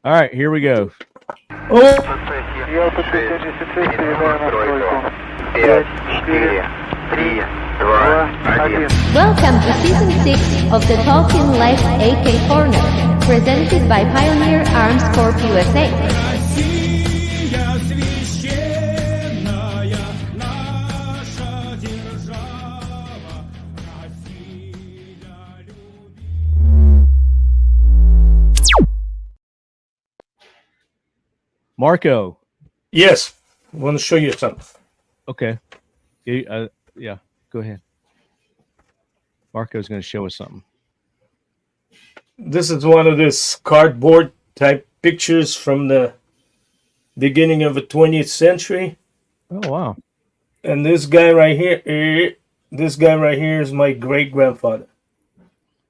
All right, here we go. Welcome to Season 6 of the Talking Lead AK Corner, presented by Pioneer Arms Corp USA. Marco. Yes, I want to show you something. Okay. Yeah, go ahead. Marco's going to show us something. This is one of these cardboard type pictures from the beginning of the 20th century. Oh, wow. And this guy right here is my great grandfather.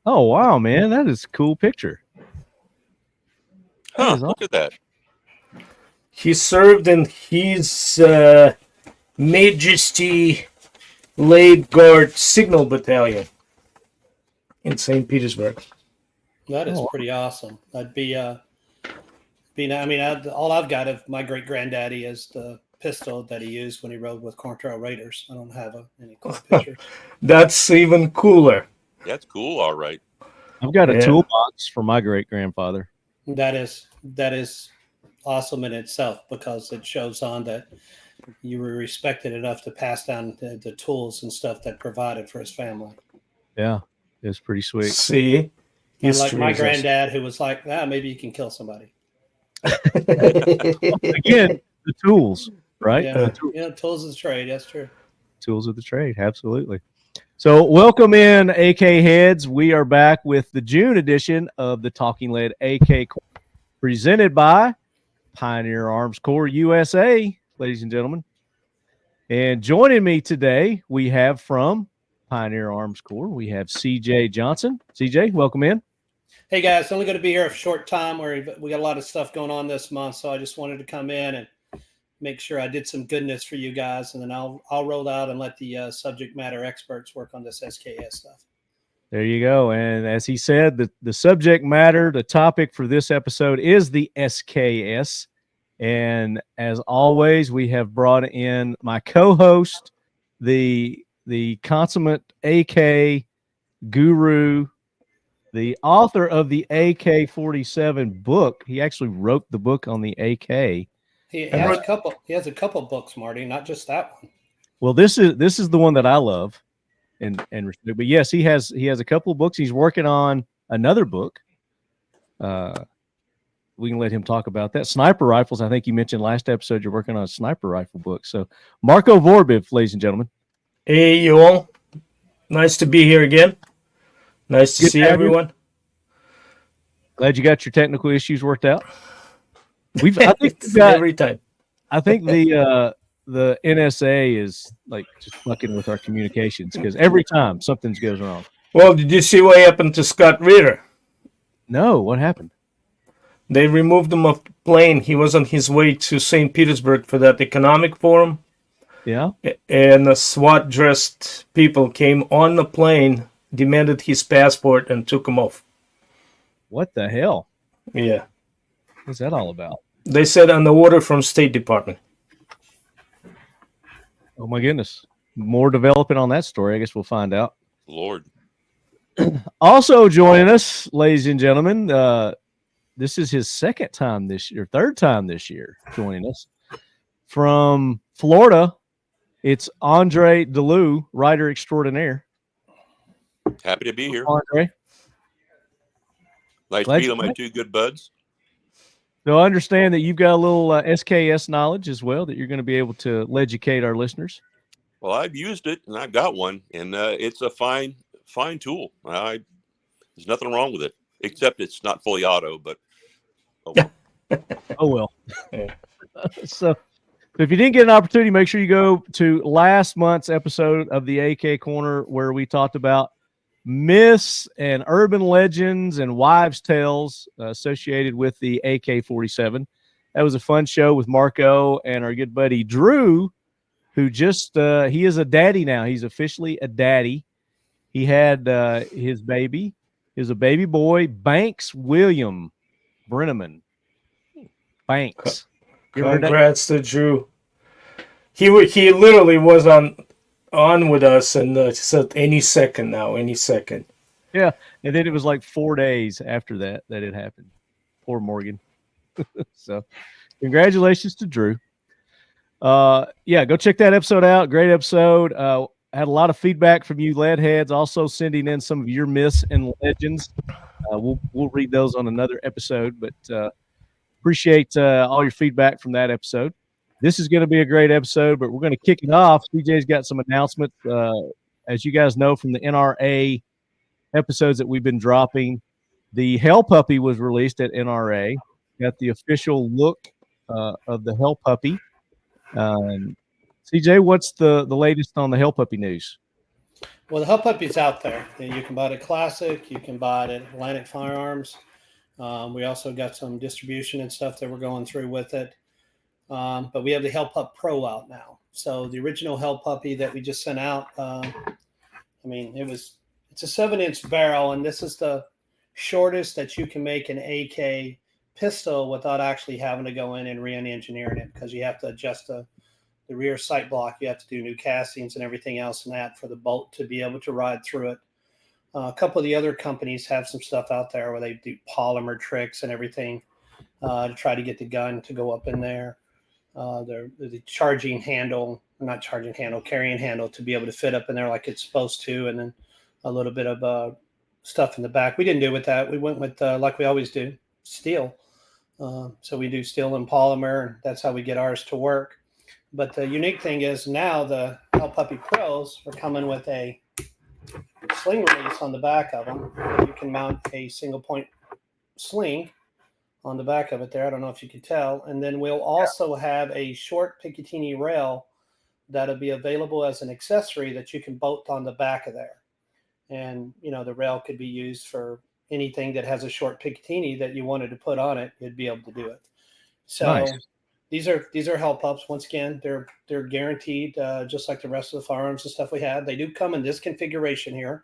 Oh, wow, man. That is a cool picture. Look at that. He served in his Majesty Laid Guard Signal Battalion in St. Petersburg. That is pretty awesome. That'd be, all I've got of my great granddaddy is the pistol that he used when he rode with Corntrail Raiders. I don't have any cool pictures. That's even cooler. That's cool. All right. I've got a toolbox for my great grandfather. That is awesome in itself because it shows on that you were respected enough to pass down the tools and stuff that provided for his family. Yeah, it's pretty sweet. See? Like my granddad who was like, maybe you can kill somebody. Again, the tools, right? Yeah, tools of the trade. That's true. Tools of the trade. Absolutely. So welcome in, AK heads. We are back with the June edition of the Talking Lead AK presented by Pioneer Arms Corps USA, ladies and gentlemen. And joining me today, we have from Pioneer Arms Corps, we have CJ Johnson. CJ, welcome in. Hey guys, only going to be here a short time. We got a lot of stuff going on this month, so I just wanted to come in and make sure I did some goodness for you guys, and then I'll roll out and let the subject matter experts work on this SKS stuff. There you go. And as he said, the subject matter, the topic for this episode is the SKS. And as always, we have brought in my co-host, the consummate AK guru, the author of the AK-47 book. He actually wrote the book on the AK. He has a couple books, Marty, not just that one. Well, this is the one that I love. But yes, he has a couple of books. He's working on another book. We can let him talk about that. Sniper rifles. I think you mentioned last episode you're working on a sniper rifle book. So Marco Vorbiv, ladies and gentlemen. Hey, you all. Nice to be here again. Nice to see everyone. Glad you got your technical issues worked out. Every time. I think the NSA is like just fucking with our communications because every time something goes wrong. Well, did you see what happened to Scott Ritter? No, what happened? They removed him off the plane. He was on his way to St. Petersburg for that economic forum. Yeah. And the SWAT-dressed people came on the plane, demanded his passport, and took him off. What the hell? Yeah. What's that all about? They said on the order from State Department. Oh, my goodness. More developing on that story. I guess we'll find out. Lord. Also joining us, ladies and gentlemen, this is his third time this year joining us. From Florida, it's Andre DeLue, writer extraordinaire. Happy to be here. Andre. Nice to meet my two good buds. So I understand that you've got a little SKS knowledge as well that you're going to be able to educate our listeners. Well, I've used it, and I've got one, and it's a fine tool. There's nothing wrong with it, except it's not fully auto, but oh well. Oh, well. So if you didn't get an opportunity, make sure you go to last month's episode of the AK Corner where we talked about myths and urban legends and wives' tales associated with the AK-47. That was a fun show with Marco and our good buddy Drew, who just he is a daddy now. He's officially a daddy. He had his baby. He was a baby boy, Banks William Brenneman. Banks. You ever heard that? Congrats to Drew. He literally was on with us and said any second now, any second. Yeah, and then it was like 4 days after that it happened. Poor Morgan. So, congratulations to Drew. Yeah, go check that episode out. Great episode. Had a lot of feedback from you lead heads, also sending in some of your myths and legends. We'll read those on another episode, but appreciate all your feedback from that episode. This is going to be a great episode, but we're going to kick it off. CJ's got some announcements. As you guys know from the NRA episodes that we've been dropping, the Hell Puppy was released at NRA. Got the official look of the Hell Puppy. CJ, what's the latest on the Hell Puppy news? Well, the Hell Puppy's out there. You can buy it at Classic. You can buy it at Atlantic Firearms. We also got some distribution and stuff that we're going through with it. But we have the Hell Pup Pro out now. So the original Hell Puppy that we just sent out, it's a 7-inch barrel, and this is the shortest that you can make an AK pistol without actually having to go in and re-engineering it, because you have to adjust the rear sight block. You have to do new castings and everything else in that for the bolt to be able to ride through it. A couple of the other companies have some stuff out there where they do polymer tricks and everything to try to get the gun to go up in there. The carrying handle to be able to fit up in there like it's supposed to, and then a little bit of stuff in the back. We didn't do with that. We went with, like we always do, steel. So we do steel and polymer, and that's how we get ours to work. But the unique thing is now the Hell Puppy Pros are coming with a sling release on the back of them. You can mount a single point sling on the back of it there. I don't know if you can tell. And then we'll also have a short Picatinny rail that'll be available as an accessory that you can bolt on the back of there. And, the rail could be used for anything that has a short Picatinny that you wanted to put on it. You'd be able to do it. So nice. These are Hell Pups. Once again, they're guaranteed, just like the rest of the firearms and stuff we have. They do come in this configuration here.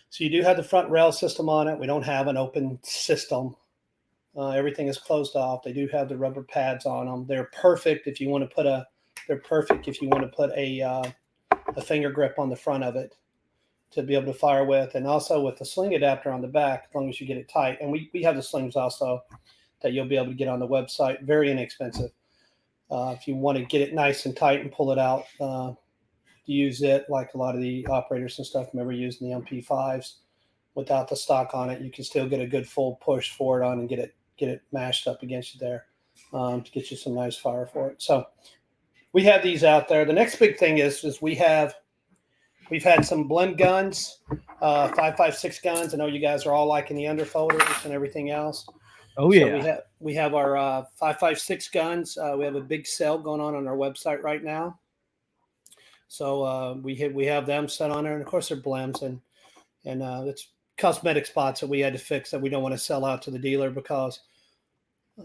So you do have the front rail system on it. We don't have an open system. Everything is closed off. They do have the rubber pads on them. They're perfect if you want to put a finger grip on the front of it to be able to fire with, and also with the sling adapter on the back, as long as you get it tight. And we have the slings also that you'll be able to get on the website. Very inexpensive. If you want to get it nice and tight and pull it out, use it like a lot of the operators and stuff remember using the MP5s without the stock on it. You can still get a good full push forward on and get it mashed up against you there to get you some nice fire for it. So we have these out there. The next big thing is we've had some blend guns, 5.56 guns. I know you guys are all liking the underfolders and everything else. Oh yeah. So we have our 5.56 guns. We have a big sale going on our website right now. So we have them set on there, and of course they're blems and it's cosmetic spots that we had to fix that we don't want to sell out to the dealer, because a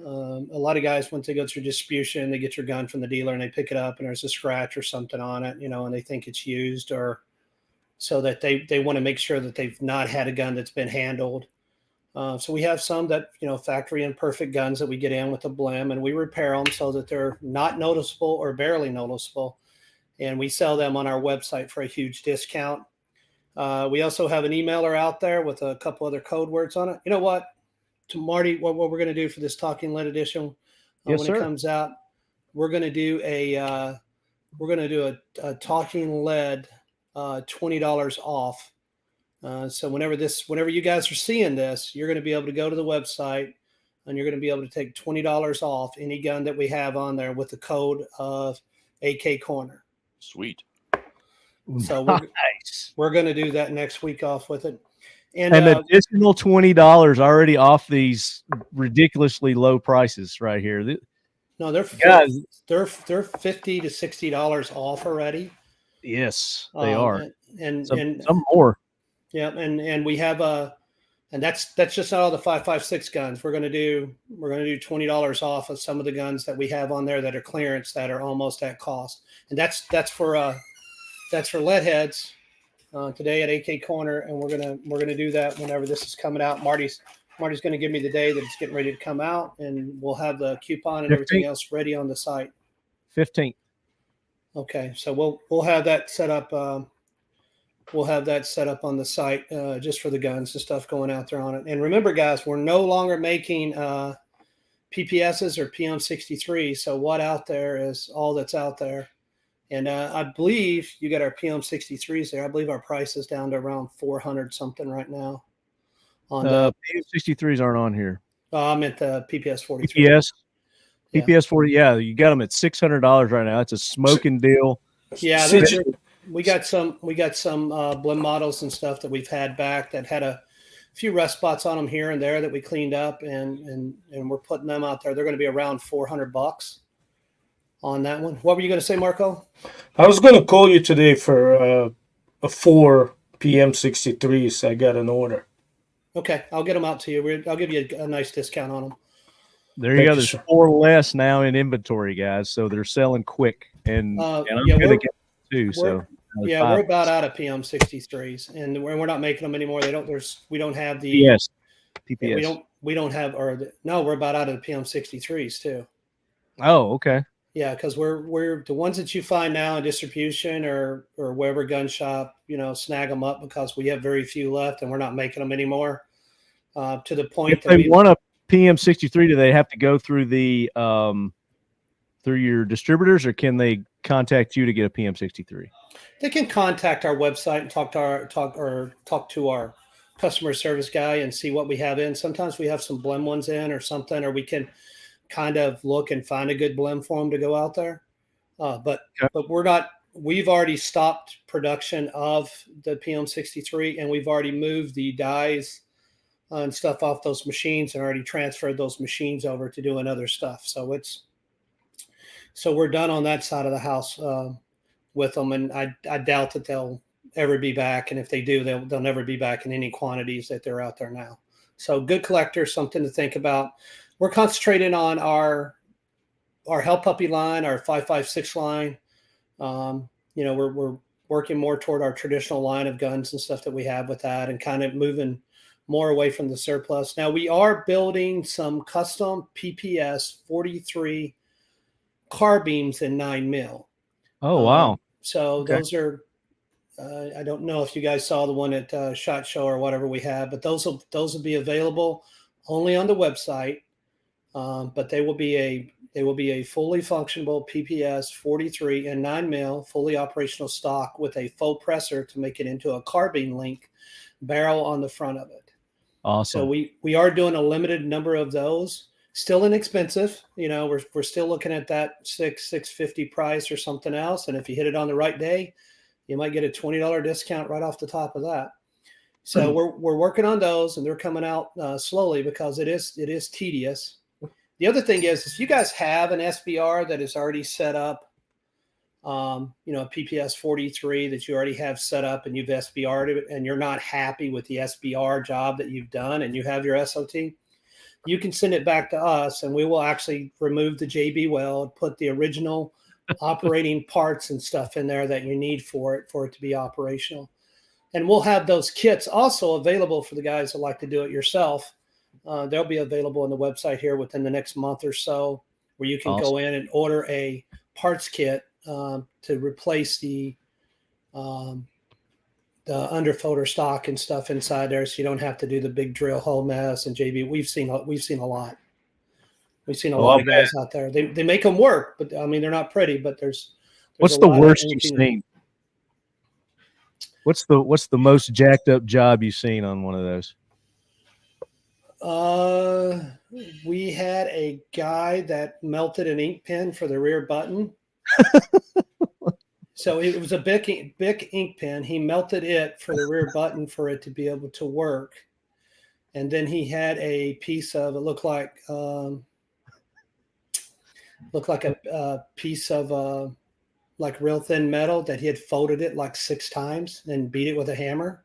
lot of guys, once they go through distribution, they get your gun from the dealer and they pick it up and there's a scratch or something on it, and they think it's used, or so that they want to make sure that they've not had a gun that's been handled. So we have some that, factory imperfect guns that we get in with the blem, and we repair them so that they're not noticeable or barely noticeable. And we sell them on our website for a huge discount. We also have an emailer out there with a couple other code words on it. You know what, to Marty, what we're going to do for this Talking Lead edition, yes, when sir. It comes out, we're going to do a Talking Lead $20 off. So whenever you guys are seeing this, you're going to be able to go to the website and you're going to be able to take $20 off any gun that we have on there with the code of AK Corner. Sweet. So we're going to do that next week off with it. And additional $20 already off these ridiculously low prices right here. No, they're $50 to $60 off already. Yes, they are. And some more. Yeah, and we have and that's just not all the 5.56 guns. We're gonna do $20 off of some of the guns that we have on there that are clearance, that are almost at cost. And that's for lead heads today at AK Corner, and we're gonna do that whenever this is coming out. Marty's Marty's going to give me the day that it's getting ready to come out, and we'll have the coupon and everything 15th. else ready on the site. 15th. Okay, so we'll have that set up. We'll have that set up on the site just for the guns and stuff going out there on it. And remember, guys, we're no longer making PPSs or PM63. So what out there is all that's out there. And I believe you got our PM63s there. I believe our price is down to around 400 something right now. On the PM63s aren't on here. I meant the PPS 43. PPS 40. Yeah, you got them at $600 right now. It's a smoking deal. Yeah, we got some blim models and stuff that we've had back that had a few rust spots on them here and there that we cleaned up, and we're putting them out there. They're going to be around $400 on that one. What were you going to say, Marco? I was going to call you today for a 4 PM63s. I got an order. Okay, I'll get them out to you. I'll give you a nice discount on them. There you go. There's 4 less now in inventory, guys. So they're selling quick, and I'm going to get them too. So we're about out of PM63s, and we're not making them anymore. We don't have the PPS. We don't have we're about out of the PM63s too. Oh, okay. Yeah, because we're the ones that you find now in distribution or wherever gun shop, snag them up because we have very few left and we're not making them anymore. To the point if they want a PM63, do they have to go through the through your distributors, or can they contact you to get a PM63? They can contact our website and talk to our customer service guy and see what we have in. Sometimes we have some blim ones in or something, or we can kind of look and find a good blim for them to go out there. But we've already stopped production of the PM63, and we've already moved the dies and stuff off those machines and already transferred those machines over to doing other stuff. So we're done on that side of the house with them. And I doubt that they'll ever be back. And if they do, they'll never be back in any quantities that they're out there now. So good collector, something to think about. We're concentrating on our Hell Puppy line, our 5.56 line. We're working more toward our traditional line of guns and stuff that we have with that, and kind of moving more away from the surplus. Now we are building some custom PPS 43 carbines in 9mm. Oh, wow. So okay. Those are, I don't know if you guys saw the one at SHOT Show or whatever we have, but those will be available only on the website. But they will be a fully functional PPS 43 and 9mm fully operational stock with a faux presser to make it into a carbine link barrel on the front of it. Awesome. So we are doing a limited number of those. Still inexpensive. We're still looking at that $650 price or something else. And if you hit it on the right day, you might get a $20 discount right off the top of that. So we're working on those, and they're coming out slowly because it is tedious. The other thing is if you guys have an SBR that is already set up, a PPS 43 that you already have set up and you've SBR'd it, and you're not happy with the SBR job that you've done and you have your SOT, you can send it back to us, and we will actually remove the JB weld, put the original operating parts and stuff in there that you need for it to be operational. And we'll have those kits also available for the guys that like to do it yourself. They'll be available on the website here within the next month or so, where you can go in and order a parts kit to replace the underfolder stock and stuff inside there, so you don't have to do the big drill hole mess. And JB, we've seen a lot. We've seen a lot of guys out there. They make them work, but I mean they're not pretty. But there's what's the worst you've seen? What's the most jacked up job you've seen on one of those? We had a guy that melted an ink pen for the rear button. So it was a big ink pen. He melted it for the rear button for it to be able to work. And then he had a piece of, it looked like a piece of like real thin metal that he had folded it like 6 times and beat it with a hammer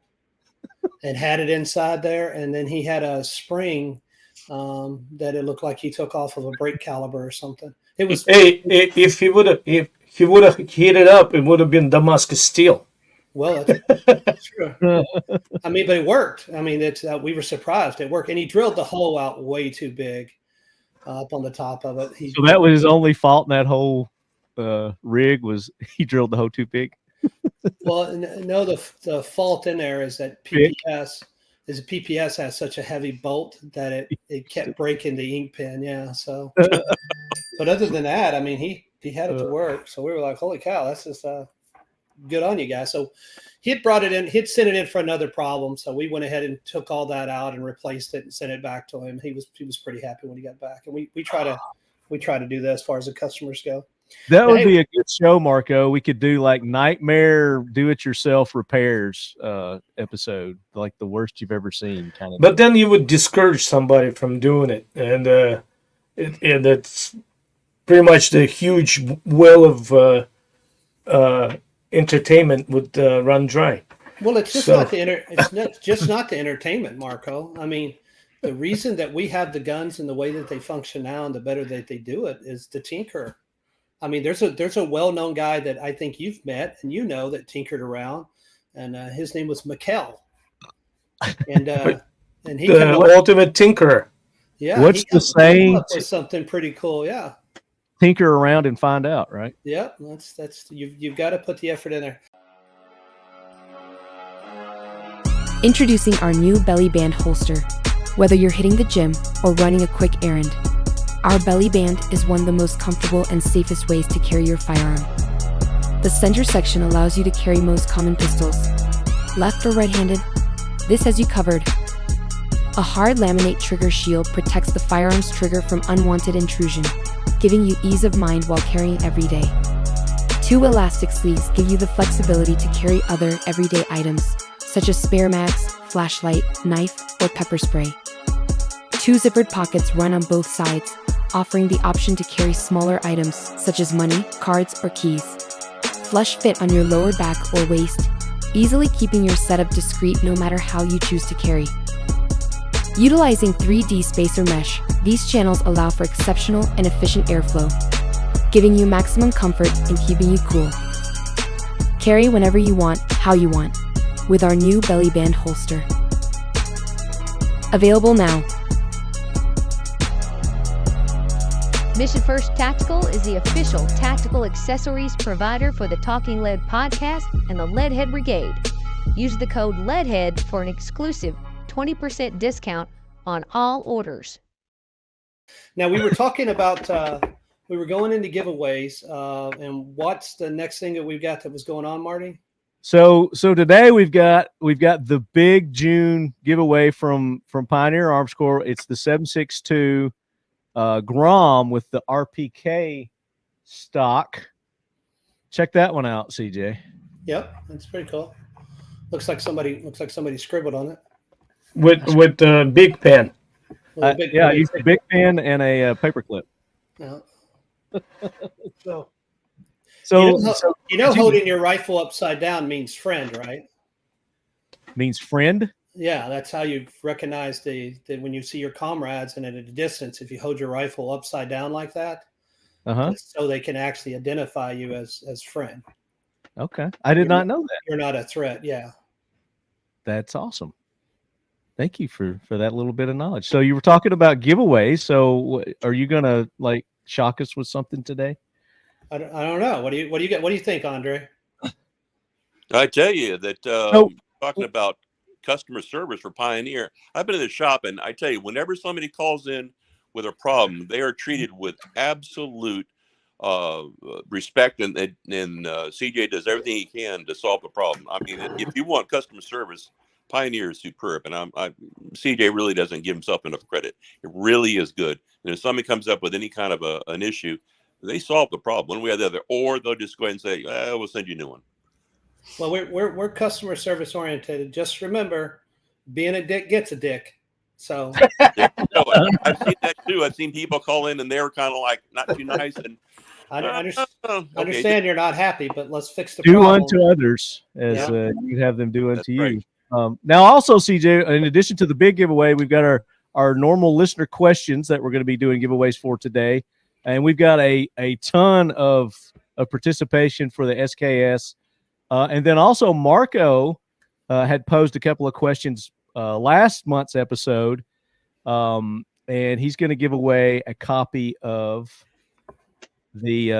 and had it inside there. And then he had a spring that it looked like he took off of a brake caliber or something. It was. If he would have heated it up, it would have been Damascus steel. Well, that's true. I mean, but it worked. I mean, we were surprised it worked, and he drilled the hole out way too big up on the top of it. So that was his only fault in that whole rig was he drilled the hole too big. Well, no, the fault in there is that PPS has such a heavy bolt that it kept breaking the ink pen. Yeah. So, but other than that, I mean, he had it to work. So we were like, holy cow, that's just good on you guys. So he had brought it in, he'd sent it in for another problem. So we went ahead and took all that out and replaced it and sent it back to him. He was pretty happy when he got back. And we try to do that as far as the customers go. That would be a good show, Marco. We could do like nightmare do-it-yourself repairs episode, like the worst you've ever seen, kind of. But then you would discourage somebody from doing it, and it's pretty much the huge well of entertainment would run dry. Well, it's just not the entertainment, Marco. I mean, the reason that we have the guns and the way that they function now and the better that they do it is the tinker. I mean, there's a well-known guy that I think you've met and you know that tinkered around, and his name was Mikkel. And he the ultimate tinkerer. Yeah. What's the saying? Was something pretty cool. Yeah. Tinker around and find out, right? Yeah, that's you've got to put the effort in there. Introducing our new belly band holster. Whether you're hitting the gym or running a quick errand, our belly band is one of the most comfortable and safest ways to carry your firearm. The center section allows you to carry most common pistols. Left or right-handed, this has you covered. A hard laminate trigger shield protects the firearm's trigger from unwanted intrusion, giving you ease of mind while carrying every day. 2 elastic sleeves give you the flexibility to carry other everyday items, such as spare mags, flashlight, knife, or pepper spray. 2 zippered pockets run on both sides, offering the option to carry smaller items such as money, cards, or keys. Flush fit on your lower back or waist, easily keeping your setup discreet no matter how you choose to carry. Utilizing 3D spacer mesh, these channels allow for exceptional and efficient airflow, giving you maximum comfort and keeping you cool. Carry whenever you want, how you want, with our new belly band holster. Available now. Mission First Tactical is the official tactical accessories provider for the Talking Lead podcast and the Leadhead Brigade. Use the code LEADHEAD for an exclusive 20% discount on all orders. Now, we were talking about, we were going into giveaways, and what's the next thing that we've got that was going on, Marty? So today we've got the big June giveaway from Pioneer Arms Corps. It's the 7.62 Grom with the RPK stock. Check that one out, CJ. Yep, that's pretty cool. Looks like somebody scribbled on it. With the big pen. Yeah, use a big pen and a paper clip. Yeah. So holding your rifle upside down means friend, right? Means friend? Yeah, that's how you recognize that when you see your comrades and at a distance, if you hold your rifle upside down like that, so they can actually identify you as friend. Okay. I did not know that. You're not a threat, yeah. That's awesome. Thank you for that little bit of knowledge. So you were talking about giveaways. So are you going to like shock us with something today? I don't know. What do you get? What do you think, Andre? I tell you that talking about customer service for Pioneer, I've been in the shop, and I tell you, whenever somebody calls in with a problem, they are treated with absolute respect, and CJ does everything he can to solve the problem. I mean, if you want customer service, Pioneer is superb, and CJ really doesn't give himself enough credit. It really is good. And if somebody comes up with any kind of an issue, they solve the problem one way or the other, or they'll just go ahead and say, "We'll send you a new one." Well, we're customer service oriented. Just remember, being a dick gets a dick. So I've seen that too. I've seen people call in and they're kind of like not too nice. And I understand you're not happy, but let's fix the do problem. unto others as you have them do unto you. Now, also, CJ, in addition to the big giveaway, we've got our normal listener questions that we're going to be doing giveaways for today, and we've got a ton of participation for the SKS And then also Marco had posed a couple of questions last month's episode, and he's going to give away a copy of the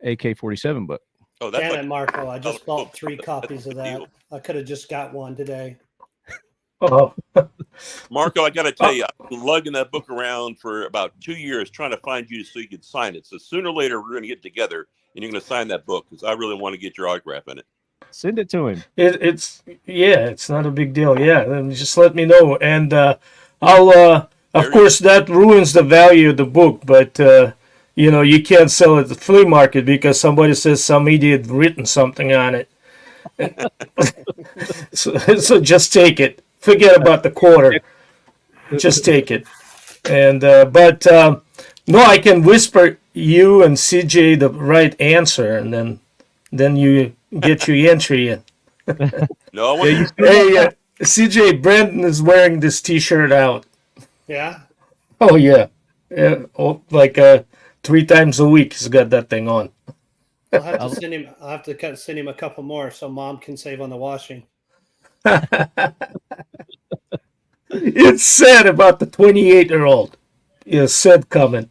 AK-47 book. Oh, that's Damn like it, Marco! I just book. bought 3 copies of that. Deal. I could have just got one today. Oh, Marco, I got to tell you, I've been lugging that book around for about 2 years trying to find you so you could sign it. So sooner or later, we're going to get together and you're going to sign that book because I really want to get your autograph in it. Send it to him. it's not a big deal. Yeah, then just let me know, and I'll. Of course, that ruins the value of the book, but you can't sell it at the flea market because somebody says some idiot written something on it. so just take it. Forget about the quarter. Just take it. And but no, I can whisper you and CJ the right answer, and then you get your entry in. No, I want you. Hey, CJ, Brandon is wearing this T-shirt out. Yeah. Oh yeah, like 3 times a week he's got that thing on. I'll have to send him. I'll have to send him a couple more so Mom can save on the washing. It's sad about the 28-year-old. Yeah, sad comment.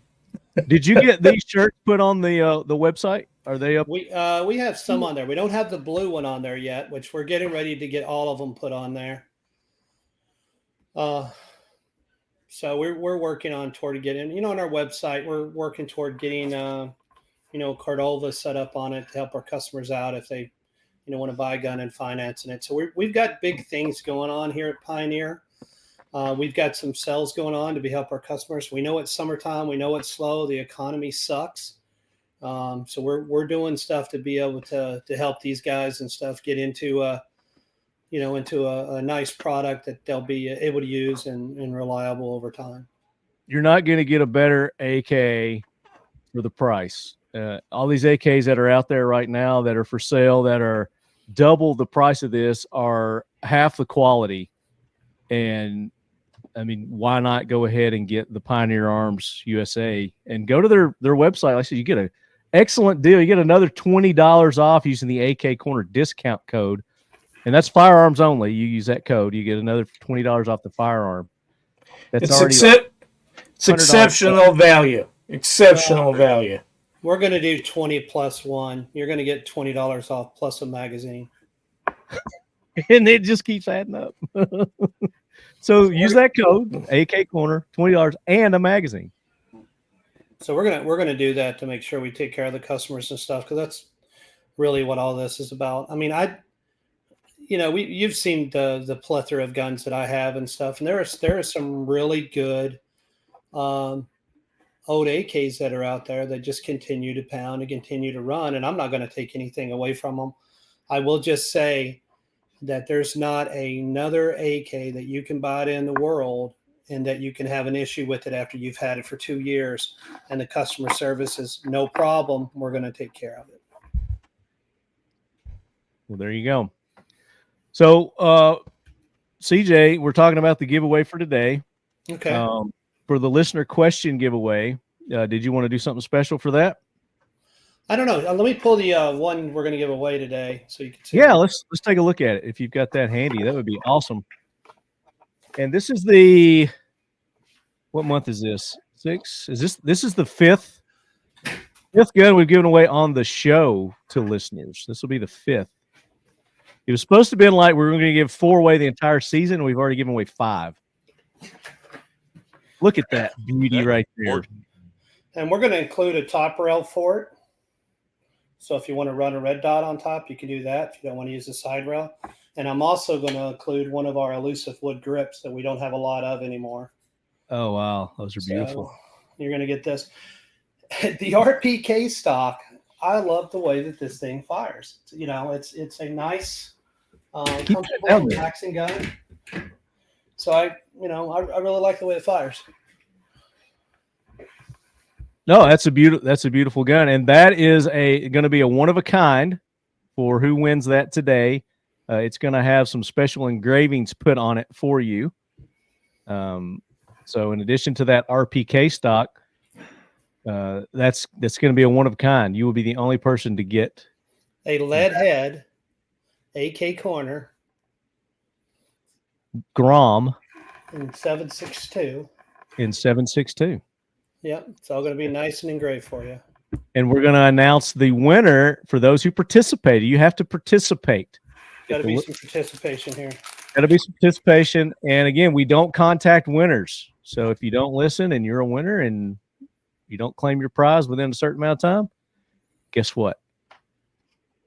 Did you get these shirts put on the website? Are they up? We have some on there. We don't have the blue one on there yet, which we're getting ready to get all of them put on there. So we're working on toward getting, on our website, we're working toward getting, Cordova set up on it to help our customers out if they, want to buy a gun and financing it. So we've got big things going on here at Pioneer. We've got some sales going on to help our customers. We know it's summertime. We know it's slow. The economy sucks. So we're doing stuff to be able to help these guys and stuff get into a nice product that they'll be able to use and reliable over time. You're not going to get a better AK for the price. All these AKs that are out there right now that are for sale that are double the price of this are half the quality. And I mean, why not go ahead and get the Pioneer Arms USA and go to their website? Like I said, you get an excellent deal. You get another $20 off using the AK Corner discount code. And that's firearms only. You use that code, you get another $20 off the firearm. That's it's exceptional value. Exceptional value. We're going to do 20 plus 1. You're going to get $20 off plus a magazine. And it just keeps adding up. So use that code, AK Corner, $20 and a magazine. So we're gonna do that to make sure we take care of the customers and stuff, because that's really what all this is about. I mean, you've seen the plethora of guns that I have and stuff, and there are some really good old AKs that are out there that just continue to pound and continue to run, and I'm not going to take anything away from them. I will just say that there's not another AK that you can buy in the world and that you can have an issue with it after you've had it for 2 years and the customer service is no problem. We're going to take care of it. Well, there you go. So, CJ, we're talking about the giveaway for today. Okay. For the listener question giveaway, did you want to do something special for that? I don't know. Let me pull the one we're going to give away today so you can see. Yeah, let's take a look at it. If you've got that handy, that would be awesome. And this is what month is this? 6? This is the fifth gun we've given away on the show to listeners. This will be the 5th. It was supposed to be like we were going to give 4 away the entire season, and we've already given away 5. Look at that beauty right there. And we're going to include a top rail for it. So if you want to run a red dot on top, you can do that if you don't want to use the side rail. And I'm also going to include one of our elusive wood grips that we don't have a lot of anymore. Oh, wow. Those are beautiful. So you're going to get this. The RPK stock, I love the way that this thing fires. It's a nice, comfortable, relaxing gun. So I really like the way it fires. No, that's a beautiful gun, and that is going to be a one of a kind for who wins that today. It's going to have some special engravings put on it for you. So in addition to that RPK stock, that's going to be a one of a kind. You will be the only person to get a lead head AK Corner Grom in 762. in 762. Yep, it's all going to be nice and engraved for you. And we're going to announce the winner for those who participated. You have to participate. Got to be some participation here. Got to be some participation. And again, we don't contact winners. So if you don't listen and you're a winner and you don't claim your prize within a certain amount of time, guess what?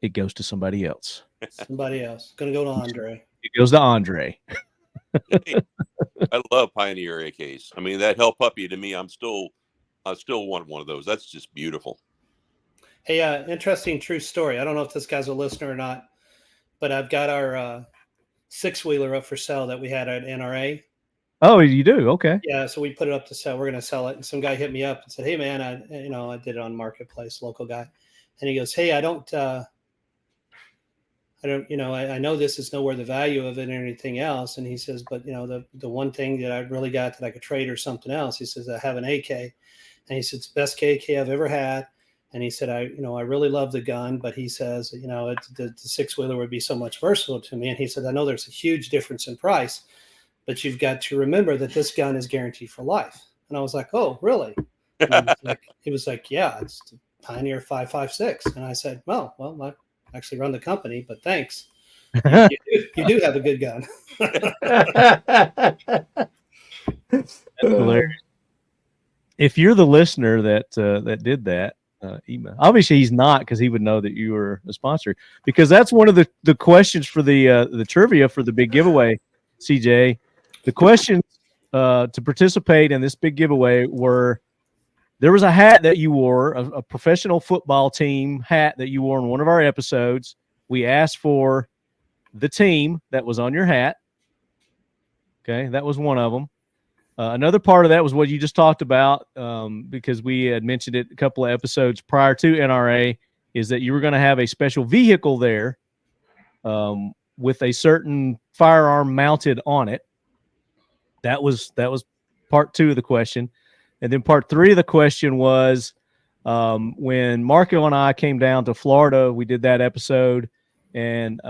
It goes to somebody else. Somebody else. Going to go to Andre. It goes to Andre. I love Pioneer AKs. I mean, that Hell Puppy to me, I still want one of those. That's just beautiful. Hey, interesting true story. I don't know if this guy's a listener or not, but I've got our 6-wheeler up for sale that we had at NRA. Oh, you do? Okay. Yeah, so we put it up to sell. We're going to sell it. And some guy hit me up and said, "Hey, man, I did it on Marketplace, local guy." And he goes, "Hey, I know this is nowhere the value of it or anything else." And he says, "But, the one thing that I really got that I could trade or something else," he says, "I have an AK." And he said, "It's the best AK I've ever had." And he said, I really love the gun, but he says, the 6-wheeler would be so much versatile to me. And he said, "I know there's a huge difference in price, but you've got to remember that this gun is guaranteed for life." And I was like, "Oh, really?" And he was like, "Yeah, it's the Pioneer 5.56." And I said, well, I actually run the company, but thanks. You do have a good gun. That's hilarious. If you're the listener that did that, email. Obviously, he's not, because he would know that you were a sponsor. Because that's one of the questions for the trivia for the big giveaway, CJ. The questions to participate in this big giveaway were: there was a hat that you wore, a professional football team hat that you wore in one of our episodes. We asked for the team that was on your hat. Okay, that was one of them. Another part of that was what you just talked about, because we had mentioned it a couple of episodes prior to NRA, is that you were going to have a special vehicle there with a certain firearm mounted on it. That was part 2 of the question. And then part 3 of the question was when Marco and I came down to Florida, we did that episode, and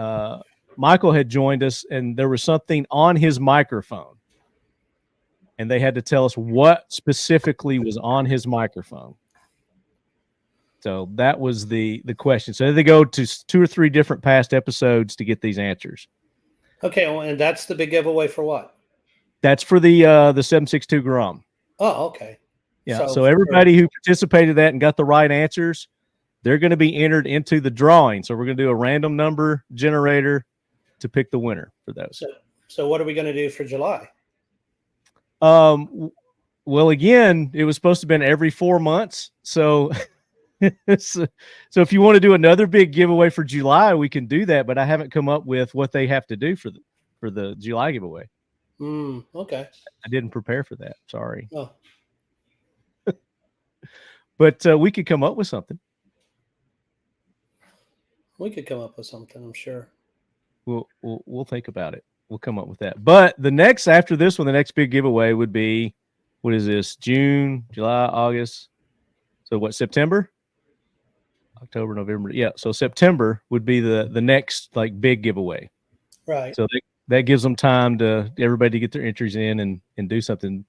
Michael had joined us, and there was something on his microphone. And they had to tell us what specifically was on his microphone. So that was the question. So they go to 2 or 3 different past episodes to get these answers. Okay, well, and that's the big giveaway for what? That's for the 762 Grom. Oh, okay. Yeah. So everybody who participated in that and got the right answers, they're going to be entered into the drawing. So we're going to do a random number generator to pick the winner for those. So what are we going to do for July? Well, again, it was supposed to have been every 4 months. So, so if you want to do another big giveaway for July, we can do that. But I haven't come up with what they have to do for the July giveaway. Okay. I didn't prepare for that. Sorry. Oh. But we could come up with something. We could come up with something, I'm sure. We'll think about it. We'll come up with that. But after this one, the next big giveaway would be, what is this? June, July, August. So what, September? October, November. Yeah. So September would be the next big giveaway. Right. So that gives them time to everybody to get their entries in and do something.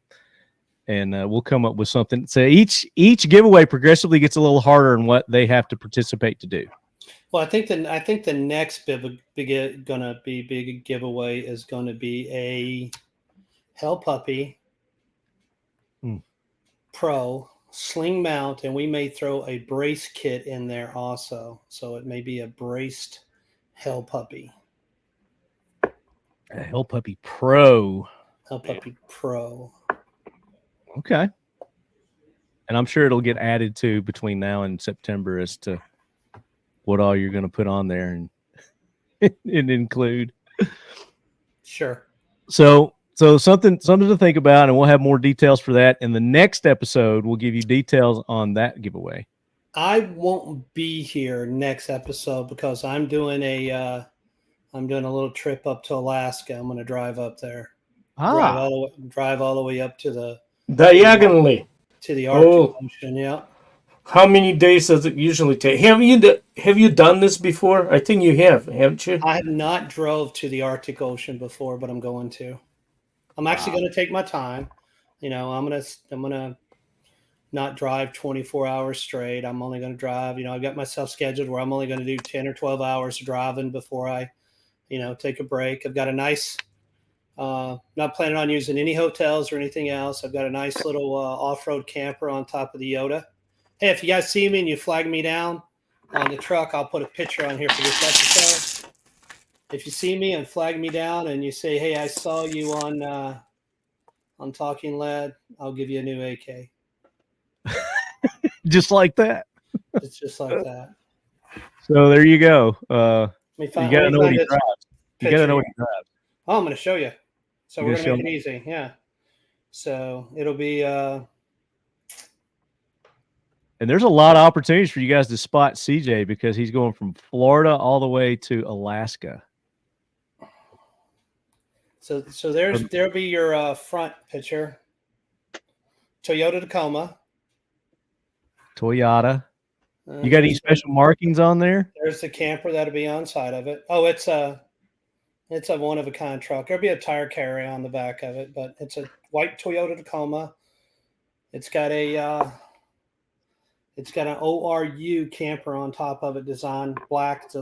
And we'll come up with something. So each giveaway progressively gets a little harder in what they have to participate to do. Well, I think the next big giveaway is going to be a Hell Puppy Pro sling mount, and we may throw a brace kit in there also. So it may be a braced Hell Puppy. A Hell Puppy Pro. Hell Puppy Pro. Okay. And I'm sure it'll get added to between now and September as to what all you're going to put on there and include. Sure. So something to think about, and we'll have more details for that in the next episode. We'll give you details on that giveaway. I won't be here next episode because I'm doing a little trip up to Alaska. I'm going to drive up there. Drive all the way up to the diagonally to the Arctic Ocean. Yeah. How many days does it usually take? Have you done this before? I think you have, haven't you? I have not drove to the Arctic Ocean before, but I'm going to. I'm actually going to take my time. You know, I'm gonna not drive 24 hours straight. I'm only going to drive. You know, I've got myself scheduled where I'm only going to do 10 or 12 hours of driving before I, you know, take a break. I've got a nice. Not planning on using any hotels or anything else. I've got a nice little off-road camper on top of the Yoda. Hey, if you guys see me and you flag me down on the truck, I'll put a picture on here for this episode. If you see me and flag me down and you say, "Hey, I saw you on Talking Lead," I'll give you a new AK. Just like that. It's just like that. So there you go. You got to know what he drives. You got to know what he drives. Oh, I'm going to show you. So You're we're going to make it easy. Yeah. So it'll be. And there's a lot of opportunities for you guys to spot CJ because he's going from Florida all the way to Alaska. So there'll be your front picture. Toyota Tacoma. Toyota. You got any special markings on there? There's the camper that'll be on side of it. Oh, it's a one of a kind truck. There'll be a tire carrier on the back of it, but it's a white Toyota Tacoma. It's got an ORU camper on top of it, designed black. It's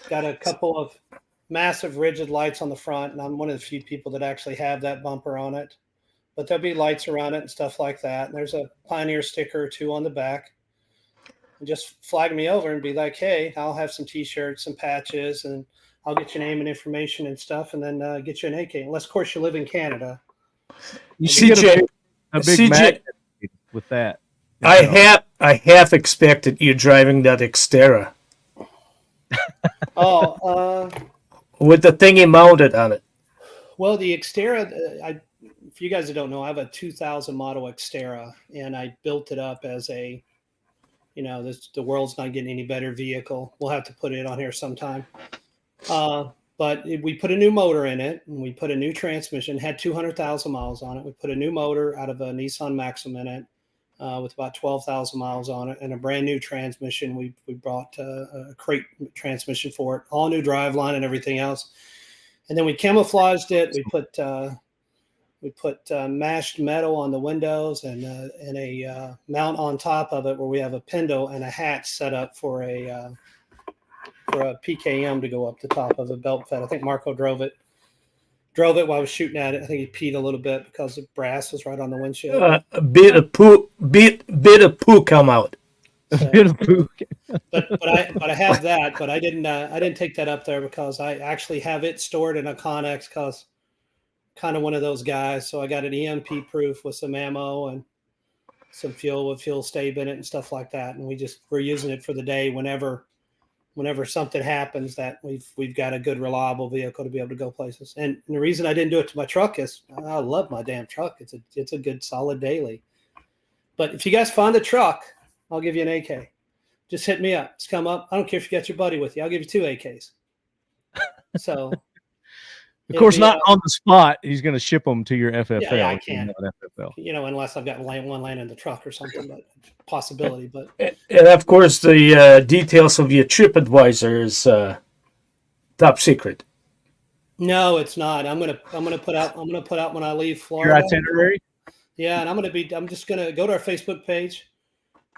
got a couple of massive rigid lights on the front, and I'm one of the few people that actually have that bumper on it. But there'll be lights around it and stuff like that. And there's a Pioneer sticker or two on the back. And just flag me over and be like, "Hey, I'll have some T-shirts, some patches, and I'll get your name and information and stuff, and then get you an AK." Unless, of course, you live in Canada. You should get a big magnet with that. I have expected you driving that Xterra. With the thingy mounted on it. Well, the Xterra, for you guys that don't know, I have a 2000 model Xterra, and I built it up as a, you know, the world's not getting any better vehicle. We'll have to put it on here sometime. But we put a new motor in it, and we put a new transmission. Had 200,000 miles on it. We put a new motor out of a Nissan Maxim in it, with about 12,000 miles on it, and a brand new transmission. We brought a crate transmission for it, all new driveline and everything else. And then we camouflaged it. We put mashed metal on the windows and a mount on top of it where we have a pintle and a hatch set up for a PKM to go up the top of a belt fed. I think Marco drove it while I was shooting at it. I think he peed a little bit because the brass was right on the windshield. A bit of poo come out. A bit of poo. But I have that, but I didn't take that up there because I actually have it stored in a Connex because kind of one of those guys. So I got an EMP proof with some ammo and some fuel with fuel stab in it and stuff like that. And we're using it for the day whenever something happens that we've got a good reliable vehicle to be able to go places. And the reason I didn't do it to my truck is I love my damn truck. It's a good solid daily. But if you guys find a truck, I'll give you an AK. Just hit me up. Just come up. I don't care if you got your buddy with you. I'll give you 2 AKs. So of course, not on the spot. He's going to ship them to your FFL. Yeah, I can't. You know, unless I've got one laying in the truck or something, but possibility. But and of course, the details of your TripAdvisor is top secret. No, it's not. I'm gonna put out when I leave Florida. Your itinerary. Yeah, and I'm just gonna go to our Facebook page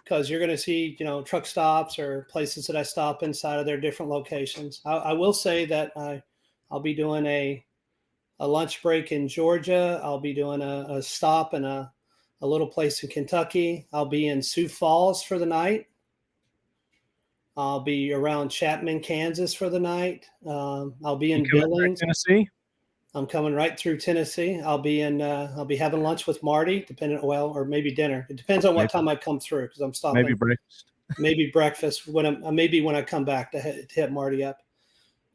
because you're gonna see, you know, truck stops or places that I stop inside of their different locations. I will say that I'll be doing a lunch break in Georgia. I'll be doing a stop in a little place in Kentucky. I'll be in Sioux Falls for the night. I'll be around Chapman, Kansas for the night. I'll be in Billings, Tennessee. I'm coming right through Tennessee. I'll be having lunch with Marty, or maybe dinner. It depends on what time I come through because I'm stopping. Maybe breakfast. Maybe breakfast when I come back to hit Marty up.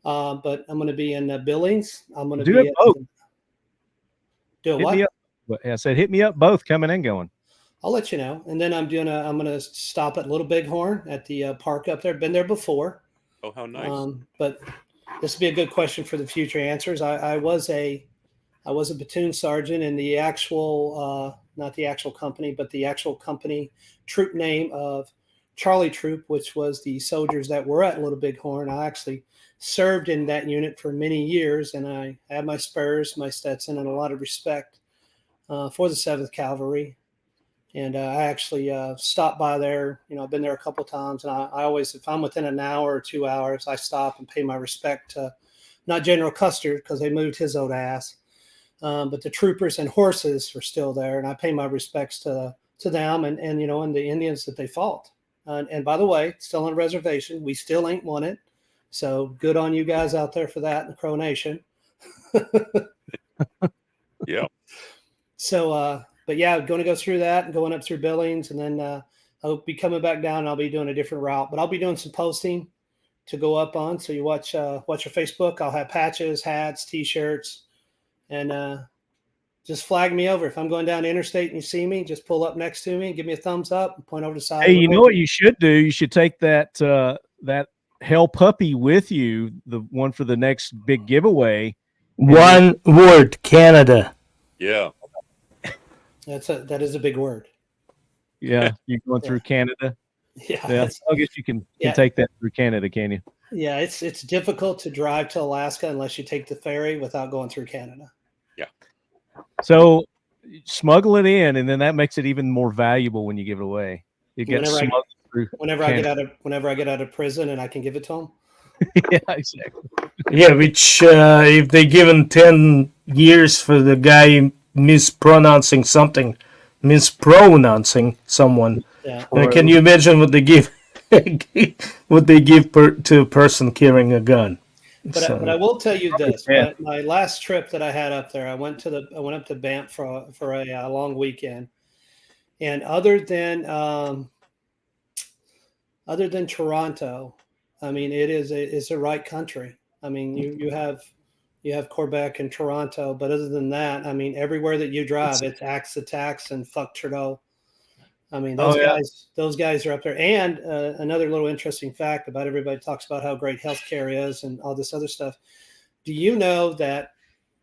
But I'm going to be in Billings. I'm going to do it both. Do it what? I said, hit me up both, coming and going. I'll let you know. And then I'm going to stop at Little Bighorn at the park up there. Been there before. Oh, how nice! But this would be a good question for the future answers. I was a platoon sergeant in the actual not the actual company, but the actual company troop name of Charlie Troop, which was the soldiers that were at Little Bighorn. I actually served in that unit for many years, and I have my spurs, my Stetson, and a lot of respect for the 7th Cavalry. And I actually stopped by there. I've been there a couple of times, and I always, if I'm within an hour or 2 hours, I stop and pay my respect to not General Custer, because they moved his old ass, but the troopers and horses are still there, and I pay my respects to them and and the Indians that they fought. And by the way, still on a reservation, we still ain't won it. So good on you guys out there for that in the Crow Nation. Yeah. So, but yeah, going to go through that and going up through Billings, and then I'll be coming back down, and I'll be doing a different route, but I'll be doing some posting to go up on. So you watch your Facebook. I'll have patches, hats, T-shirts, and just flag me over. If I'm going down the interstate and you see me, just pull up next to me, give me a thumbs up, and point over the side. Hey, you know what you should do? You should take that that hell puppy with you, the one for the next big giveaway. One word, Canada. Yeah. That is a big word. Yeah, you're going through Canada. Yeah, I guess you can take that through Canada, can you? Yeah, it's difficult to drive to Alaska unless you take the ferry without going through Canada. Yeah. So smuggle it in, and then that makes it even more valuable when you give it away. You get smuggled through whenever I get out of prison and I can give it to them. Yeah, exactly. Yeah, which if they given 10 years for the guy mispronouncing someone, Yeah. can you imagine what they give to a person carrying a gun? But I will tell you this: my last trip that I had up there, I went up to Banff for a long weekend, and other than Toronto, I mean, it's a right country. I mean, you have Quebec and Toronto, but other than that, I mean, everywhere that you drive, it's axe the tax and fuck Trudeau. I mean, those guys are up there. And another little interesting fact about everybody talks about how great healthcare is and all this other stuff. Do you know that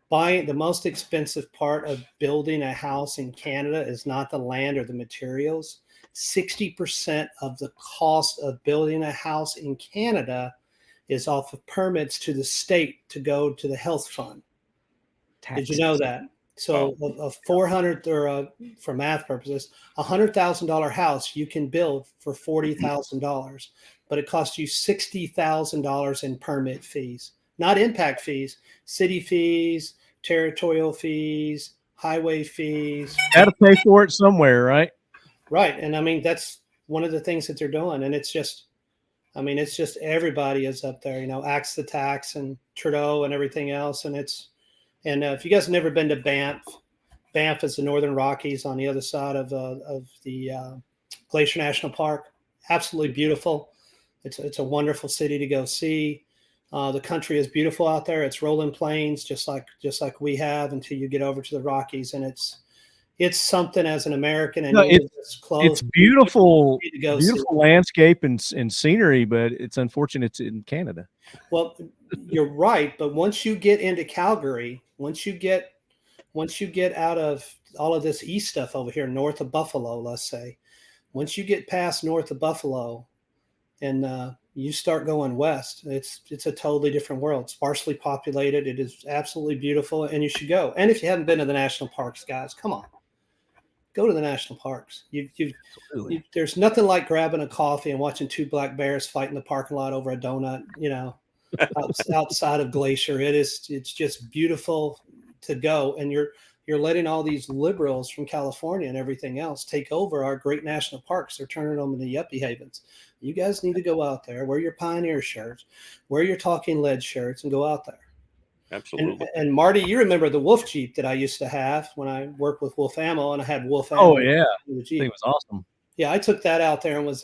buying the most expensive part of building a house in Canada is not the land or the materials? 60% of the cost of building a house in Canada is off of permits to the state to go to the health fund. Taxes. Did you know that? So a 400 or for math purposes, $100,000 house you can build for $40,000, but it costs you $60,000 in permit fees, not impact fees, city fees, territorial fees, highway fees. Got to pay for it somewhere, right? Right, and I mean that's one of the things that they're doing, and it's just everybody is up there, axe the tax and Trudeau and everything else, and if you guys have never been to Banff is the Northern Rockies on the other side of the Glacier National Park. Absolutely beautiful. It's a wonderful city to go see. The country is beautiful out there. It's rolling plains, just like we have until you get over to the Rockies, and it's something as an American. And it's close. It's beautiful, beautiful landscape and scenery, but it's unfortunate it's in Canada. Well, you're right, but once you get into Calgary, once you get out of all of this east stuff over here north of Buffalo, let's say, once you get past north of Buffalo and you start going west, it's a totally different world. Sparsely populated. It is absolutely beautiful, and you should go. And if you haven't been to the national parks, guys, come on. Go to the national parks. There's nothing like grabbing a coffee and watching two black bears fight in the parking lot over a donut, outside of Glacier. It's just beautiful to go. And you're letting all these liberals from California and everything else take over our great national parks. They're turning them into yuppie havens. You guys need to go out there, wear your Pioneer shirts, wear your Talking Lead shirts, and go out there. Absolutely. And Marty, you remember the Wolf Jeep that I used to have when I worked with Wolf Ammo, and I had Wolf Ammo. Oh yeah, I think it was awesome. Yeah, I took that out there and was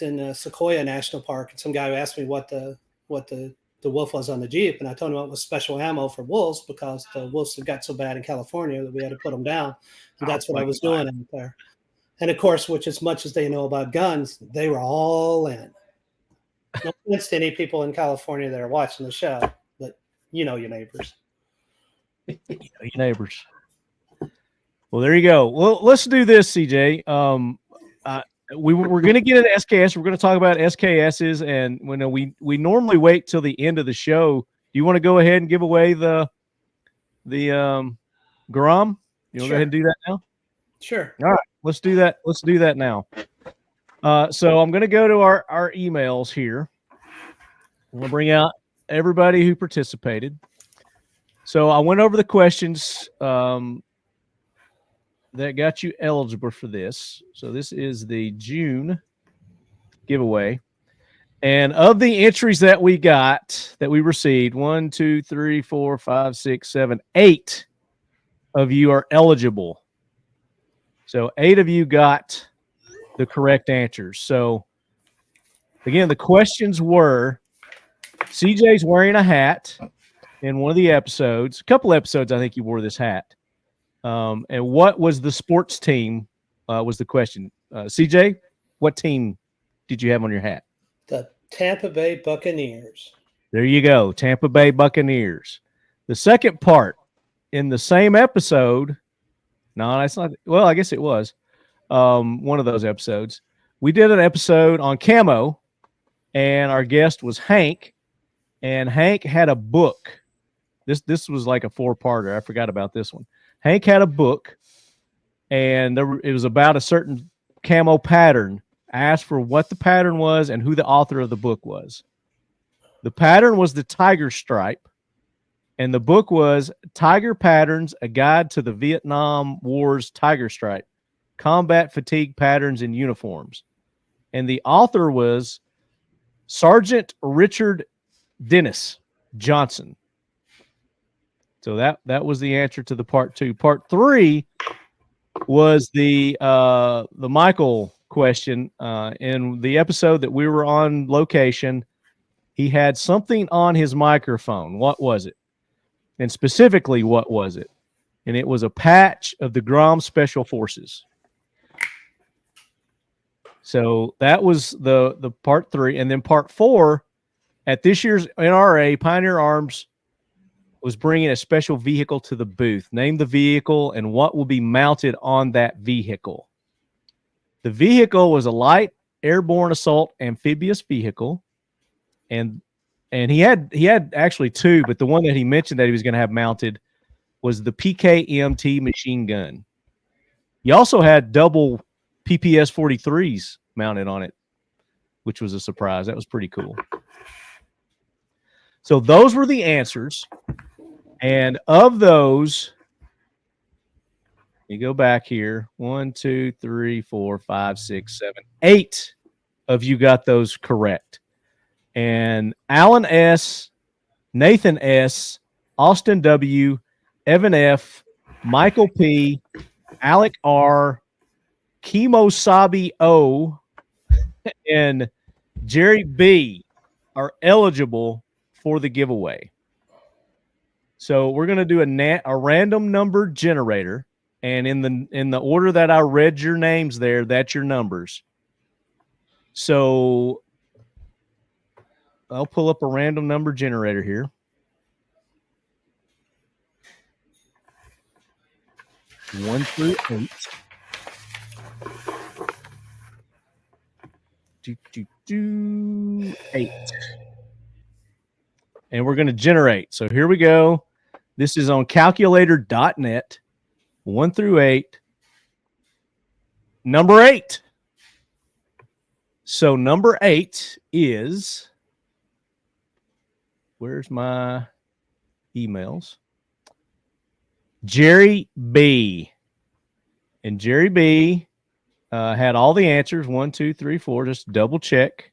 in Sequoia National Park, and some guy asked me what the wolf was on the Jeep, and I told him it was special ammo for wolves because the wolves had got so bad in California that we had to put them down, and that's what I was doing out there. And of course, which as much as they know about guns, they were all in. No offense to any people in California that are watching the show, but you know your neighbors. Your neighbors. Well, there you go. Well, let's do this, CJ. We're going to get into SKS. We're going to talk about SKSs, and we normally wait till the end of the show. Do you want to go ahead and give away the Grom? You want to go ahead and do that now? Sure. All right, let's do that. Let's do that now. So I'm going to go to our emails here. We'll bring out everybody who participated. So I went over the questions that got you eligible for this. So this is the June giveaway. And of the entries that we got, that we received, 1, 2, 3, 4, 5, 6, 7, 8 of you are eligible. So 8 of you got the correct answers. So again, the questions were, CJ's wearing a hat in one of the episodes. A couple episodes, I think you wore this hat. And what was the sports team was the question. CJ, what team did you have on your hat? The Tampa Bay Buccaneers. There you go, Tampa Bay Buccaneers. The second part in the same episode, no, that's not, well, I guess it was one of those episodes. We did an episode on camo, and our guest was Hank, and Hank had a book. This was like a 4-parter. I forgot about this one. Hank had a book, and it was about a certain camo pattern. I asked for what the pattern was and who the author of the book was. The pattern was the tiger stripe, and the book was Tiger Patterns, A Guide to the Vietnam War's Tiger Stripe, Combat Fatigue Patterns in Uniforms. And the author was Sergeant Richard Dennis Johnson. So that was the answer to the part 2. Part 3 was the Michael question. In the episode that we were on location, he had something on his microphone. What was it? And specifically, what was it? And it was a patch of the Grom Special Forces. So that was the part 3. And then part 4, at this year's NRA, Pioneer Arms was bringing a special vehicle to the booth. Name the vehicle and what will be mounted on that vehicle. The vehicle was a light airborne assault amphibious vehicle, and he had actually 2, but the one that he mentioned that he was going to have mounted was the PKMT machine gun. He also had double PPS 43s mounted on it, which was a surprise. That was pretty cool. So those were the answers. And of those, you go back here, 1, 2, 3, 4, 5, 6, 7, 8 of you got those correct. And Alan S., Nathan S., Austin W., Evan F., Michael P., Alec R., Kemosabi O., and Jerry B. are eligible for the giveaway. So we're going to do a random number generator, and in the order that I read your names there, that's your numbers. So I'll pull up a random number generator here. One through 8. 8. And we're going to generate. So here we go. This is on calculator.net. 1 through 8. Number 8. So number 8 is, where's my emails? Jerry B. And Jerry B had all the answers. 1, 2, 3, 4. Just double check.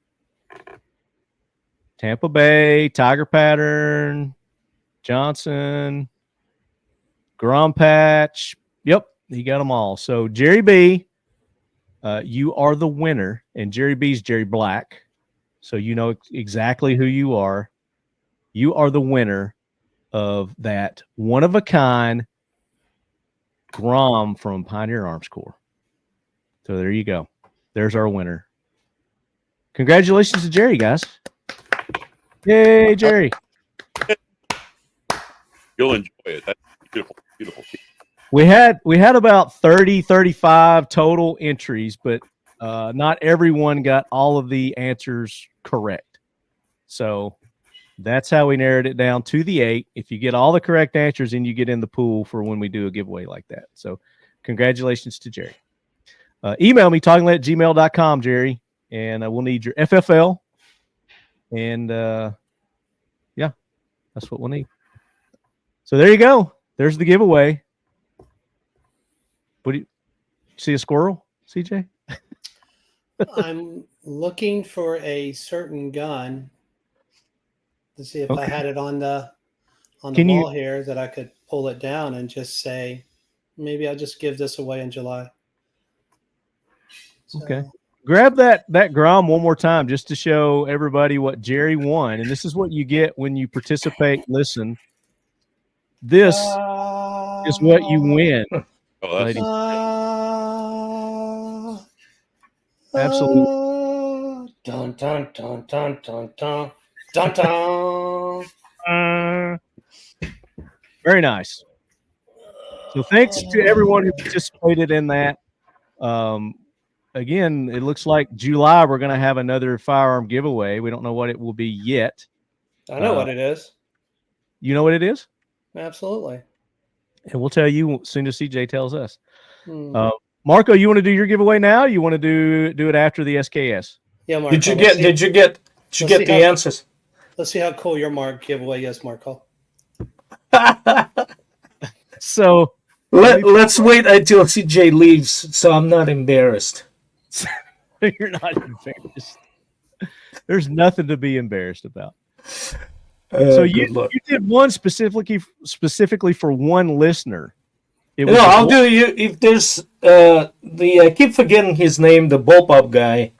Tampa Bay, Tiger Pattern, Johnson, Grom Patch. Yep, he got them all. So Jerry B, you are the winner, and Jerry B's Jerry Black. So you know exactly who you are. You are the winner of that one-of-a-kind Grom from Pioneer Arms Corps. So there you go. There's our winner. Congratulations to Jerry, guys. Yay, Jerry. You'll enjoy it. That's beautiful, beautiful. We had about 30, 35 total entries, but not everyone got all of the answers correct. So that's how we narrowed it down to the 8. If you get all the correct answers, then you get in the pool for when we do a giveaway like that. So congratulations to Jerry. Email me, talkinglead@gmail.com, Jerry, and we'll need your FFL. And yeah, that's what we'll need. So there you go. There's the giveaway. What do you see? A squirrel, CJ? I'm looking for a certain gun to see if I had it on the wall here that I could pull it down and just say, maybe I'll just give this away in July. So, okay. Grab that Grom one more time just to show everybody what Jerry won. And this is what you get when you participate. Listen, this is what you win. Ladies. Absolutely. Dun, dun, dun, dun, dun, dun, dun, dun. Very nice. So thanks to everyone who participated in that. Again, it looks like July we're going to have another firearm giveaway. We don't know what it will be yet. I know what it is. You know what it is? Absolutely. And we'll tell you as soon as CJ tells us. Marco, you want to do your giveaway now? Or you want to do it after the SKS? Yeah, Marco. Did you get the answers? Let's see how cool your Mark giveaway is, Marco. So let's wait until CJ leaves, so I'm not embarrassed. You're not embarrassed. There's nothing to be embarrassed about. So you did one specifically for one listener. I'll do you if there's I keep forgetting his name, the bullpup guy.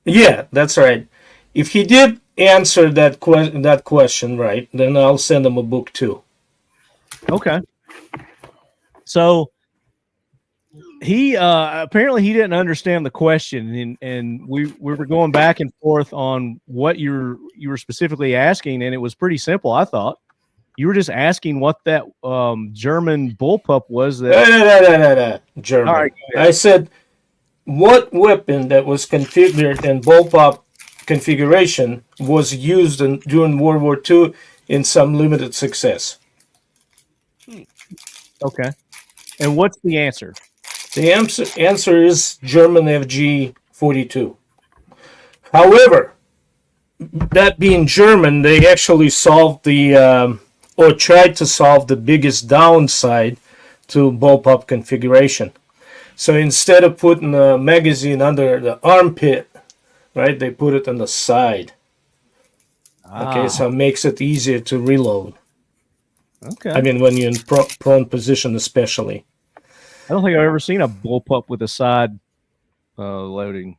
Yeah, that's right. If he did answer that question right, then I'll send him a book too. Okay. So he apparently he didn't understand the question, and we were going back and forth on what you were specifically asking, and it was pretty simple. I thought you were just asking what that German bullpup was. No. German. All right, I said what weapon that was configured in bullpup configuration was used during World War II in some limited success. Okay. And what's the answer? The answer is German FG-42. However, that being German, they actually solved or tried to solve the biggest downside to bullpup configuration. So instead of putting a magazine under the armpit, right, they put it on the side. Okay, so it makes it easier to reload. Okay. I mean, when you're in prone position, especially. I don't think I've ever seen a bullpup with a side loading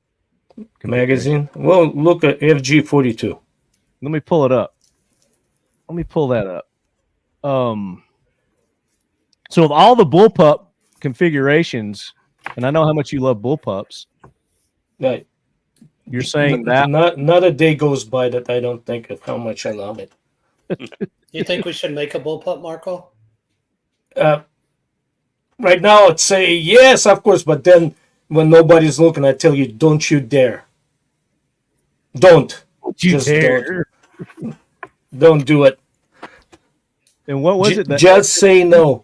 magazine. Well, look at FG-42. Let me pull it up. Let me pull that up. So of all the bullpup configurations, and I know how much you love bullpups. Right. You're saying that not a day goes by that I don't think of how much I love it. You think we should make a bullpup, Marco? Right now, I'd say yes, of course, but then when nobody's looking, I tell you, don't you dare. Don't. Just dare. Don't do it. And what was it? Just say no.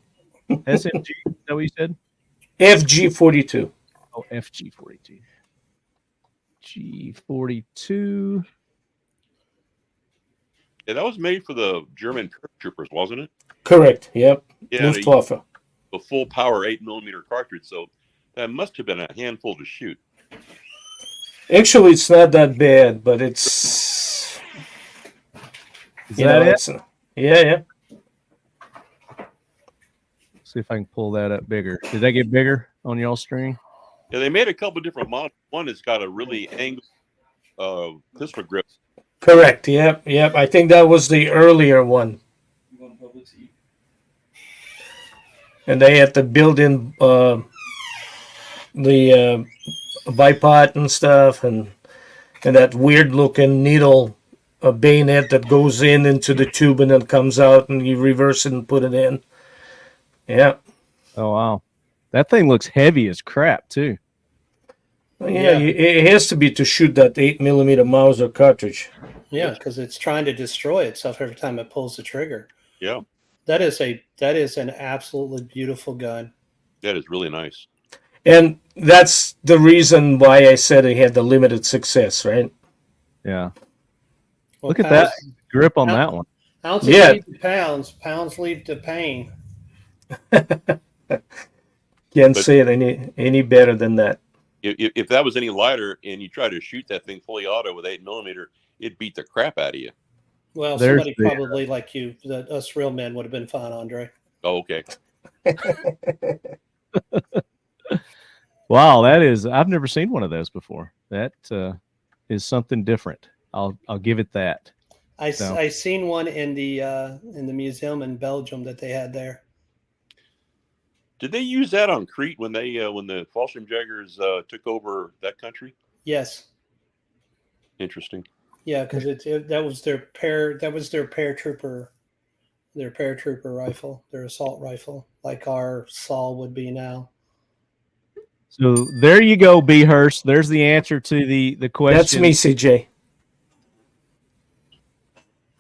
SMG? Is that what you said? FG-42. Oh, FG-42. G-42. Yeah, that was made for the German paratroopers, wasn't it? Correct. Yep. Yeah, Luftwaffe. A full power 8mm cartridge, so that must have been a handful to shoot. Actually, it's not that bad, but it's. Is that it? Yeah. See if I can pull that up bigger. Did that get bigger on y'all's screen? Yeah, they made a couple of different models. One has got a really angled pistol grip. Correct. Yep. I think that was the earlier one. And they had to build in the bipod and stuff, and that weird looking needle bayonet that goes into the tube and then comes out, and you reverse it and put it in. Yeah. Oh wow, that thing looks heavy as crap too. Yeah, it has to be to shoot that 8mm Mauser cartridge. Yeah, because it's trying to destroy itself every time it pulls the trigger. Yeah, That is an absolutely beautiful gun. that is really nice. And that's the reason why I said it had the limited success, right? Yeah. Well, Look at that grip on that one. Ounces Yeah. lead to pounds. Pounds lead to pain. Can't say it any better than that. If that was any lighter and you try to shoot that thing fully auto with 8mm, it'd beat the crap out of you. Well, There's somebody probably like you, us real men, would have been fine, Andre. Oh, okay. Wow, I've never seen one of those before. That is something different. I'll give it that. I seen one in the museum in Belgium that they had there. Did they use that on Crete when the Fallschirmjägers took over that country? Yes. Interesting. Yeah, because that was their paratrooper rifle, their assault rifle, like our SAW would be now. So there you go, B. Hurst. There's the answer to the question. That's me, CJ.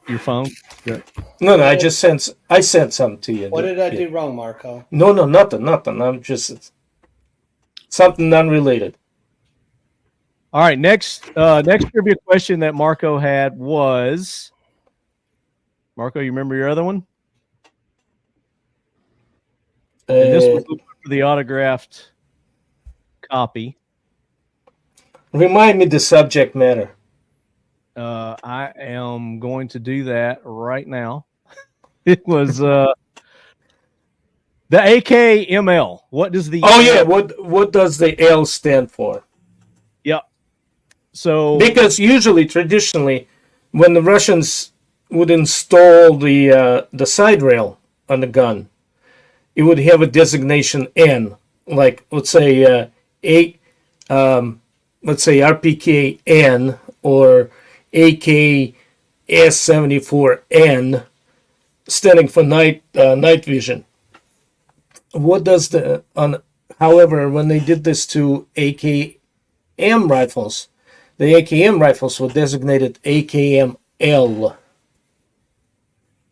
Your phone? Yeah. No, I just sent something to you. What did I do wrong, Marco? No, nothing. I'm just something unrelated. All right, next trivia question that Marco had was, Marco, you remember your other one? And this was for the autographed copy. Remind me the subject matter. I am going to do that right now. It was the AKML. What does the what does the L stand for? Yep. So because traditionally, when the Russians would install the side rail on the gun, it would have a designation N, like let's say RPK N or AKS-74N, standing for night vision. What does however, when they did this to AKM rifles, the AKM rifles were designated AKM-L.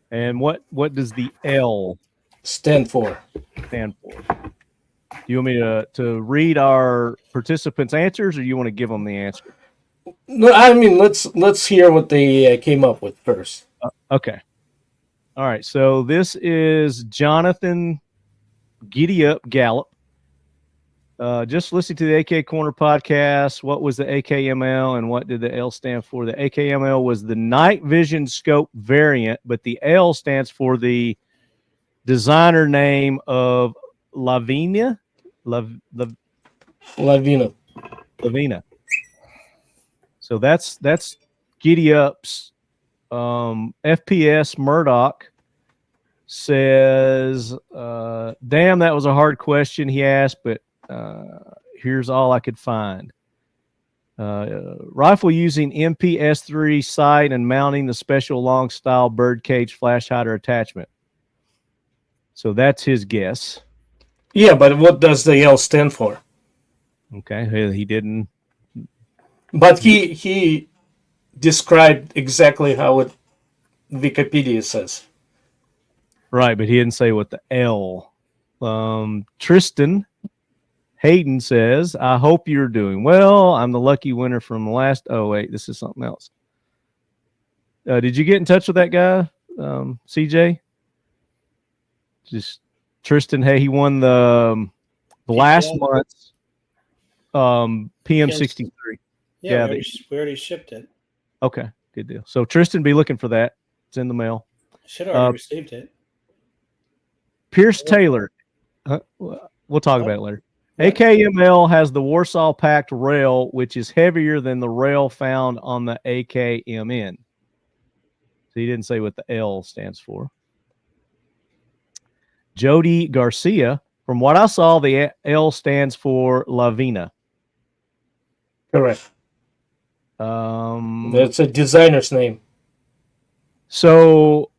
And what does the L stand for? Do you want me to read our participants' answers, or you want to give them the answer? No, I mean let's hear what they came up with first. Okay. All right. So this is Jonathan Giddy Up Gallup. Just listening to the AK Corner podcast. What was the AKML and what did the L stand for? The AKML was the night vision scope variant, but the L stands for the designer name of Lavina. So that's Giddy Up's FPS Murdoch says, damn, that was a hard question he asked, but here's all I could find. Rifle using MPS3 sight and mounting the special long style birdcage flash hider attachment. So that's his guess. Yeah, but what does the L stand for? Okay, he didn't. But he described exactly how it Wikipedia says. Right, but he didn't say what the L. Tristan Hayden says, I hope you're doing well. I'm the lucky winner from the last. Oh, wait, this is something else. Did you get in touch with that guy, CJ? Just Tristan, hey, he won the last month's PM63. Yeah, we already shipped it. Okay, good deal. So Tristan, be looking for that. It's in the mail. Should have already received it. Pierce Taylor. We'll talk about it later. AKML has the Warsaw Pact rail, which is heavier than the rail found on the AKMN. So he didn't say what the L stands for. Jody Garcia, from what I saw, the L stands for Lavina. Correct. That's a designer's name. So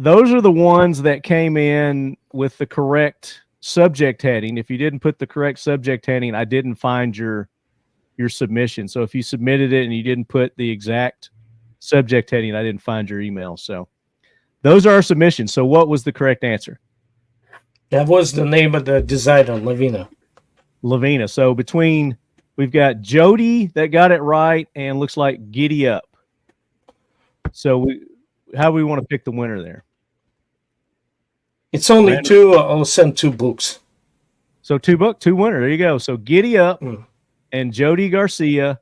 those are the ones that came in with the correct subject heading. If you didn't put the correct subject heading, I didn't find your submission. So if you submitted it and you didn't put the exact subject heading, I didn't find your email. So those are our submissions. So what was the correct answer? That was the name of the designer, Lavina. Lavina. So we've got Jody that got it right and looks like Giddy Up. So how do we want to pick the winner there? It's only Random. two. I'll send 2 books. So 2 winner. There you go. So Giddy Up and Jody Garcia.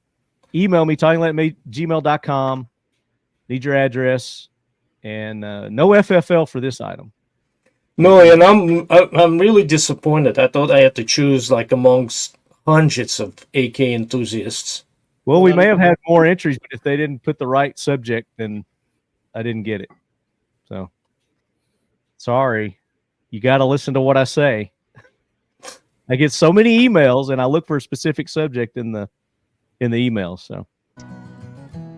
Email me, talkinglet@gmail.com. Need your address. And no FFL for this item. No, and I'm really disappointed. I thought I had to choose like amongst hundreds of AK enthusiasts. Well, we may have had more entries, but if they didn't put the right subject, then I didn't get it. So sorry. You got to listen to what I say. I get so many emails, and I look for a specific subject in the emails. So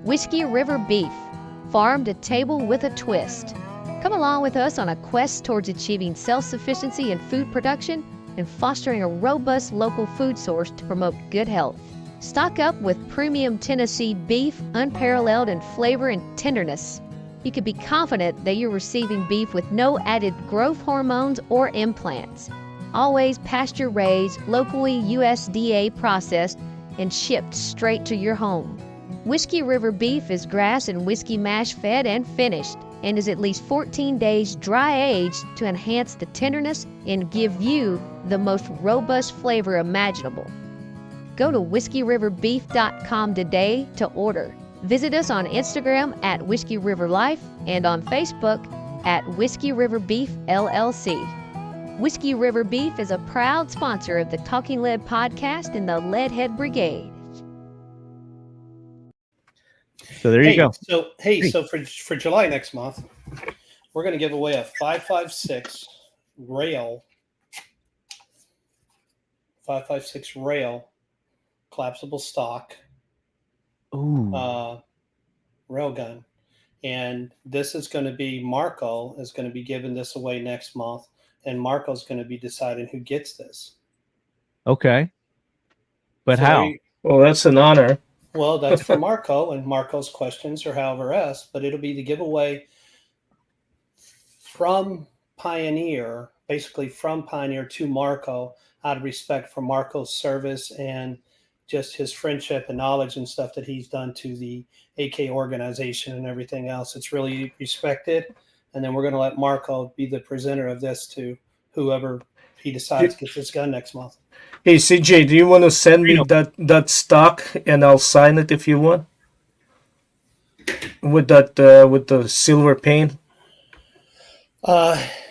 Whiskey River Beef, farm to table with a twist. Come along with us on a quest towards achieving self-sufficiency in food production and fostering a robust local food source to promote good health. Stock up with premium Tennessee beef, unparalleled in flavor and tenderness. You can be confident that you're receiving beef with no added growth hormones or implants. Always pasture-raised, locally USDA processed, and shipped straight to your home. Whiskey River Beef is grass and whiskey mash fed and finished, and is at least 14 days dry aged to enhance the tenderness and give you the most robust flavor imaginable. Go to whiskeyriverbeef.com today to order. Visit us on Instagram at Whiskey River Life and on Facebook at Whiskey River Beef LLC. Whiskey River Beef is a proud sponsor of the Talking Lead podcast and the Leadhead Brigade. there you go. So for July next month, we're going to give away a 5.56 rail collapsible stock rail gun, and this is going to be Marco is going to be giving this away next month, and Marco's going to be deciding who gets this. Okay, but So how? Well, that's an honor. Well, that's for Marco and Marco's questions or however else, but it'll be the giveaway from Pioneer, basically from Pioneer to Marco, out of respect for Marco's service and just his friendship and knowledge and stuff that he's done to the AK organization and everything else. It's really respected. And then we're going to let Marco be the presenter of this to whoever he decides gets this gun next month. Hey, CJ, do you want to send me that stock and I'll sign it if you want? With the silver paint?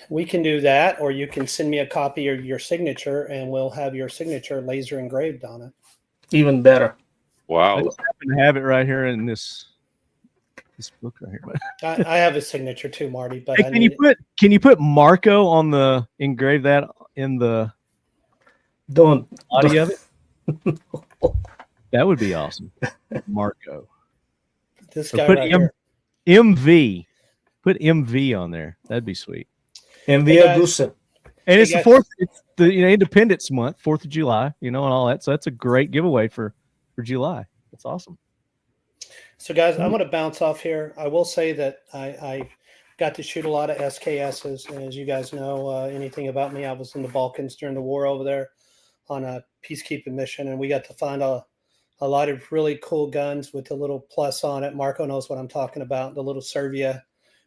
We can do that, or you can send me a copy of your signature and we'll have your signature laser engraved on it. Even better. I Wow. just happen to have it right here in this book right here. I have a signature too, Marty. But Hey, can you put Marco on the engrave that in the Don't body of it? That would be awesome. Marco. this Or guy put right here. MV. Put MV on there. That'd be sweet. and Hey, via guys. Gusa. And it's Hey, the 4th. It's the Independence Month, 4th of July. And all that. So that's a great giveaway for July. That's awesome. So, guys, I'm going to bounce off here. I will say that I got to shoot a lot of SKSs. And as you guys know, anything about me, I was in the Balkans during the war over there on a peacekeeping mission. And we got to find a lot of really cool guns with the little plus on it. Marco knows what I'm talking about, the little Servia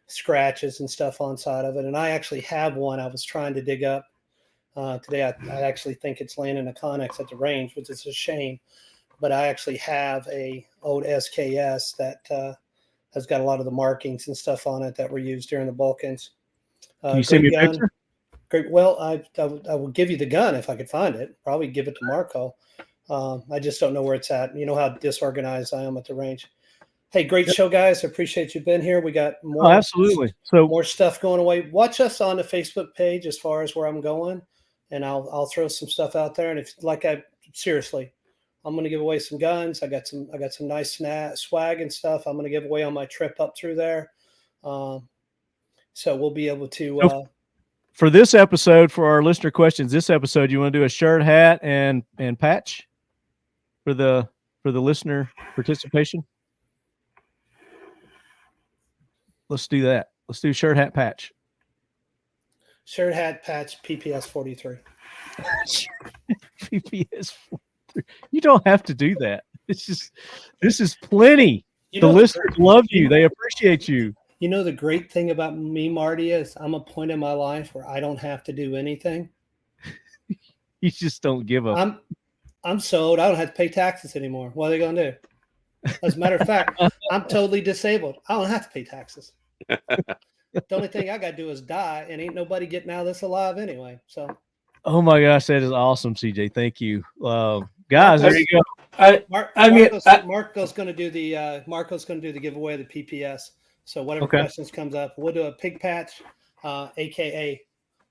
scratches and stuff on side of it. And I actually have one I was trying to dig up today. I actually think it's laying in a Connex at the range, which is a shame. But I actually have a old SKS that has got a lot of the markings and stuff on it that were used during the Balkans. Can you send me a picture? Great. Well, I will give you the gun if I could find it. Probably give it to Marco. I just don't know where it's at. You know how disorganized I am at the range. Hey, great show, guys. I appreciate you being here. We got more. Oh, absolutely. So More stuff going away. Watch us on the Facebook page as far as where I'm going, and I'll throw some stuff out there. And if seriously, I'm going to give away some guns. I got some nice swag and stuff I'm going to give away on my trip up through there. So we'll be able to. For this episode, for our listener questions, this episode, you want to do a shirt, hat, and patch for the listener participation? Let's do that. Let's do shirt, hat, patch. Shirt, hat, patch, PPS 43. PPS 43. You don't have to do that. It's just, this is plenty. The listeners love you. They appreciate you. You know, the great thing about me, Marty, is I'm a point in my life where I don't have to do anything. You just don't give up. I'm so old, I don't have to pay taxes anymore. What are they going to do? As a matter of fact, I'm totally disabled. I don't have to pay taxes. The only thing I got to do is die, and ain't nobody getting out of this alive anyway. So. Oh my gosh, that is awesome, CJ. Thank you, guys. There you go. Marco's going to do the giveaway of the PPS. So whatever questions comes up, we'll do a pig patch, aka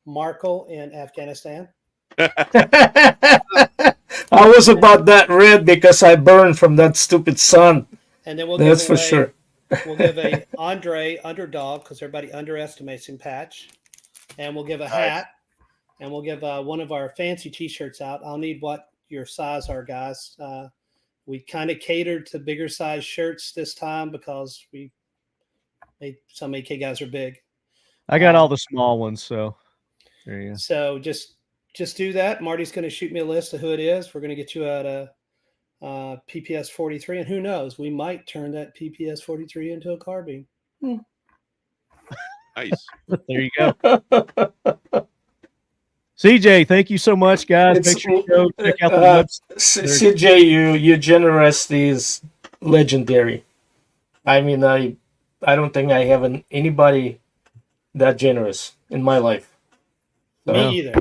Marco in Afghanistan. I was about that red because I burned from that stupid sun. And then that's for sure. We'll give a Andre underdog because everybody underestimates him patch, and we'll give a hat, and we'll give one of our fancy T-shirts out. I'll need what your size are, guys. We kind of catered to bigger size shirts this time because some AK guys are big. I got all the small ones, so there you go. So just do that. Marty's going to shoot me a list of who it is. We're going to get you out a PPS 43, and who knows, we might turn that PPS 43 into a carbine. Nice. There you go. CJ, thank you so much, guys. Make sure you go check out the website. CJ, your generosity is legendary. I mean, I don't think I have anybody that generous in my life. So. Me either.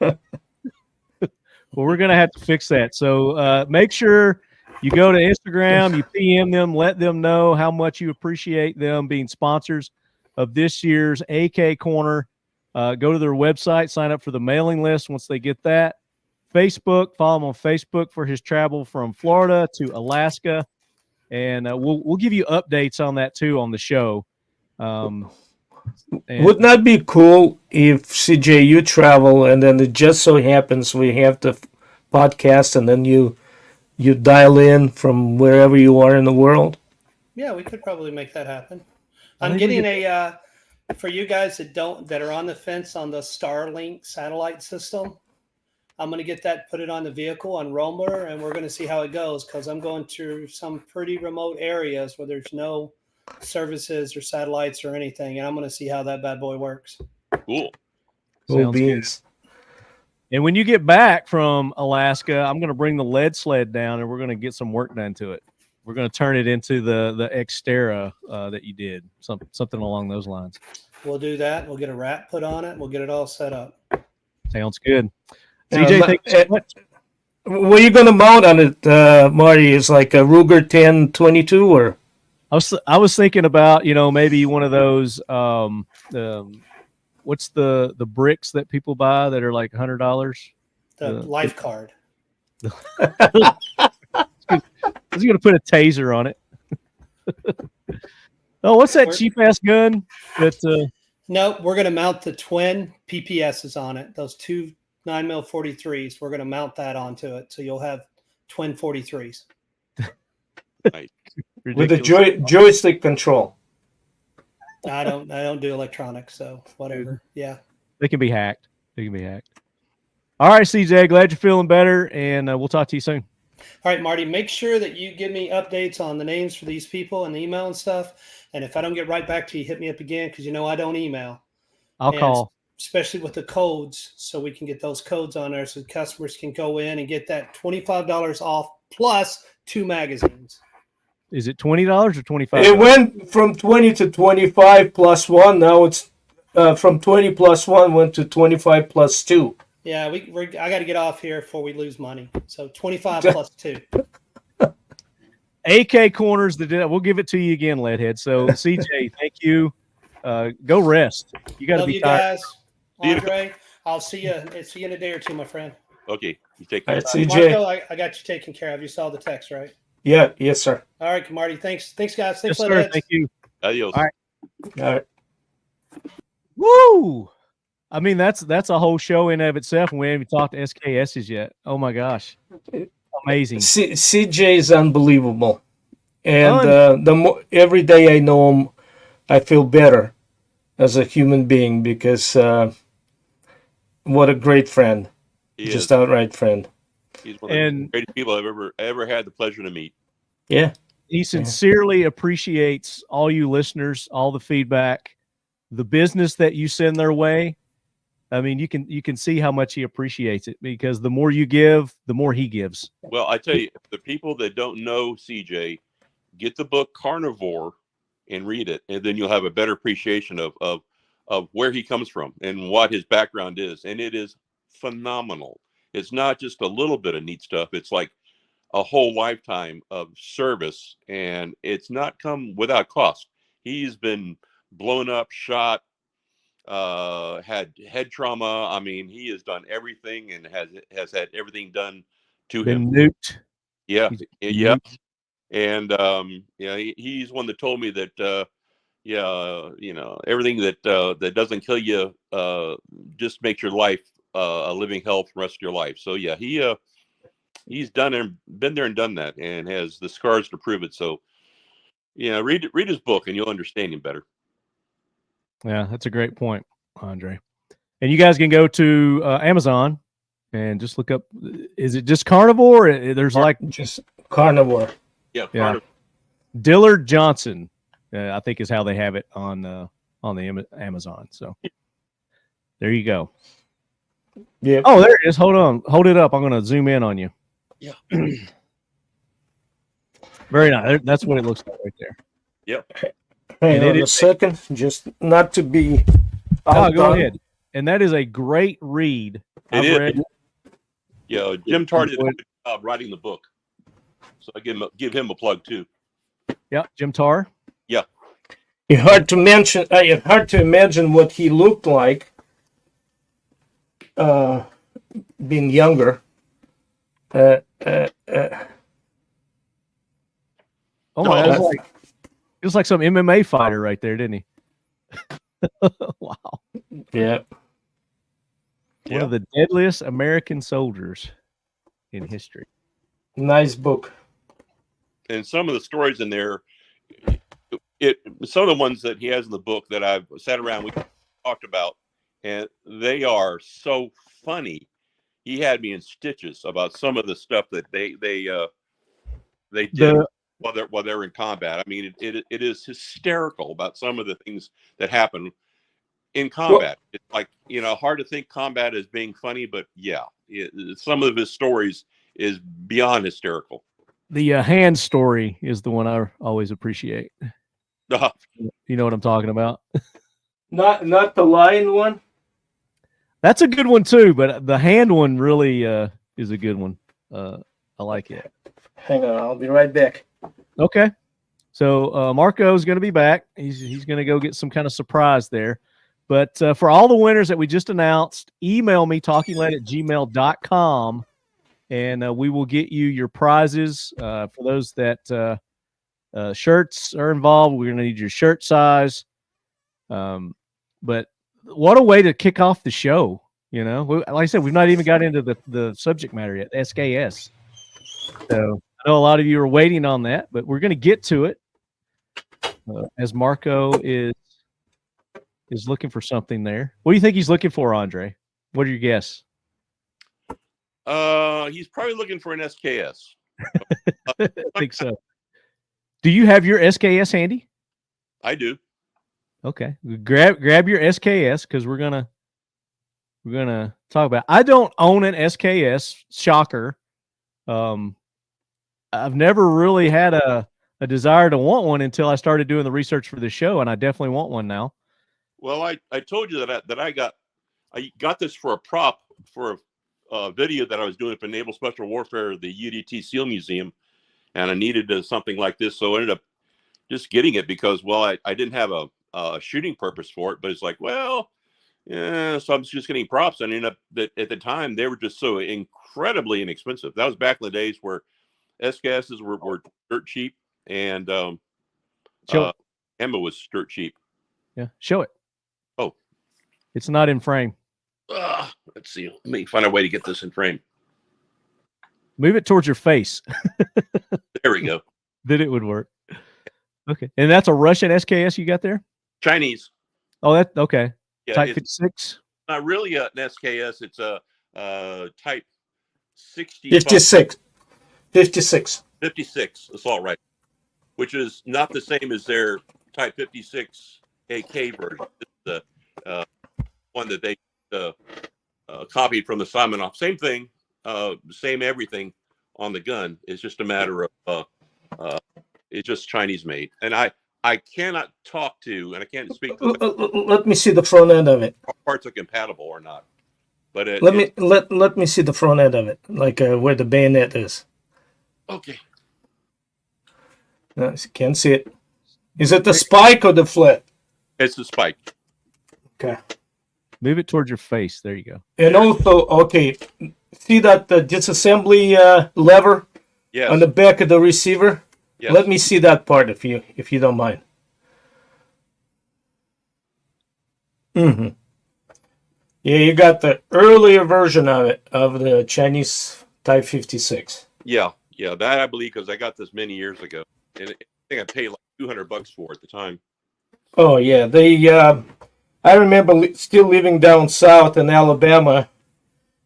Well, we're going to have to fix that. So make sure you go to Instagram, you PM them, let them know how much you appreciate them being sponsors of this year's AK Corner. Go to their website, sign up for the mailing list once they get that. Facebook, follow him on Facebook for his travel from Florida to Alaska. And we'll give you updates on that too on the show. Would not be cool if CJ you travel and then it just so happens we have the podcast and then you dial in from wherever you are in the world? Yeah, we could probably make that happen. I'm getting for you guys that are on the fence on the Starlink satellite system. I'm going to get that, put it on the vehicle on Roamer, and we're going to see how it goes because I'm going to some pretty remote areas where there's no services or satellites or anything, and I'm going to see how that bad boy works. Cool. Cool beans. And when you get back from Alaska, I'm going to bring the lead sled down, and we're going to get some work done to it. We're going to turn it into the Xterra that you did, something along those lines. We'll do that. We'll get a wrap put on it. We'll get it all set up. Sounds good. CJ, thank you so much. What are you going to mount on it, Marty? Is like a Ruger 1022 or? I was thinking about, maybe one of those, what's the bricks that people buy that are like $100? The life card. I was going to put a taser on it. Oh, what's that cheap ass gun? No, we're going to mount the twin PPSs on it. Those two 9mm 43s. We're going to mount that onto it, so you'll have twin 43s. Right. With the joystick control. I don't do electronics, so whatever. Yeah. They can be hacked. All right, CJ, glad you're feeling better, and we'll talk to you soon. All right, Marty, make sure that you give me updates on the names for these people and the email and stuff. And if I don't get right back to you, hit me up again because I don't email. I'll call. Especially with the codes, so we can get those codes on there so customers can go in and get that $25 off plus 2 magazines. Is it $20 or $25? It went from 20 to 25 plus 1. Now it's from 20 plus 1 went to 25 plus 2. Yeah, I got to get off here before we lose money. So 25 plus 2. AK Corners, we'll give it to you again, Leadhead. So CJ, thank you. Go rest. You got to be tired. Guys. Andre, I'll see you in a day or two, my friend. Okay, you take care. All right, CJ. Marco, I got you taken care of. You saw the text, right? Yeah, yes, sir. All right, Marty. Thanks, guys. Thanks, yes, sir. Thank you. Adios. All right. All right. Woo! I mean, that's a whole show in of itself, and we haven't even talked to SKSs yet. Oh my gosh, amazing! CJ is unbelievable, and Un- every day I know him, I feel better as a human being because what a great friend, He just is. outright friend. He's one of the and greatest people I've ever had the pleasure to meet. Yeah, he sincerely appreciates all you listeners, all the feedback, the business that you send their way. I mean, you can see how much he appreciates it, because the more you give, the more he gives. Well, I tell you, the people that don't know CJ, get the book Carnivore and read it, and then you'll have a better appreciation of where he comes from and what his background is. And it is phenomenal. It's not just a little bit of neat stuff. It's like a whole lifetime of service, and it's not come without cost. He's been blown up, shot, had head trauma. I mean, he has done everything and has had everything done to him. Been nuked. Yeah, He's yeah. nuked. And yeah, he's one that told me that yeah, everything that doesn't kill you just makes your life a living hell for the rest of your life. So yeah, he's done and been there and done that, and has the scars to prove it. So yeah, read his book and you'll understand him better. Yeah, that's a great point, Andre. And you guys can go to Amazon and just look up. Is it just Carnivore? There's like just Carnivore. Yeah, yeah. Dillard Johnson, I think is how they have it on the Amazon. So there you go. Yeah. Oh, there it is. Hold on. Hold it up. I'm going to zoom in on you. Yeah. Very nice. That's what it looks like right there. Yep. Hang on a second, just not to be. Oh, go ahead. And that is a great read. It is. Yeah, Jim Tarr did a good job writing the book, so I give him a plug too. Yeah, Jim Tarr. Yeah. It's hard to mention. It's hard to imagine what he looked like, being younger. Oh my God! It was like some MMA fighter right there, didn't he? Wow. Yeah. One of the deadliest American soldiers in history. Nice book. And some of the stories in there, some of the ones that he has in the book that I've sat around, we talked about, and they are so funny. He had me in stitches about some of the stuff that they did while they're in combat. I mean, it is hysterical about some of the things that happen in combat. Well, it's like, hard to think combat as being funny, but yeah, some of his stories is beyond hysterical. The hand story is the one I always appreciate. You know what I'm talking about? Not the lion one. That's a good one too, but the hand one really is a good one. I like it. Hang on, I'll be right back. Okay. So Marco is going to be back. He's going to go get some kind of surprise there. But for all the winners that we just announced, email me, talkingled@gmail.com, and we will get you your prizes. For those that shirts are involved, we're going to need your shirt size. But what a way to kick off the show. Like I said, we've not even got into the subject matter yet, SKS. So I know a lot of you are waiting on that, but we're going to get to it as Marco is looking for something there. What do you think he's looking for, Andre? What are your guess? He's probably looking for an SKS. I think so. Do you have your SKS handy? I do. Okay. Grab your SKS, because we're gonna talk about it. I don't own an SKS. Shocker. I've never really had a desire to want one until I started doing the research for the show, and I definitely want one now. Well, I told you that I got this for a prop for a video that I was doing for Naval Special Warfare, the UDT SEAL Museum, and I needed something like this, so I ended up just getting it because, well, I didn't have a shooting purpose for it, but it's like, well, yeah, so I'm just getting props. And ended up that at the time they were just so incredibly inexpensive. That was back in the days where SKSs were dirt cheap, and ammo was dirt cheap. Yeah, show it. It's not in frame. Let's see. Let me find a way to get this in frame. Move it towards your face. There we go. Then it would work. Okay. And that's a Russian SKS you got there? Chinese. Oh, that okay. Yeah, Type it's 56? not really an SKS. It's a Type 60. 56. 56. 56 assault rifle, which is not the same as their Type 56 AK version. It's the one that they copied from the Simonov. Same thing, same everything on the gun. It's just a matter of it's just Chinese made. And I cannot talk to, and I can't speak to let me see the front end of it. Parts are compatible or not. But let me see the front end of it, like where the bayonet is. Okay. No, can't see it. Is it the spike or the flip? It's the spike. Okay. Move it towards your face. There you go. And also, okay, see that disassembly lever Yes. on the back of the receiver? Yes. Let me see that part if you don't mind. Mm-hmm. Yeah, you got the earlier version of it, of the Chinese Type 56. Yeah, that I believe because I got this many years ago, and I think I paid like $200 for it at the time. Oh yeah, I remember still living down south in Alabama,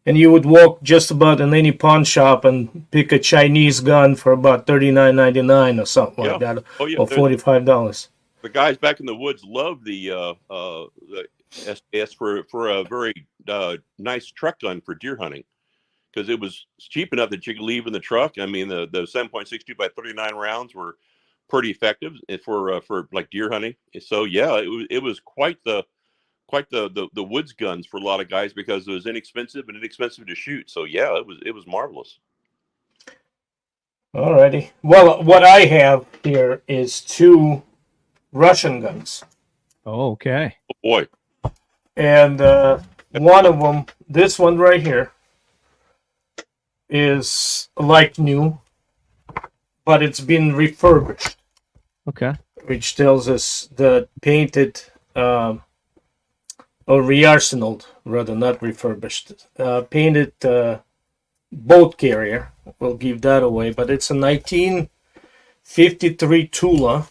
and you would walk just about in any pawn shop and pick a Chinese gun for about $39.99 or something like that, Oh, yeah. or $45. The guys back in the woods loved the SKS for a very nice truck gun for deer hunting, because it was cheap enough that you could leave in the truck. I mean, the 7.62 by 39 rounds were pretty effective for like deer hunting. So yeah, it was quite the woods guns for a lot of guys because it was inexpensive to shoot. So yeah, it was marvelous. Alrighty. Well, what I have here is two Russian guns, Oh, okay. Oh boy. and one of them, this one right here, is like new, but it's been refurbished, Okay. which tells us the painted or re-arsenaled, rather, not refurbished, painted boat carrier. We'll give that away, but it's a 1953 Tula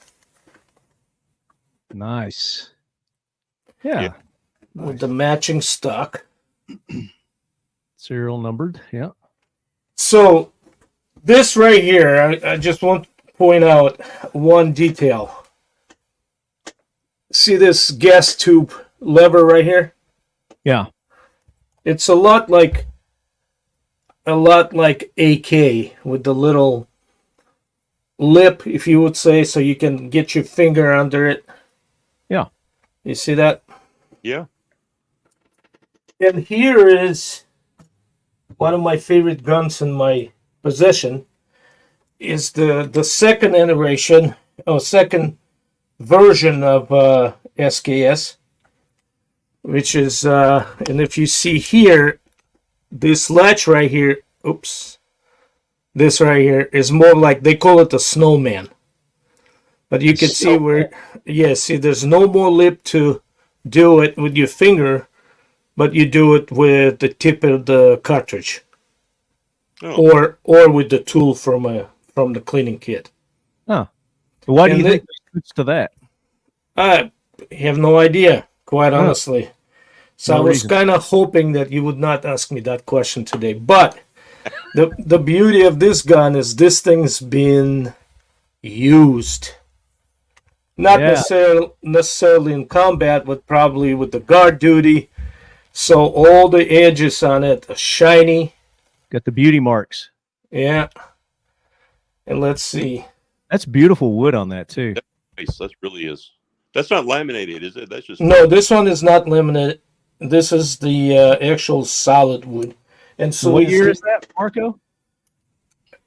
Nice. Yeah. with the matching stock. Serial numbered. Yeah. So this right here, I just want to point out one detail. See this gas tube lever right here? Yeah. It's a lot like AK with the little lip, if you would say, so you can get your finger under it. Yeah. You see that? Yeah. And here is one of my favorite guns in my possession. Is the second iteration, second version of SKS, which is, and if you see here, this latch right here, this right here is more like, they call it a snowman. But you can see where, see, there's no more lip to do it with your finger, but you do it with the tip of the cartridge, or with the tool from the cleaning kit. Oh, why do you think they switched to that? I have no idea, quite honestly. So I was kind of hoping that you would not ask me that question today. But the beauty of this gun is this thing's been used. Not necessarily in combat, but probably with the guard duty. So all the edges on it are shiny. Got the beauty marks. Yeah. And let's see. That's beautiful wood on that too. Nice. That really is. That's not laminated, is it? That's just No. This one is not laminated. This is the actual solid wood. And so what year is that, Marco?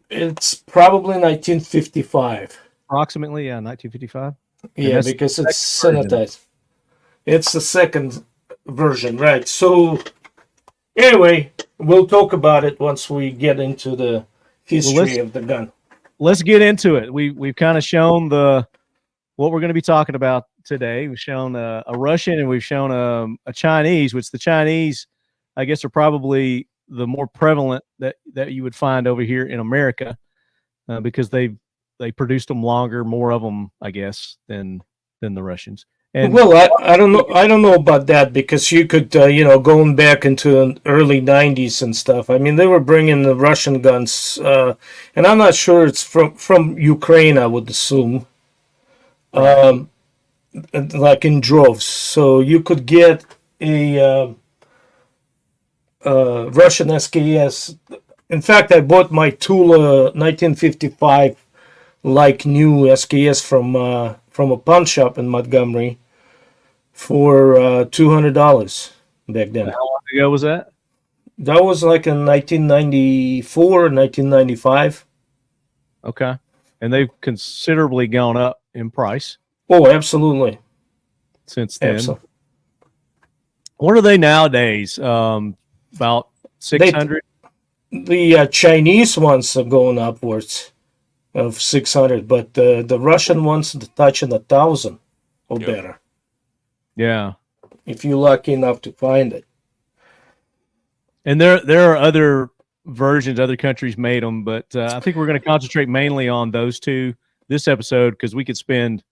It's probably 1955. Approximately, 1955. Yeah, because it's sanitized. It's the second version, right? So anyway, we'll talk about it once we get into the history of the gun. Let's get into it. We've kind of shown what we're going to be talking about today. We've shown a Russian and we've shown a Chinese, which the Chinese, I guess, are probably the more prevalent that you would find over here in America because they produced them longer, more of them, I guess, than the Russians. And well, I don't know. I don't know about that because you could, going back into the early '90s and stuff. I mean, they were bringing the Russian guns, and I'm not sure it's from Ukraine. I would assume, like in droves. So you could get a Russian SKS. In fact, I bought my Tula 1955 like new SKS from a pawn shop in Montgomery for $200 back then. how long ago was that? That was like in 1994, 1995. Okay. And they've considerably gone up in price Oh, absolutely. since then. Absolutely. What are they nowadays? About 600? The Chinese ones are going upwards of 600, but the Russian ones are touching 1,000 or Yep. better Yeah. if you're lucky enough to find it. And there are other versions, other countries made them, but I think we're going to concentrate mainly on those two this episode because we could spend,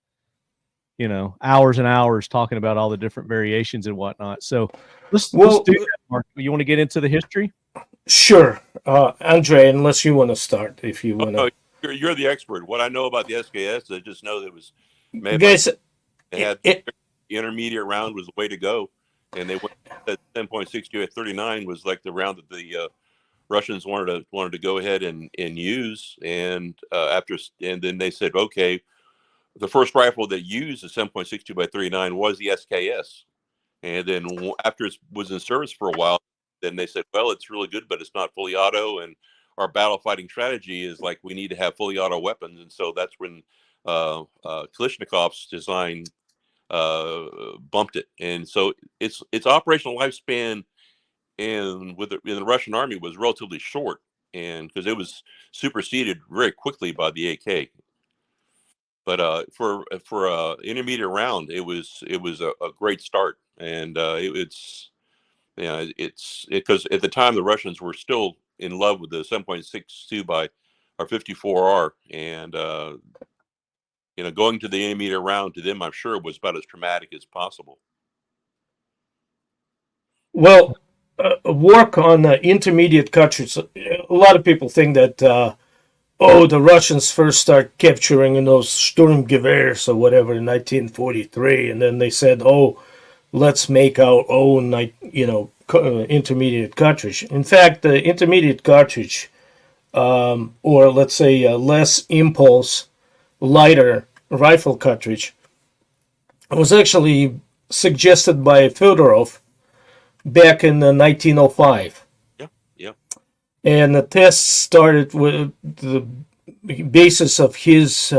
hours and hours talking about all the different variations and whatnot. So let's do that, Mark. You want to get into the history? Sure. Andre, unless you want to start, if you want to. No, you're the expert. What I know about the SKS, I just know that it was made Guys, they had the intermediate round was the way to go, and they went at 10.62 at 39 was like the round that the Russians wanted to go ahead and use, and then they said, okay, the first rifle that used the 7.62 by 39 was the SKS, and then after it was in service for a while, then they said, well, it's really good, but it's not fully auto, and our battle fighting strategy is like we need to have fully auto weapons, and so that's when Kalashnikov's design bumped it, and so its operational lifespan in the Russian army was relatively short, and because it was superseded very quickly by the AK. But for intermediate round, it was a great start, and it's because at the time the Russians were still in love with the 7.62 by our 54R, and going to the intermediate round to them, I'm sure, was about as traumatic as possible. Well, work on intermediate cartridges. A lot of people think that, the Russians first start capturing those Sturmgewehrs or whatever in 1943, and then they said, let's make our own, intermediate cartridge. In fact, the intermediate cartridge, or let's say less impulse, lighter rifle cartridge, was actually suggested by Fedorov back in 1905. Yeah. And the test started with the basis of his,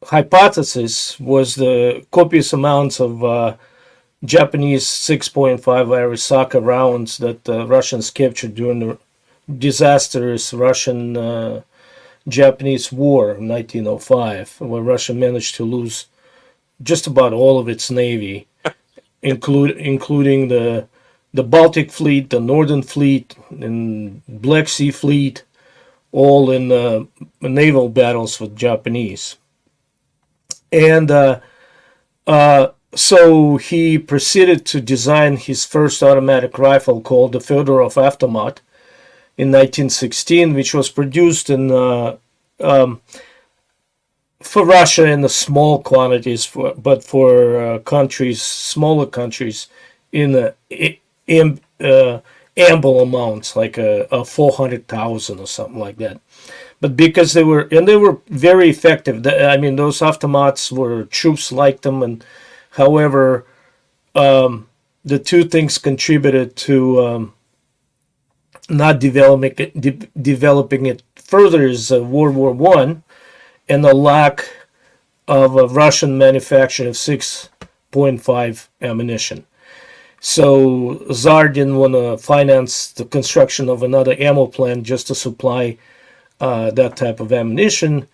hypothesis was the copious amounts of Japanese 6.5 Arisaka rounds that the Russians captured during the disastrous Russian-Japanese War in 1905, where Russia managed to lose just about all of its navy, including the Baltic Fleet, the Northern Fleet, and Black Sea Fleet, all in naval battles with Japanese. And so he proceeded to design his first automatic rifle called the Fedorov Automat in 1916, which was produced in for Russia in the small quantities, but for smaller countries, in ample amounts, like a 400,000 or something like that. But because they were very effective. Those automats troops liked them, and however, the two things contributed to not developing it further is World War I and the lack of a Russian manufacture of 6.5 ammunition. So Tsar didn't want to finance the construction of another ammo plant just to supply that type of ammunition,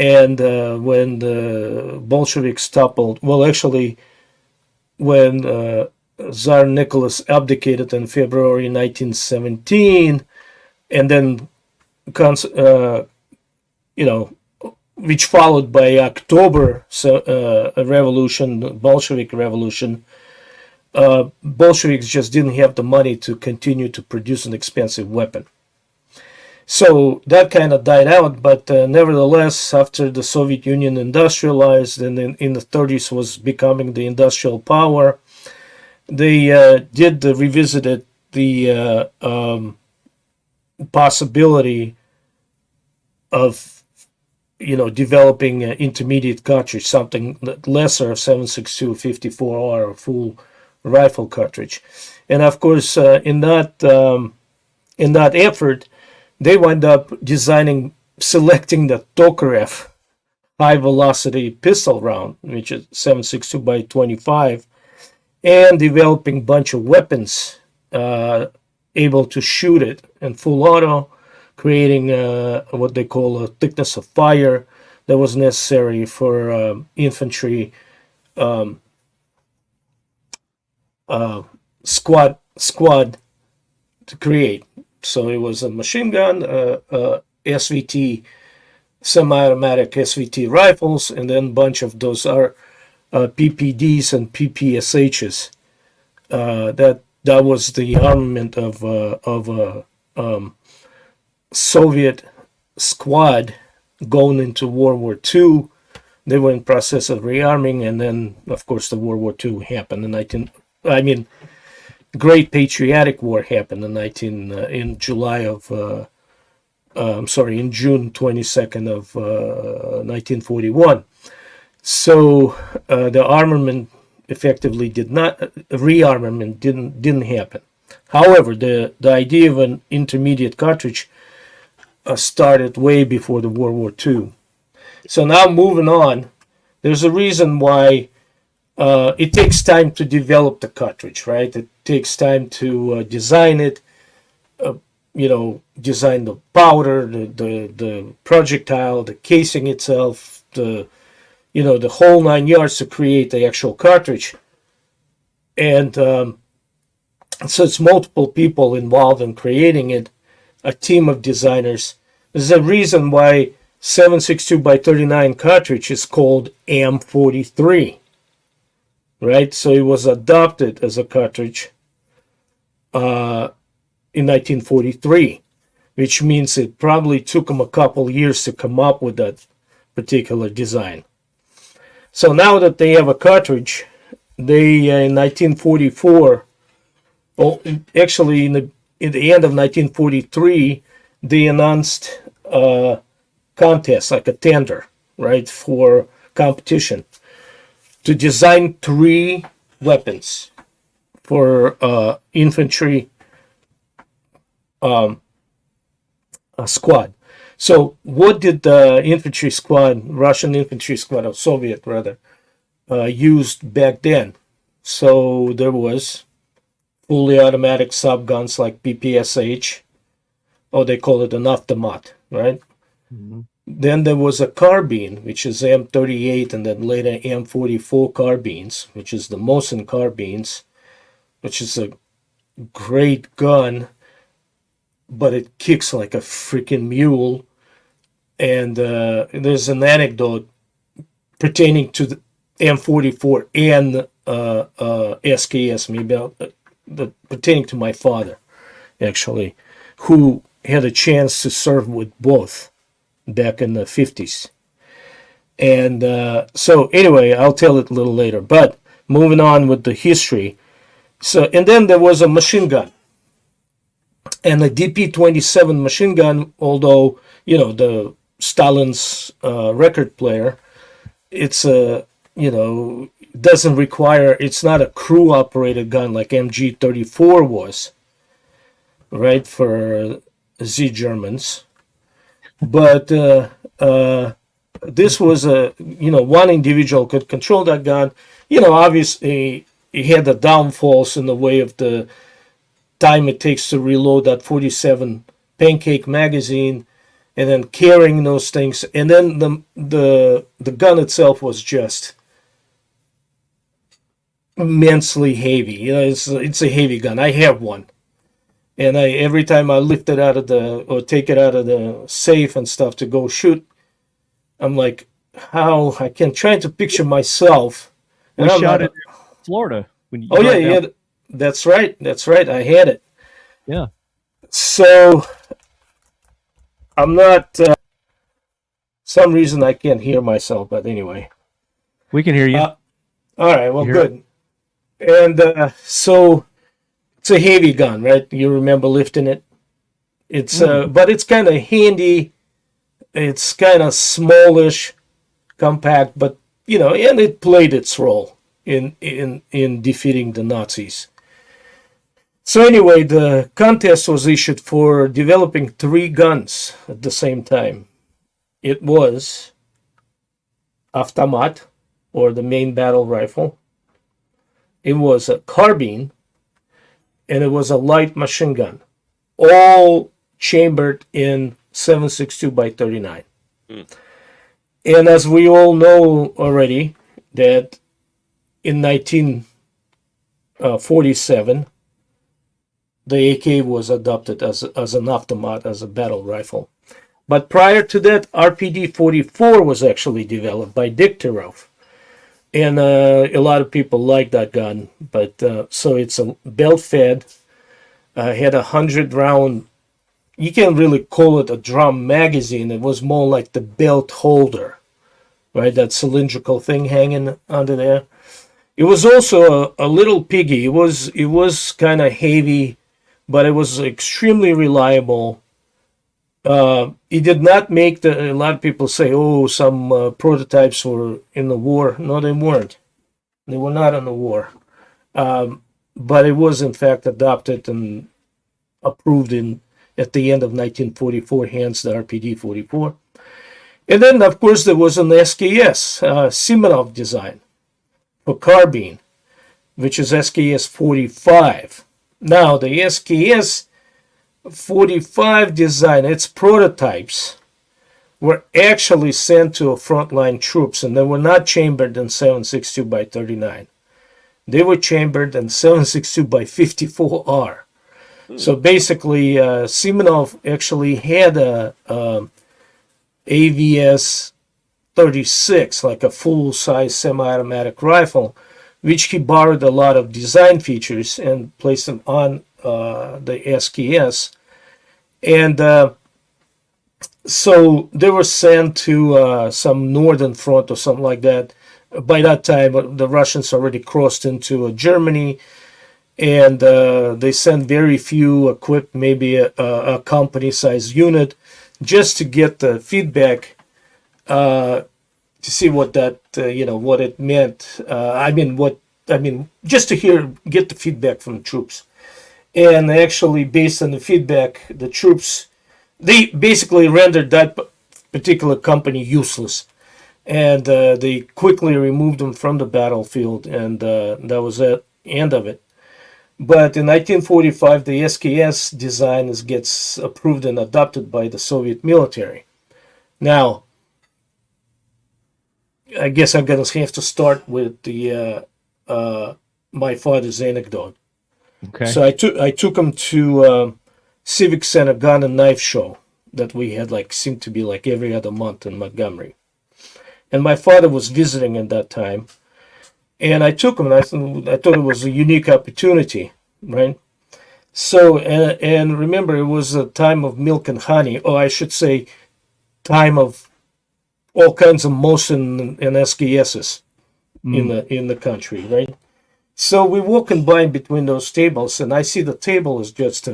And when the Bolsheviks toppled, well, actually, when Tsar Nicholas abdicated in February 1917, and then, which followed by October revolution, Bolshevik revolution, Bolsheviks just didn't have the money to continue to produce an expensive weapon. So that kind of died out, but nevertheless, after the Soviet Union industrialized and in the 30s was becoming the industrial power, they did revisited the possibility of, developing an intermediate cartridge, something lesser, 7.62 54R, or full rifle cartridge. And of course, in that effort, they wound up selecting the Tokarev high velocity pistol round, which is 7.62 by 25, and developing a bunch of weapons able to shoot it in full auto, creating what they call a thickness of fire that was necessary for infantry squad to create. So it was a machine gun, SVT, semi-automatic SVT rifles, and then a bunch of those are PPDs and PPSHs. That was the armament of a Soviet squad going into World War II. They were in process of rearming, and then, of course, the World War II happened in Great Patriotic War happened in June 22nd of 1941. So the armament effectively rearmament didn't happen. However, the idea of an intermediate cartridge started way before the World War II. So now moving on, there's a reason why it takes time to develop the cartridge, right? It takes time to design it, design the powder, the projectile, the casing itself, the whole 9 yards to create the actual cartridge. And so it's multiple people involved in creating it, a team of designers. There's a reason why 7.62 by 39 cartridge is called M43. Right, so it was adopted as a cartridge in 1943, which means it probably took them a couple years to come up with that particular design. So now that they have a cartridge, they in 1944, actually in the end of 1943, they announced a contest, like a tender, right, for competition, to design 3 weapons for infantry squad. So what did the infantry squad, Russian infantry squad, or Soviet rather, used back then? So there was fully automatic subguns like PPSH, or they call it an automat, right? Mm-hmm. Then there was a carbine, which is M38, and then later M44 carbines, which is the Mosin carbines, which is a great gun, but it kicks like a freaking mule. And there's an anecdote pertaining to the M44 and SKS, maybe pertaining to my father, actually, who had a chance to serve with both back in the 50s. And so anyway, I'll tell it a little later, but moving on with the history. So, and then there was a machine gun, and the DP-27 machine gun, although the Stalin's record player, it's doesn't require, it's not a crew operated gun like MG34 was, right, for Z Germans. But this was one individual could control that gun. Obviously it had the downfalls in the way of the time it takes to reload that 47 pancake magazine, and then carrying those things, and then the gun itself was just immensely heavy. You know, it's a heavy gun. I have one, and every time I lift it out of or take it out of the safe and stuff to go shoot, I'm like, how I can try to picture myself. We shot it in Florida. When you yeah, that's right. I had it. Yeah. So I'm not. Some reason I can't hear myself, but anyway, we can hear you. All right. Well, good. And so it's a heavy gun, right? You remember lifting it? It's but it's kind of handy. It's kind of smallish, compact, but and it played its role in defeating the Nazis. So anyway, the contest was issued for developing 3 guns at the same time. It was automat, or the main battle rifle. It was a carbine, and it was a light machine gun, all chambered in 7.62 by 39. And as we all know already, that in 1947, the AK was adopted as an automat, as a battle rifle. But prior to that, RPD-44 was actually developed by Degtyaryov. And a lot of people like that gun. But so it's a belt-fed, had a 100-round, you can't really call it a drum magazine. It was more like the belt holder, right? That cylindrical thing hanging under there. It was also a little piggy. It was kind of heavy, but it was extremely reliable. It did not make a lot of people say, oh, some prototypes were in the war. No, they weren't. They were not in the war. But it was, in fact, adopted and approved at the end of 1944, hence the RPD-44. And then, of course, there was an SKS, Simonov design for carbine, which is SKS-45. Now, the SKS-45 design, its prototypes, were actually sent to frontline troops, and they were not chambered in 7.62 by 39. They were chambered in 7.62 by 54R. So basically, Simonov actually had a AVS 36, like a full-size semi-automatic rifle, which he borrowed a lot of design features and placed them on the SKS. And so they were sent to some northern front or something like that. By that time, the Russians already crossed into Germany, and they sent very few equipped, maybe a company-sized unit, just to get the feedback, to see what that, what it meant. Just to get the feedback from the troops. And actually, based on the feedback, the troops, they basically rendered that particular company useless. And they quickly removed them from the battlefield, and that was the end of it. But in 1945, the SKS design gets approved and adopted by the Soviet military. Now, I guess I'm going to have to start with the my father's anecdote. Okay. So I took him to Civic Center Gun and Knife Show that we had, seemed to be like every other month in Montgomery. And my father was visiting at that time. And I took him, and I thought it was a unique opportunity, right? So, and remember, it was a time of milk and honey, or I should say, time of all kinds of Mosin and SKSs in the country, right? So we're walking by between those tables, and I see the table is just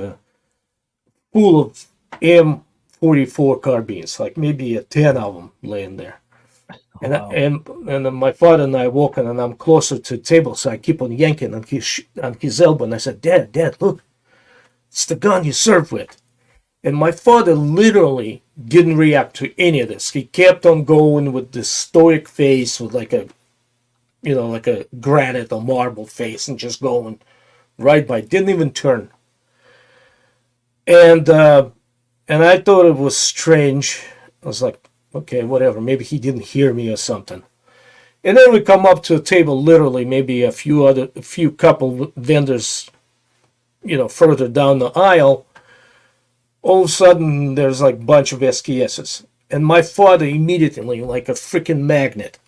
full of M44 carbines, like maybe 10 of them laying there. And Wow. and then my father and I walking, and I'm closer to the table, so I keep on yanking on his elbow, and I said, Dad, look, it's the gun you served with. And my father literally didn't react to any of this. He kept on going with this stoic face, with like a granite or marble face, and just going right by, didn't even turn. And And I thought it was strange. I was like, okay, whatever. Maybe he didn't hear me or something. And then we come up to a table, literally, maybe a few couple vendors, further down the aisle. All of a sudden, there's like a bunch of SKSs. And my father immediately, like a freaking magnet,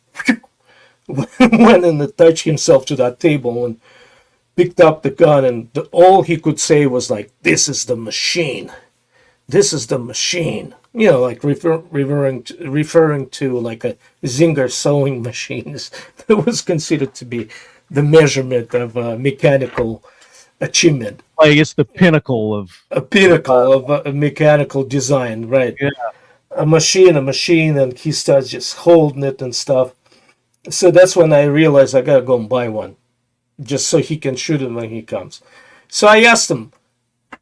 went and attached himself to that table and picked up the gun. And all he could say was like, "This is the machine. This is the machine." Like referring to like a Zinger sewing machine that was considered to be the measurement of mechanical achievement. Like it's the pinnacle of a mechanical design, right? Yeah. A machine, and he starts just holding it and stuff. So that's when I realized I gotta go and buy one, just so he can shoot it when he comes. So I asked him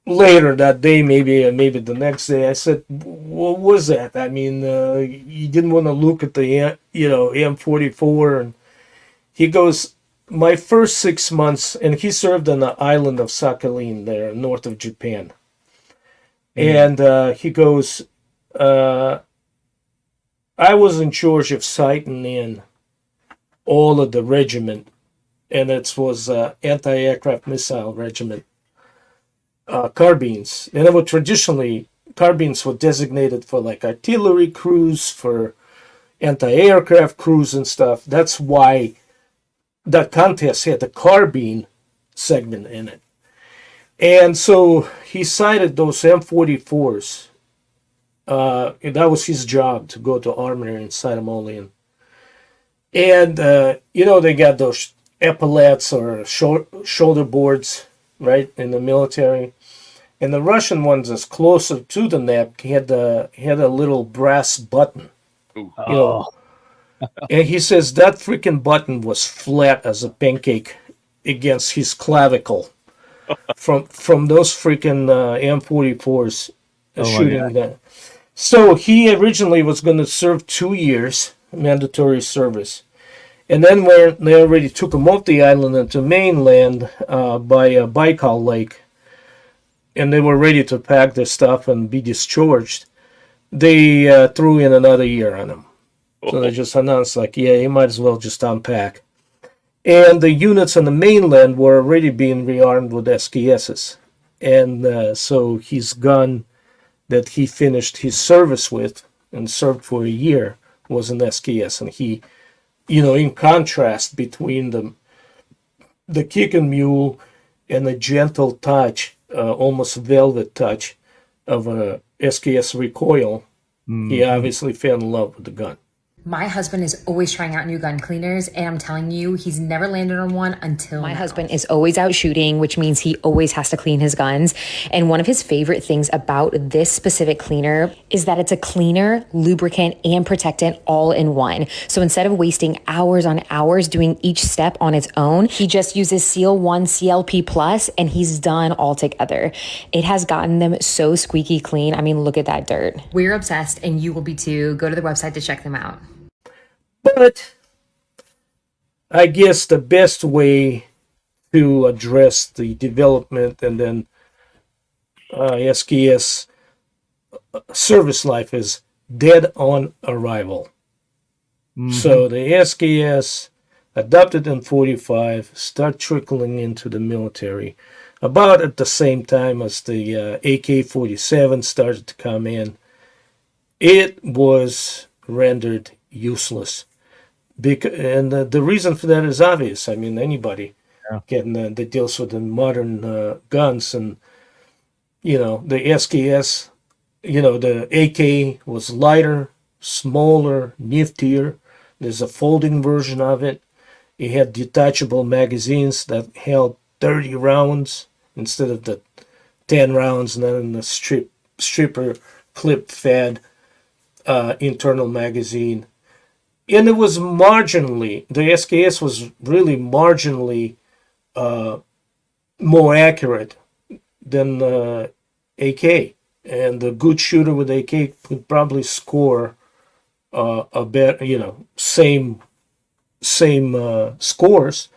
later that day, maybe the next day. I said, "What was that? I mean, you didn't want to look at the M44?" And he goes, "My first 6 months," and he served on the island of Sakhalin there, north of Japan. And he goes, "I was in charge of sighting in all of the regiment, and it was anti-aircraft missile regiment carbines. And traditionally, carbines were designated for like artillery crews, for anti-aircraft crews and stuff. That's why that contest had the carbine segment in it. And so he sighted those M44s. That was his job, to go to Armory and sight them all in. And, they got those epaulets or shoulder boards, right, in the military. And the Russian ones, as closer to the neck, had a little brass button. And he says that freaking button was flat as a pancake against his clavicle from those freaking M44s shooting that. So he originally was going to serve 2 years mandatory service. And then when they already took him off the island into mainland by Baikal Lake, and they were ready to pack their stuff and be discharged, they threw in another year on him. So they just announced, like, yeah, he might as well just unpack. And the units on the mainland were already being rearmed with SKSs. And so his gun that he finished his service with and served for a year was an SKS. And he, in contrast between the kick and mule and the gentle touch, almost velvet touch of a SKS recoil, he obviously fell in love with the gun. My husband is always trying out new gun cleaners, and I'm telling you, he's never landed on one until My now. husband is always out shooting, which means he always has to clean his guns. And one of his favorite things about this specific cleaner is that it's a cleaner, lubricant, and protectant all in one. So instead of wasting hours on hours doing each step on its own, he just uses Seal 1 CLP Plus, and he's done all together. It has gotten them so squeaky clean. I mean, look at that dirt. We're obsessed, and you will be too. Go to the website to check them out. But I guess the best way to address the development and then SKS service life is dead on arrival. So the SKS adopted in 45 start trickling into the military about at the same time as the AK-47 started to come in. It was rendered useless. And the reason for that is obvious. I mean, anybody that deals with the modern guns, and the SKS, the AK was lighter, smaller, niftier. There's a folding version of it. It had detachable magazines that held 30 rounds instead of the 10 rounds, and then the stripper clip fed internal magazine. And it was the SKS was really marginally more accurate than the AK. And a good shooter with AK could probably score a better, same scores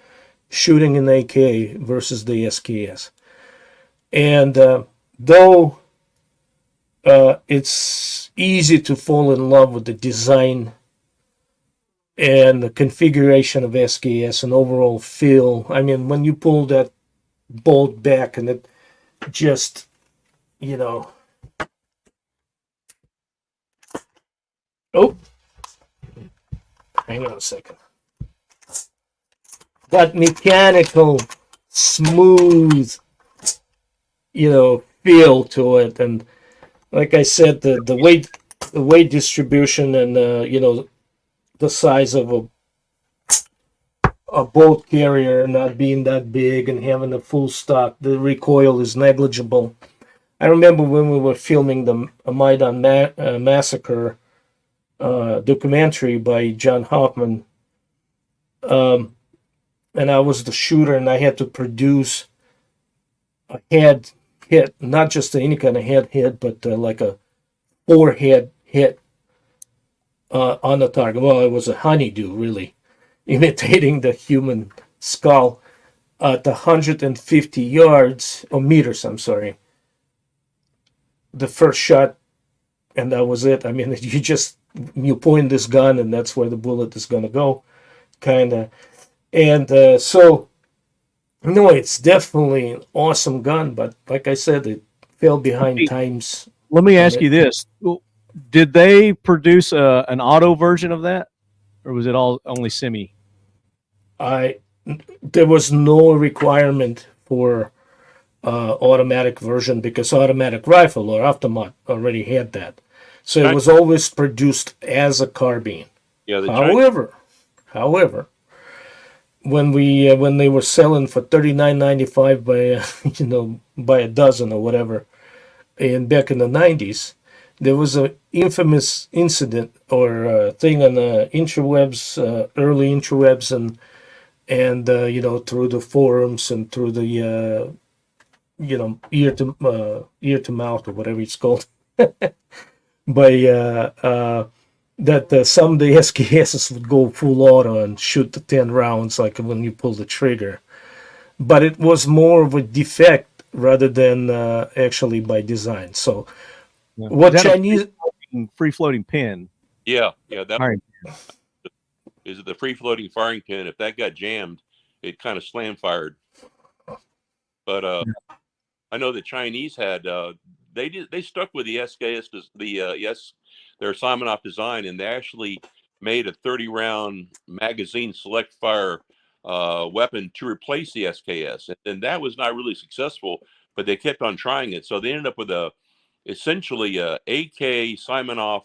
shooting an AK versus the SKS. And though it's easy to fall in love with the design and the configuration of SKS and overall feel. I mean, when you pull that bolt back and it just, you know, oh, hang on a second. That mechanical, smooth, you know, feel to it. And like I said, the weight distribution and, you know, the size of a boat carrier not being that big and having a full stock, the recoil is negligible. I remember when we were filming the Maidan Massacre documentary by John Hoffman, and I was the shooter, and I had to produce a head hit, not just any kind of head hit, but like a forehead hit on the target. Well, it was a honeydew, really, imitating the human skull at 150 yards, or meters, I'm sorry. The first shot, and that was it. I mean, you point this gun, and that's where the bullet is going to go, kind of. And so, no, it's definitely an awesome gun, but like I said, it fell behind times. Let me ask you this. Did they produce an auto version of that, or was it all only semi? There was no requirement for automatic version because automatic rifle or automat already had that. So it was always produced as a carbine. Yeah. However, when they were selling for $39.95 by a dozen or whatever, and back in the 90s, there was an infamous incident or thing on the interwebs, early interwebs, and you know, through the forums and through the you know, ear to mouth or whatever it's called, by that some of the SKSs would go full auto and shoot the 10 rounds like when you pull the trigger, but it was more of a defect rather than actually by design. So what Chinese free floating pin? Yeah. That Right. is the free floating firing pin. If that got jammed, it kind of slam fired. But I know the Chinese had they stuck with the SKS, their Simonov design, and they actually made a 30-round magazine select fire weapon to replace the SKS, and that was not really successful. But they kept on trying it, so they ended up with essentially a AK Simonov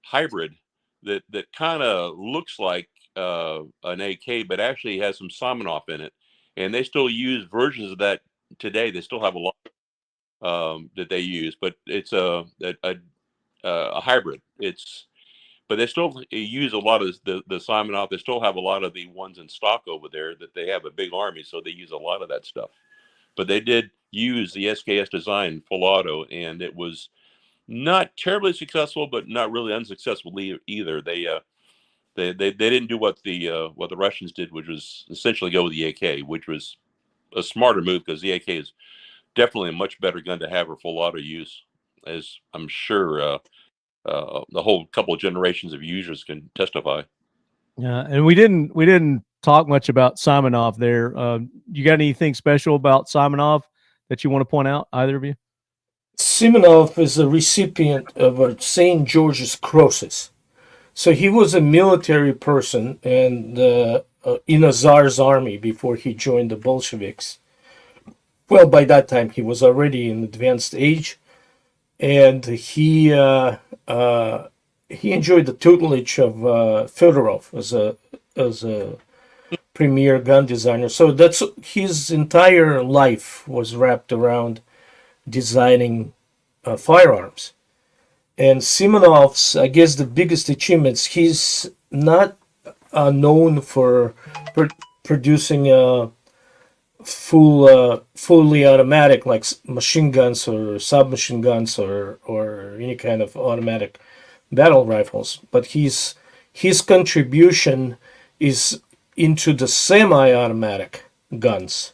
hybrid that kind of looks like an AK, but actually has some Simonov in it, and they still use versions of that today. They still have a lot that they use, but it's a hybrid. But they still use a lot of the Simonov. They still have a lot of the ones in stock over there that they have a big army, so they use a lot of that stuff. But they did use the SKS design full auto, and it was not terribly successful, but not really unsuccessful either. They didn't do what the Russians did, which was essentially go with the AK, which was a smarter move because the AK is definitely a much better gun to have for full auto use, as I'm sure the whole couple of generations of users can testify. Yeah, and we didn't talk much about Simonov there. You got anything special about Simonov that you want to point out, either of you? Simonov is a recipient of a St. George's Crosses. So he was a military person and in a Tsar's army before he joined the Bolsheviks. Well, by that time he was already in advanced age, and he enjoyed the tutelage of Fedorov as a premier gun designer. So that's his entire life was wrapped around designing firearms. And Simonov's, I guess, the biggest achievements, he's not known for producing fully automatic, like machine guns or submachine guns or any kind of automatic battle rifles. But his contribution is into the semi-automatic guns.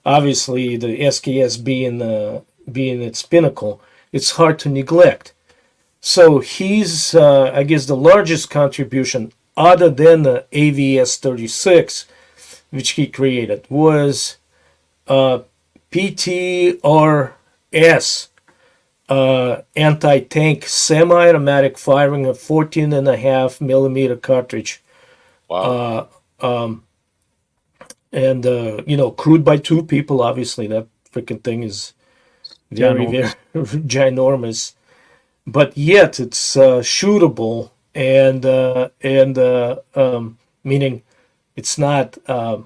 Obviously, the SKS being its pinnacle, it's hard to neglect. So he's, I guess, the largest contribution, other than the AVS 36, which he created, was PTRS, anti-tank semi-automatic firing a 14.5 millimeter cartridge. Wow. And crewed by 2 people. Obviously, that freaking thing is very, very ginormous. But yet it's shootable, and meaning it's not I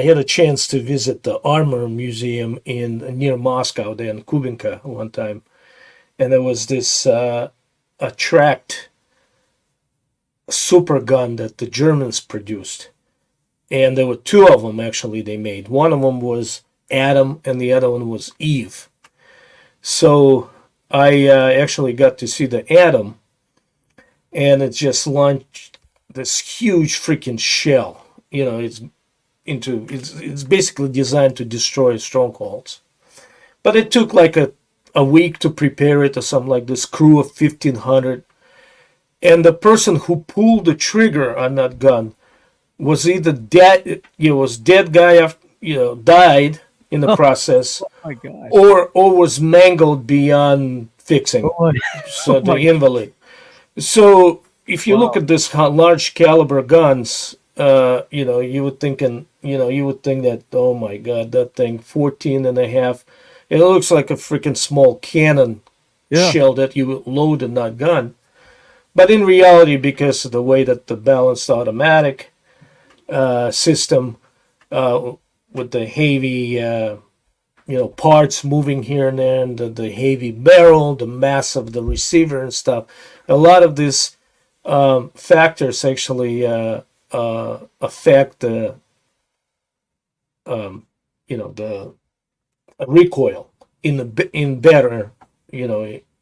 had a chance to visit the armor museum near Moscow, there in Kubinka, one time, and there was this a tracked super gun that the Germans produced, and there were 2 of them actually they made. One of them was Adam, and the other one was Eve. So I actually got to see the Adam, and it just launched this huge freaking shell. It's basically designed to destroy strongholds. But it took like a week to prepare it, or something like this. Crew of 1,500, and the person who pulled the trigger on that gun was either dead. Dead guy died in the process, or was mangled beyond fixing. So the invalid. So if you look at this large caliber guns, you would think that, oh my God, that thing 14.5, it looks like a freaking small cannon shell that you would load in that gun. But in reality, because of the way that the balanced automatic system with the heavy parts moving here and there, and the heavy barrel, the mass of the receiver and stuff, a lot of these factors actually affect the the recoil in better,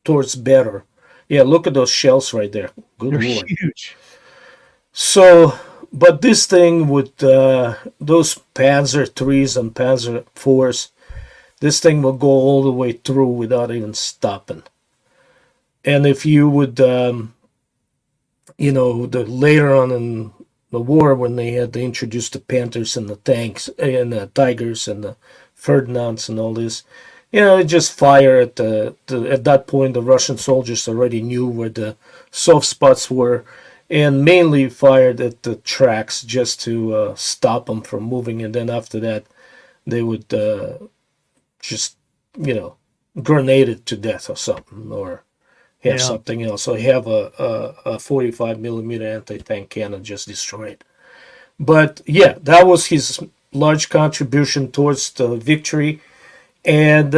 towards better. Yeah, look at those shells right there. Good They're Lord. huge. So, but this thing with those Panzer 3s and Panzer 4s, this thing will go all the way through without even stopping. And if you would, later on in the war, when they had to introduce the Panthers and the tanks and the Tigers and the Ferdinands and all this, just fire at at that point, the Russian soldiers already knew where the soft spots were, and mainly fired at the tracks just to stop them from moving. And then after that, they would just, grenade it to death or something, or have something else. So have a 45 millimeter anti-tank cannon just destroy it. But yeah, that was his large contribution towards the victory. And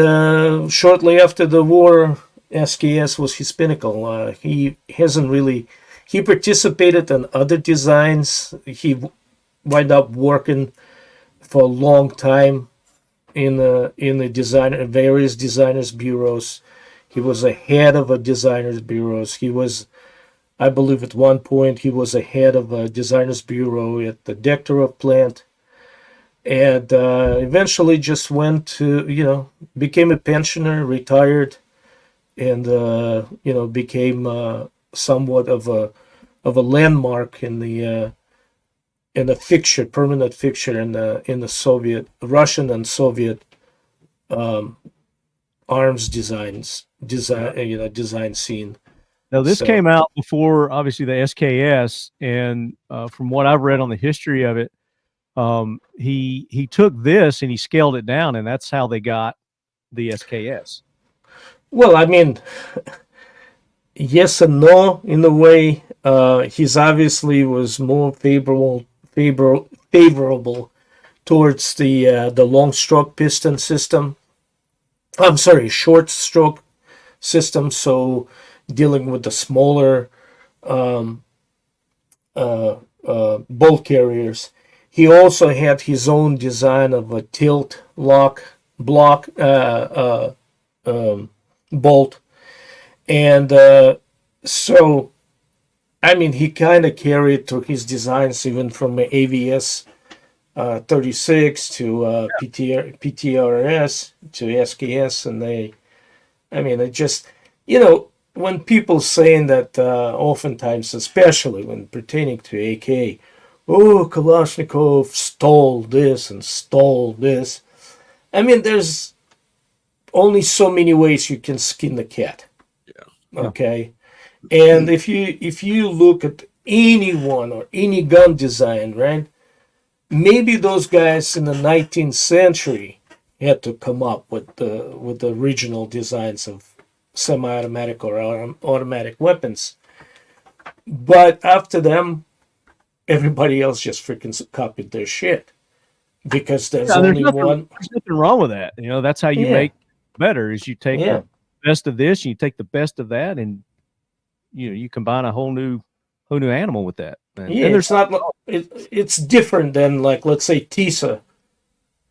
shortly after the war, SKS was his pinnacle. He participated in other designs. He wound up working for a long time in the various designers bureaus. He was a head of a designers bureaus. He was, I believe, at one point he was a head of a designers bureau at the Dektorov plant. And eventually just went to, became a pensioner, retired, and, became somewhat of a landmark in the fixture, permanent fixture in the Russian and Soviet arms design scene. Now, this came out before, obviously, the SKS, and from what I've read on the history of it, he took this and he scaled it down, and that's how they got the SKS. Well, I mean, yes and no in a way. He's obviously was more favorable towards the long stroke piston system. I'm sorry, short stroke system. So dealing with the smaller bolt carriers. He also had his own design of a tilt lock block bolt, and so I mean he kind of carried through his designs even from the AVS 36 to PTRS to SKS, and it just, when people saying that, oftentimes, especially when pertaining to AK, oh, Kalashnikov stole this and stole this. There's only so many ways you can skin the cat. Yeah. Okay. And if you look at anyone or any gun design, right? Maybe those guys in the 19th century had to come up with the original designs of semi-automatic or automatic weapons. But after them, everybody else just freaking copied their shit, because there's only one. There's nothing wrong with that. That's how you make better. Is you take the best of this, and you take the best of that, and you combine a whole new animal with that. And it's not. It's different than, like, let's say TISA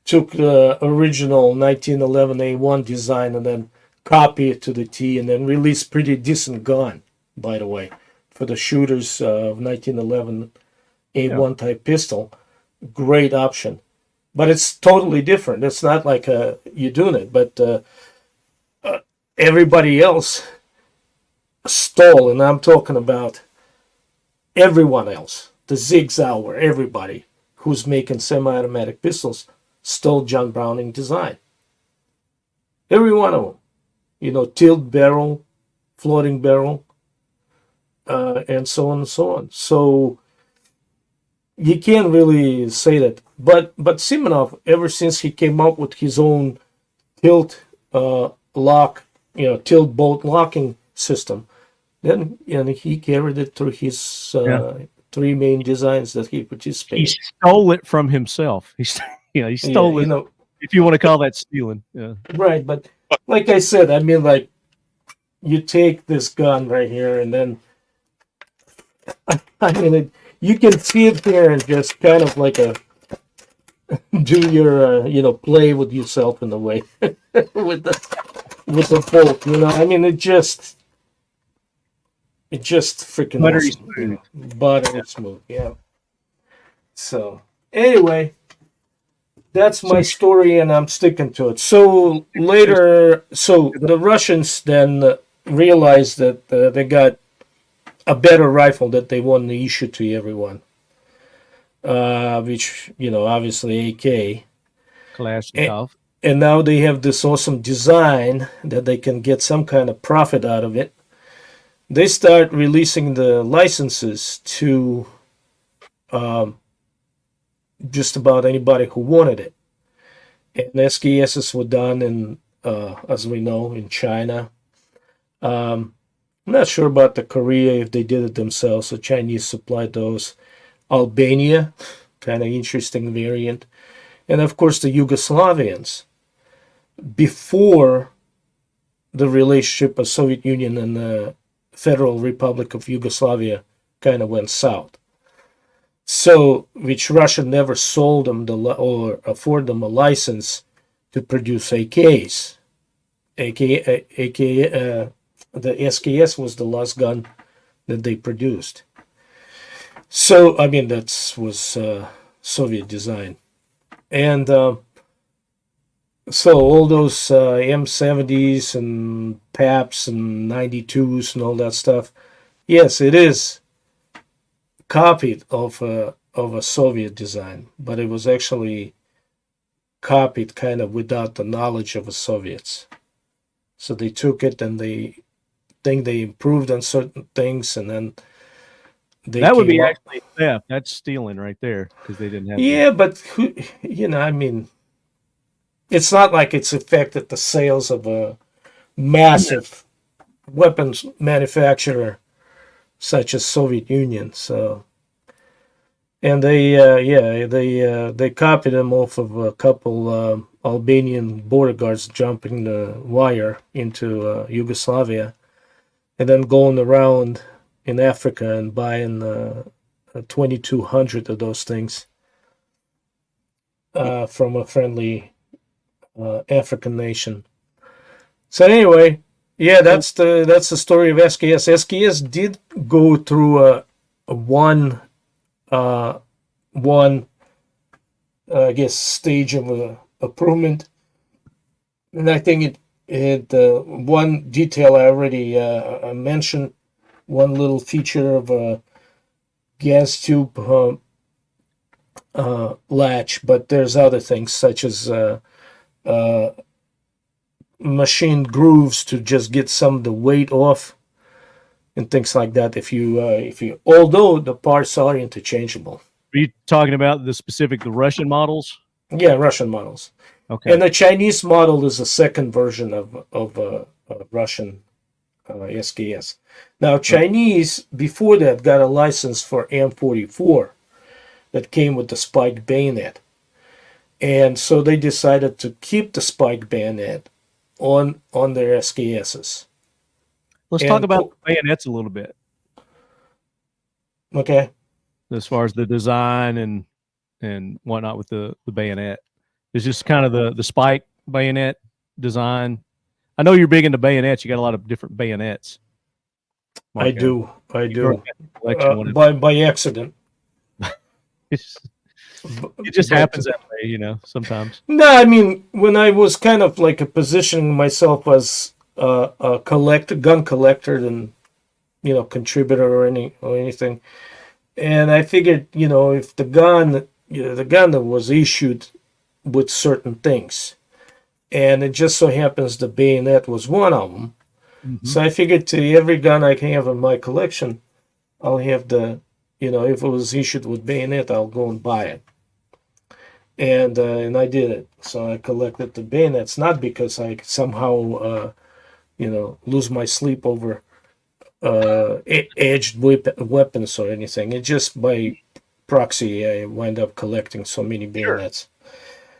took the original 1911 A1 design and then copy it to the T, and then release pretty decent gun, by the way, for the shooters of 1911 A1 type pistol. Great option, but it's totally different. It's not like you're doing it, but everybody else stole, and I'm talking about everyone else. The Sig Sauer, everybody who's making semi-automatic pistols stole John Browning design. Every one of them. Tilt barrel, floating barrel, and so on and so on. So you can't really say that. But Simonov, ever since he came up with his own tilt lock, tilt bolt locking system, then he carried it through his three main designs that he participated. He stole it from himself. He stole it. If you want to call that stealing, right. But like I said, you take this gun right here, and then you can sit here and just kind of like do your play with yourself in a way with the bolt. It just freaking buttery awesome. Buttery smooth, yeah. So anyway, that's my story, and I'm sticking to it. So later, the Russians then realized that they got a better rifle that they want to issue to everyone, which obviously AK. Kalashnikov. And now they have this awesome design that they can get some kind of profit out of it. They start releasing the licenses to just about anybody who wanted it. And SKSs were done in, as we know, in China. I'm not sure about the Korea, if they did it themselves. The Chinese supplied those. Albania, kind of interesting variant. And of course the Yugoslavians. Before the relationship of Soviet Union and the Federal Republic of Yugoslavia kind of went south. So, which Russia never sold them or afford them a license to produce AKs. The SKS was the last gun that they produced. So, that was Soviet design. And so all those M70s and PAPs and 92s and all that stuff, yes, it is copied of a Soviet design, but it was actually copied kind of without the knowledge of the Soviets. So they took it and they think they improved on certain things, and then that would be actually theft. That's stealing right there, because they didn't have. Yeah, but it's not like it's affected the sales of a massive weapons manufacturer such as Soviet Union. So, and they copied them off of a couple Albanian border guards jumping the wire into Yugoslavia, and then going around in Africa and buying 2,200 of those things from a friendly African nation. So anyway, yeah, that's the story of SKS. SKS did go through one I guess, stage of improvement. And I think it one detail I already mentioned, one little feature of a gas tube latch, but there's other things such as machine grooves to just get some of the weight off and things like that. If you although the parts are interchangeable. Are you talking about the Russian models? Yeah, Russian models. Okay. And the Chinese model is the second version of Russian SKS. Now, Chinese, before that, got a license for M44 that came with the spike bayonet. And so they decided to keep the spike bayonet on their SKSs. Let's talk about bayonets a little bit. Okay. As far as the design and whatnot with the bayonet. It's just kind of the spike bayonet design. I know you're big into bayonets. You got a lot of different bayonets. I do. Collection by accident. It just happens that way, sometimes. No, I mean, when I was kind of like positioning myself as a gun collector and, contributor or anything. And I figured, if the gun that was issued with certain things, and it just so happens the bayonet was one of them. Mm-hmm. So I figured to every gun I can have in my collection, I'll have if it was issued with bayonet, I'll go and buy it. And I did it. So I collected the bayonets, not because I somehow, lose my sleep over edged weapons or anything. It just by proxy, I wind up collecting so many bayonets.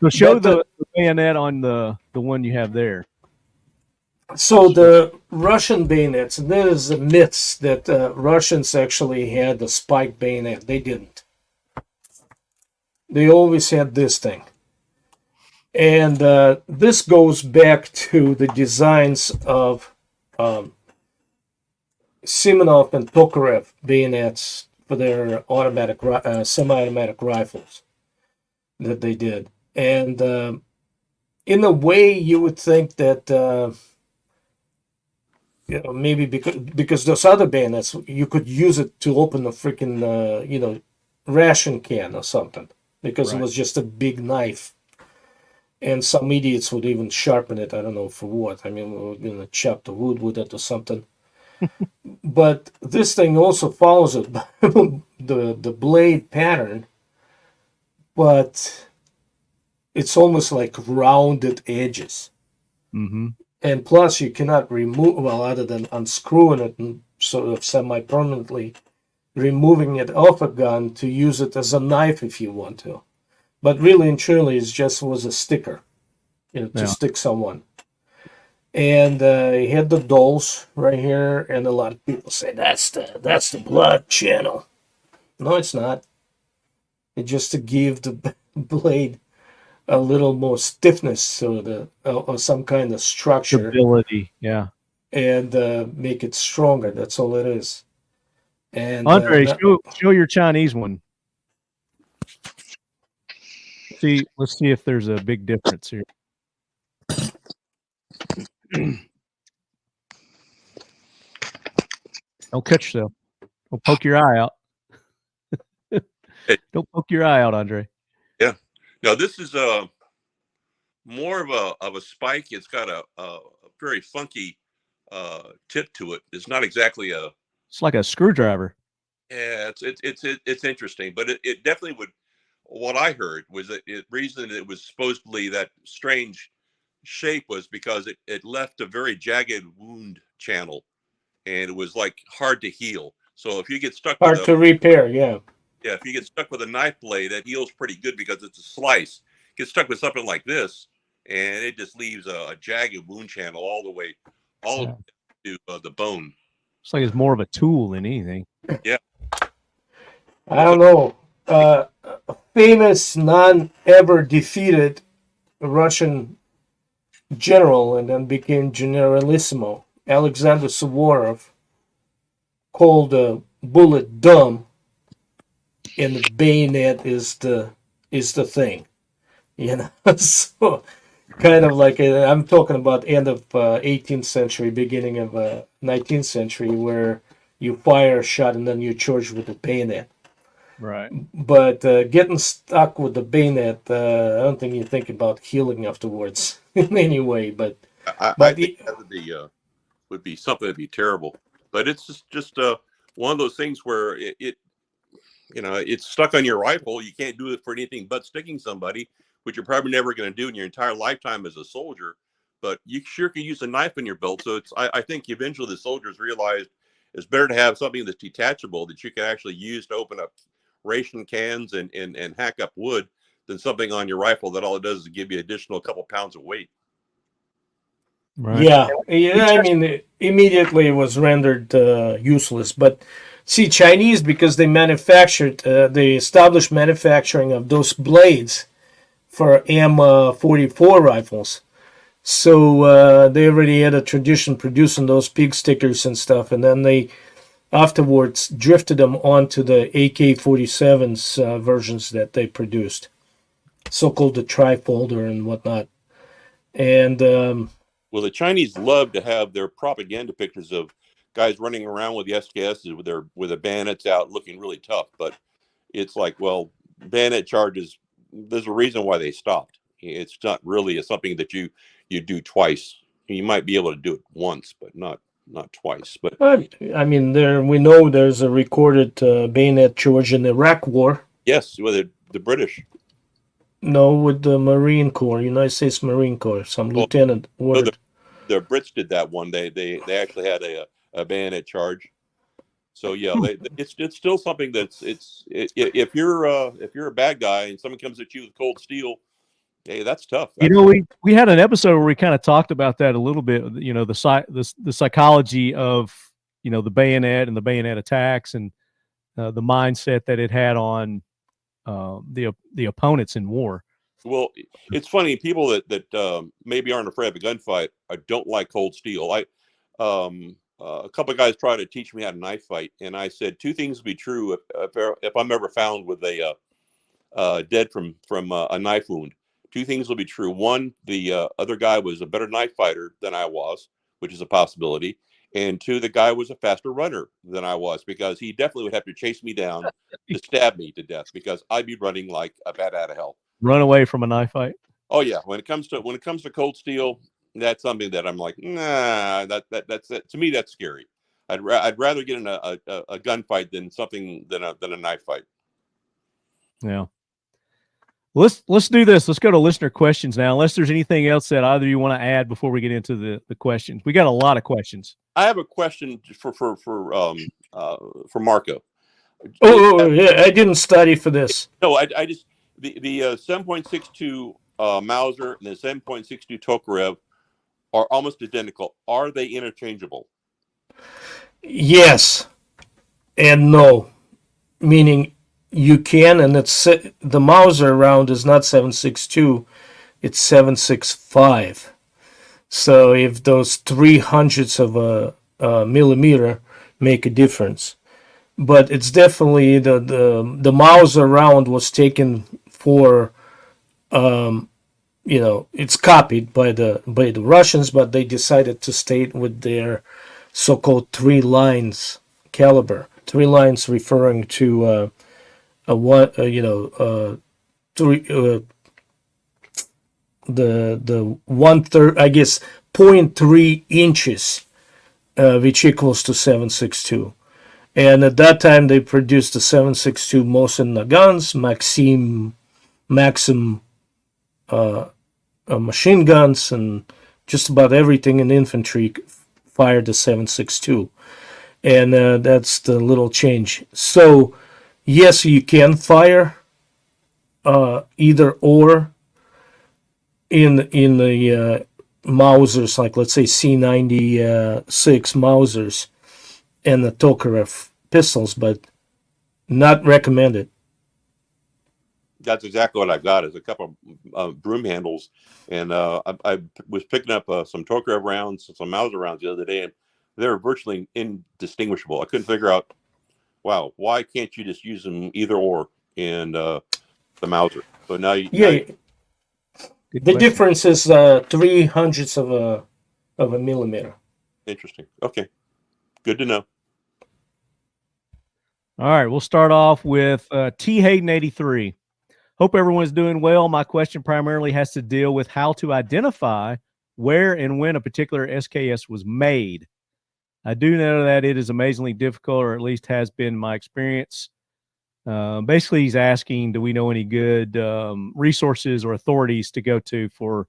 So show the bayonet on the one you have there. So the Russian bayonets, there's myths that Russians actually had the spike bayonet. They didn't. They always had this thing. And this goes back to the designs of Simonov and Tokarev bayonets for their automatic, semi-automatic rifles that they did. And in a way, you would think that maybe because those other bayonets, you could use it to open a freaking ration can or something, because it was just a big knife. And some idiots would even sharpen it. I don't know for what. I mean, we're going to chop the wood with it or something. But this thing also follows it, the blade pattern, but it's almost like rounded edges. Mm-hmm. And plus, you cannot remove, other than unscrewing it and sort of semi-permanently removing it off a gun to use it as a knife if you want to. But really and truly, it just was a sticker, to stick someone. And he had the dulls right here, and a lot of people say that's the blood channel. No, it's not. It's just to give the blade a little more stiffness, so or some kind of structure, stability, and make it stronger. That's all it is. And Andre, show your Chinese one. Let's see if there's a big difference here. Don't cut yourself. Don't poke your eye out. Don't poke your eye out, Andre. Yeah. Now this is more of a spike. It's got a very funky tip to it. It's not exactly a. It's like a screwdriver. Yeah, it's interesting, but it definitely would. What I heard was that the reason it was supposedly that strange shape was because it left a very jagged wound channel, and it was like hard to heal. So if you get stuck hard to repair, yeah, if you get stuck with a knife blade, that heals pretty good because it's a slice. Get stuck with something like this, and it just leaves a jagged wound channel all the way to the bone. It's like it's more of a tool than anything. Yeah, I don't know. A famous non-ever defeated Russian general and then became generalissimo, Alexander Suvorov, called a bullet dumb, and the bayonet is the thing. you know. So kind of like I'm talking about end of 18th century, beginning of 19th century, where you fire a shot and then you charge with the bayonet. Right. But getting stuck with the bayonet, I don't think you think about healing afterwards in any way. But I think that would be something that'd be terrible. But it's just one of those things where it it's stuck on your rifle. You can't do it for anything but sticking somebody, which you're probably never going to do in your entire lifetime as a soldier. But you sure can use a knife in your belt. So I think eventually the soldiers realized it's better to have something that's detachable that you can actually use to open up ration cans and hack up wood than something on your rifle that all it does is give you additional couple pounds of weight. Right. yeah, I mean, immediately it was rendered useless. But see, Chinese, because they they established manufacturing of those blades for M44 rifles. So they already had a tradition producing those pig stickers and stuff, and then they afterwards drifted them onto the AK-47s versions that they produced, so-called the trifolder and whatnot. And well, the Chinese love to have their propaganda pictures of guys running around with the SKSs with their bayonets out, looking really tough. But it's like, well, bayonet charges. There's a reason why they stopped. It's not really something that you do twice. You might be able to do it once, but not twice. But I mean, we know there's a recorded bayonet charge in the Iraq War. yes, with the British. No, with the Marine Corps, United States Marine Corps, some lieutenant. No, the Brits did that one. They actually had a bayonet charge. So yeah, it's still something that's if you're a bad guy and someone comes at you with cold steel, hey, that's tough. We had an episode where we kind of talked about that a little bit. The psychology of the bayonet and the bayonet attacks and the mindset that it had on the opponents in war. Well, it's funny, people that maybe aren't afraid of a gunfight don't like cold steel. A couple of guys tried to teach me how to knife fight, and I said two things will be true if I'm ever found with a dead from a knife wound. Two things will be true. One, the other guy was a better knife fighter than I was, which is a possibility. And two, the guy was a faster runner than I was, because he definitely would have to chase me down to stab me to death, because I'd be running like a bat out of hell. Run away from a knife fight. Oh yeah, when it comes to cold steel, that's something that I'm like, nah. That's to me, that's scary. I'd rather get in a gunfight than a knife fight. Yeah. Let's do this. Let's go to listener questions now. Unless there's anything else that either you want to add before we get into the questions. We got a lot of questions. I have a question for Marco. Oh yeah, I didn't study for this. No, I just the 7.62 Mauser and the 7.62 Tokarev are almost identical. Are they interchangeable? Yes and no, meaning you can, and it's the Mauser round is not 7.62, it's 7.65. So if those 0.03 of a millimeter make a difference, but it's definitely the Mauser round was taken for, it's copied by the Russians, but they decided to stay with their so-called 3 lines caliber. 3 lines referring to the 1/3, I guess, 0.3 inches, which equals to 7.62. And at that time, they produced the 7.62 Mosin guns, Maxim machine guns, and just about everything in infantry fired the 7.62. And that's the little change. So, yes, you can fire either or in the Mausers, like let's say C96 Mausers and the Tokarev pistols, but not recommended. That's exactly what I've got, is a couple of broom handles, and I was picking up some Tokarev rounds, some Mauser rounds the other day, and they're virtually indistinguishable. I couldn't figure out, wow, why can't you just use them either or in the Mauser? So now Good The question. difference is 0.03 of a millimeter. Interesting. Okay. Good to know. All right, we'll start off with T. Hayden 83. Hope everyone's doing well. My question primarily has to deal with how to identify where and when a particular SKS was made. I do know that it is amazingly difficult, or at least has been my experience. Basically, he's asking, do we know any good resources or authorities to go to for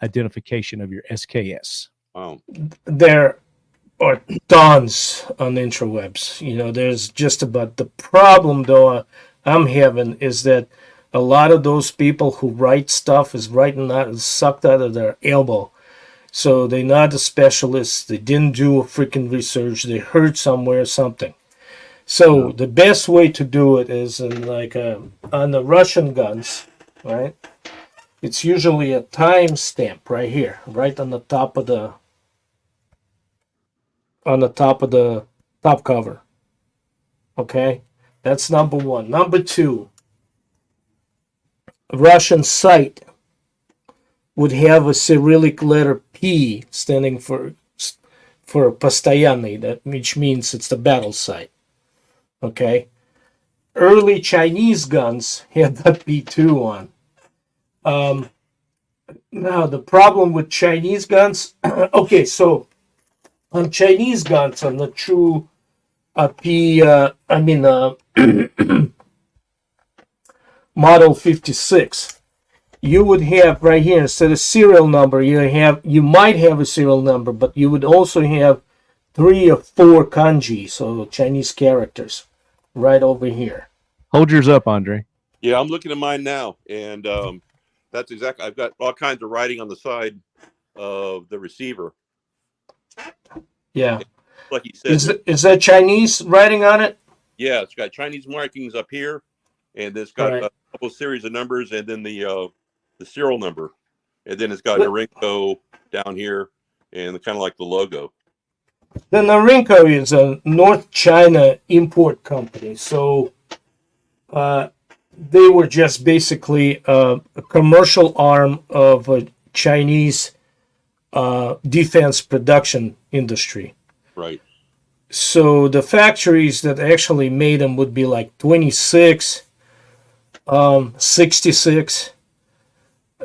identification of your SKS? Wow. There are tons on the interwebs. You know, there's just about the problem though I'm having is that a lot of those people who write stuff is writing that sucked out of their elbow. So they're not a specialist. They didn't do a freaking research. They heard somewhere something. So the best way to do it is in like on the Russian guns, right? It's usually a timestamp right here, right on the top of the top cover. Okay, that's number one. Number two, Russian site would have a Cyrillic letter P standing for постоянный, that which means it's the battle site. Okay, early Chinese guns had that P2 on. Now the problem with Chinese guns, okay, so on Chinese guns, on the true Model 56, you would have right here, instead of serial number, you might have a serial number, but you would also have 3 or 4 kanji, so Chinese characters, right over here. Hold yours up, Andre. Yeah, I'm looking at mine now, and that's exactly. I've got all kinds of writing on the side of the receiver. Yeah, like he said. Is that Chinese writing on it? Yeah, it's got Chinese markings up here, and it's got a couple series of numbers, and then the serial number, and then it's got Norinco down here, and kind of like the logo. The Norinco is a North China import company, so they were just basically a commercial arm of a Chinese defense production industry. Right. So the factories that actually made them would be like 26, 66,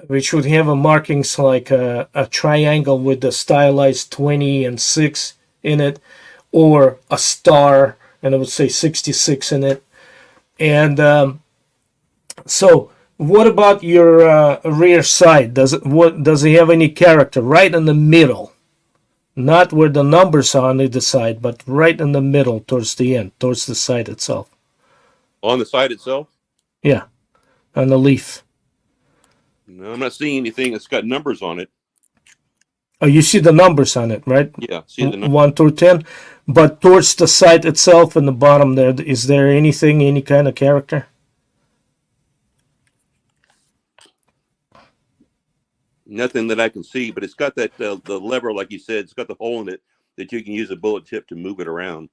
which would have a markings like a triangle with the stylized 20 and 6 in it, or a star, and it would say 66 in it. And so what about your rear side? Does it have any character right in the middle? Not where the numbers are on either side, but right in the middle, towards the end, towards the side itself. On the side itself? Yeah, on the leaf. No, I'm not seeing anything that's got numbers on it. Oh, you see the numbers on it, right? Yeah, see the numbers. 1 through 10. But towards the side itself in the bottom there, is there anything, any kind of character? Nothing that I can see, but it's got that the lever, like you said, it's got the hole in it that you can use a bullet tip to move it around.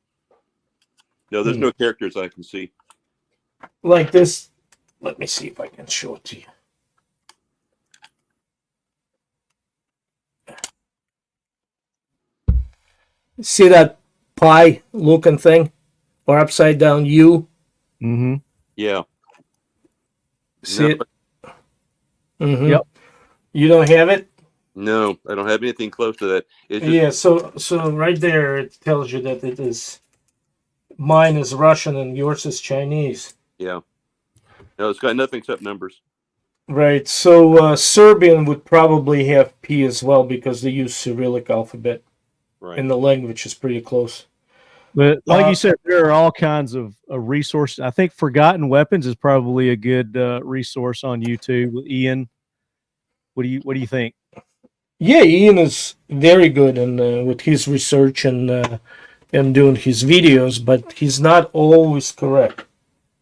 No, there's no characters I can see. Like this. Let me see if I can show it to you. See that pie looking thing? Or upside down U? Mm-hmm. Yeah. See it? Mm-hmm. Yep. You don't have it? No, I don't have anything close to that. It's just, Yeah, so right there it tells you that it is, mine is Russian and yours is Chinese. yeah. No, it's got nothing except numbers. Right, so Serbian would probably have P as well because they use Cyrillic alphabet. Right. And the language is pretty close. But like you said, there are all kinds of resources. I think Forgotten Weapons is probably a good resource on YouTube with Ian. What do you think? Yeah, Ian is very good in with his research and doing his videos, but he's not always correct.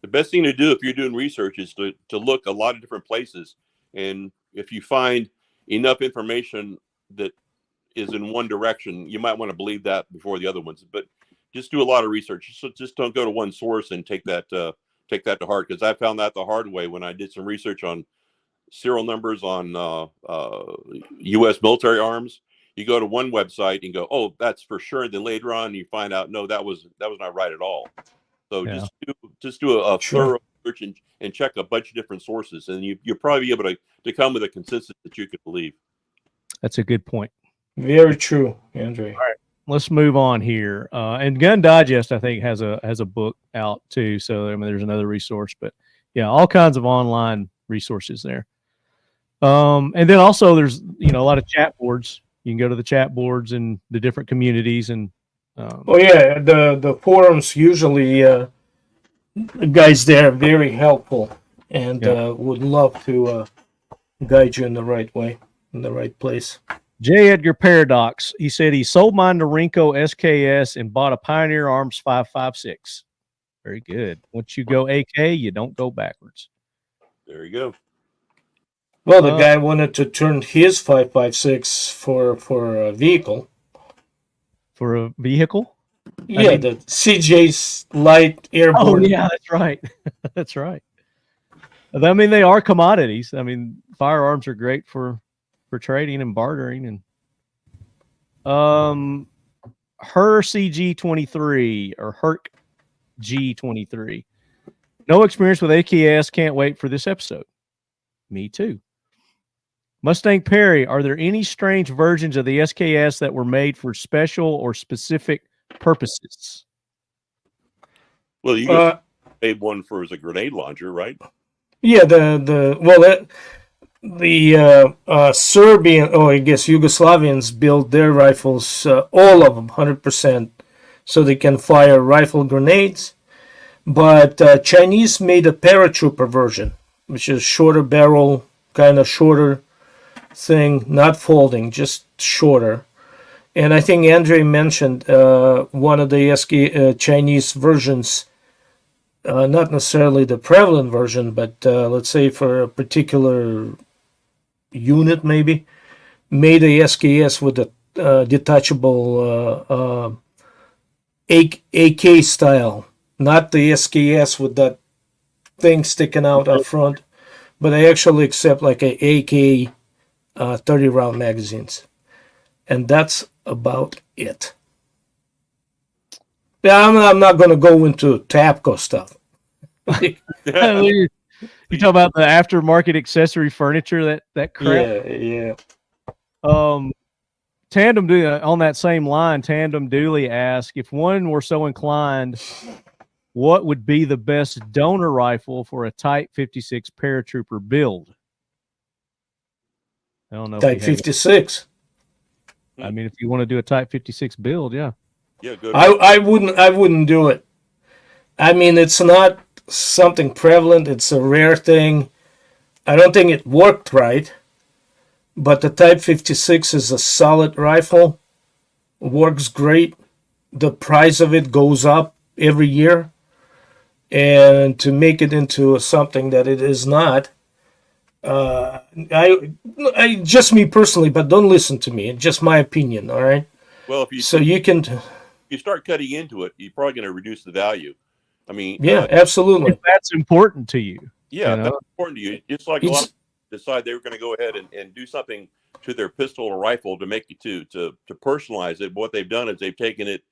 The best thing to do if you're doing research is to look a lot of different places. And if you find enough information that is in one direction, you might want to believe that before the other ones. But just do a lot of research. So just don't go to one source and take that to heart, because I found that the hard way when I did some research on serial numbers on U.S. military arms. You go to one website and go, oh, that's for sure. Then later on, you find out, no, that was not right at all. So just do a thorough search and check a bunch of different sources, and you'll probably be able to come with a consensus that you can believe. That's a good point. Very true, Andre. All right, let's move on here. And Gun Digest, I think, has a book out too. So I mean, there's another resource, but yeah, all kinds of online resources there. And then also there's a lot of chat boards. You can go to the chat boards and the different communities and. The forums usually the guys there are very helpful and would love to guide you in the right way, in the right place. J. Edgar Paradox, he said he sold mine to Rinko SKS and bought a Pioneer Arms 5.56. Very good. Once you go AK, you don't go backwards. There you go. Well, the guy wanted to turn his 5.56 for a vehicle. For a vehicle? Yeah, the CJ's light airborne. Oh, yeah, that's right. That's right. I mean, they are commodities. I mean, firearms are great for trading and bartering. And Her CG23 or Herc G23. No experience with AKS. Can't wait for this episode. Me too. Mustang Perry, are there any strange versions of the SKS that were made for special or specific purposes? Well, you just made one for as a grenade launcher, right? Yeah, the Serbian, I guess Yugoslavians built their rifles, all of them, 100%, so they can fire rifle grenades. But Chinese made a paratrooper version, which is shorter barrel, kind of shorter thing, not folding, just shorter. And I think Andre mentioned one of the Chinese versions, not necessarily the prevalent version, but let's say for a particular unit maybe, made a SKS with a detachable AK style, not the SKS with that thing sticking out up front, but I actually accept like a AK 30 round magazines, and that's about it. Yeah, I'm not going to go into TAPCO stuff. You talk about the aftermarket accessory furniture, that crap. Yeah. Tandem on that same line, Tandem Dooley asked, if one were so inclined, what would be the best donor rifle for a Type 56 paratrooper build? I don't know. Type 56. I mean, if you want to do a Type 56 build, yeah. Yeah, good. I wouldn't do it. I mean, it's not something prevalent. It's a rare thing. I don't think it worked right. But the Type 56 is a solid rifle. Works great. The price of it goes up every year. And to make it into something that it is not, I just me personally, but don't listen to me. It's just my opinion, all right? Well, if you start cutting into it, you're probably going to reduce the value. I mean, yeah, absolutely. If that's important to you. Yeah, that's important to you. It's like a lot of people decide they were going to go ahead and do something to their pistol or rifle to make it to personalize it. What they've done is they've taken it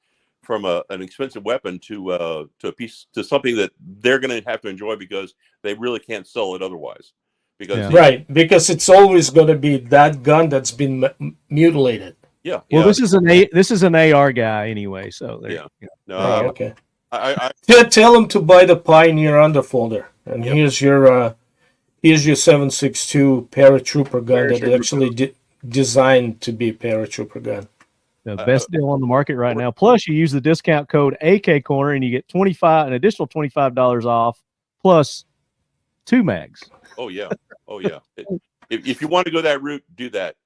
from an expensive weapon to a piece, to something that they're going to have to enjoy because they really can't sell it otherwise. Because it's always going to be that gun that's been mutilated. Yeah. Well, this is an AR guy anyway, so yeah. No, okay. I tell him to buy the Pioneer underfolder, and here's your 7.62 paratrooper gun that actually designed to be a paratrooper gun. The best deal on the market right now. Plus, you use the discount code AK Corner and you get an additional $25 off plus 2 mags. Oh yeah. If you want to go that route, do that.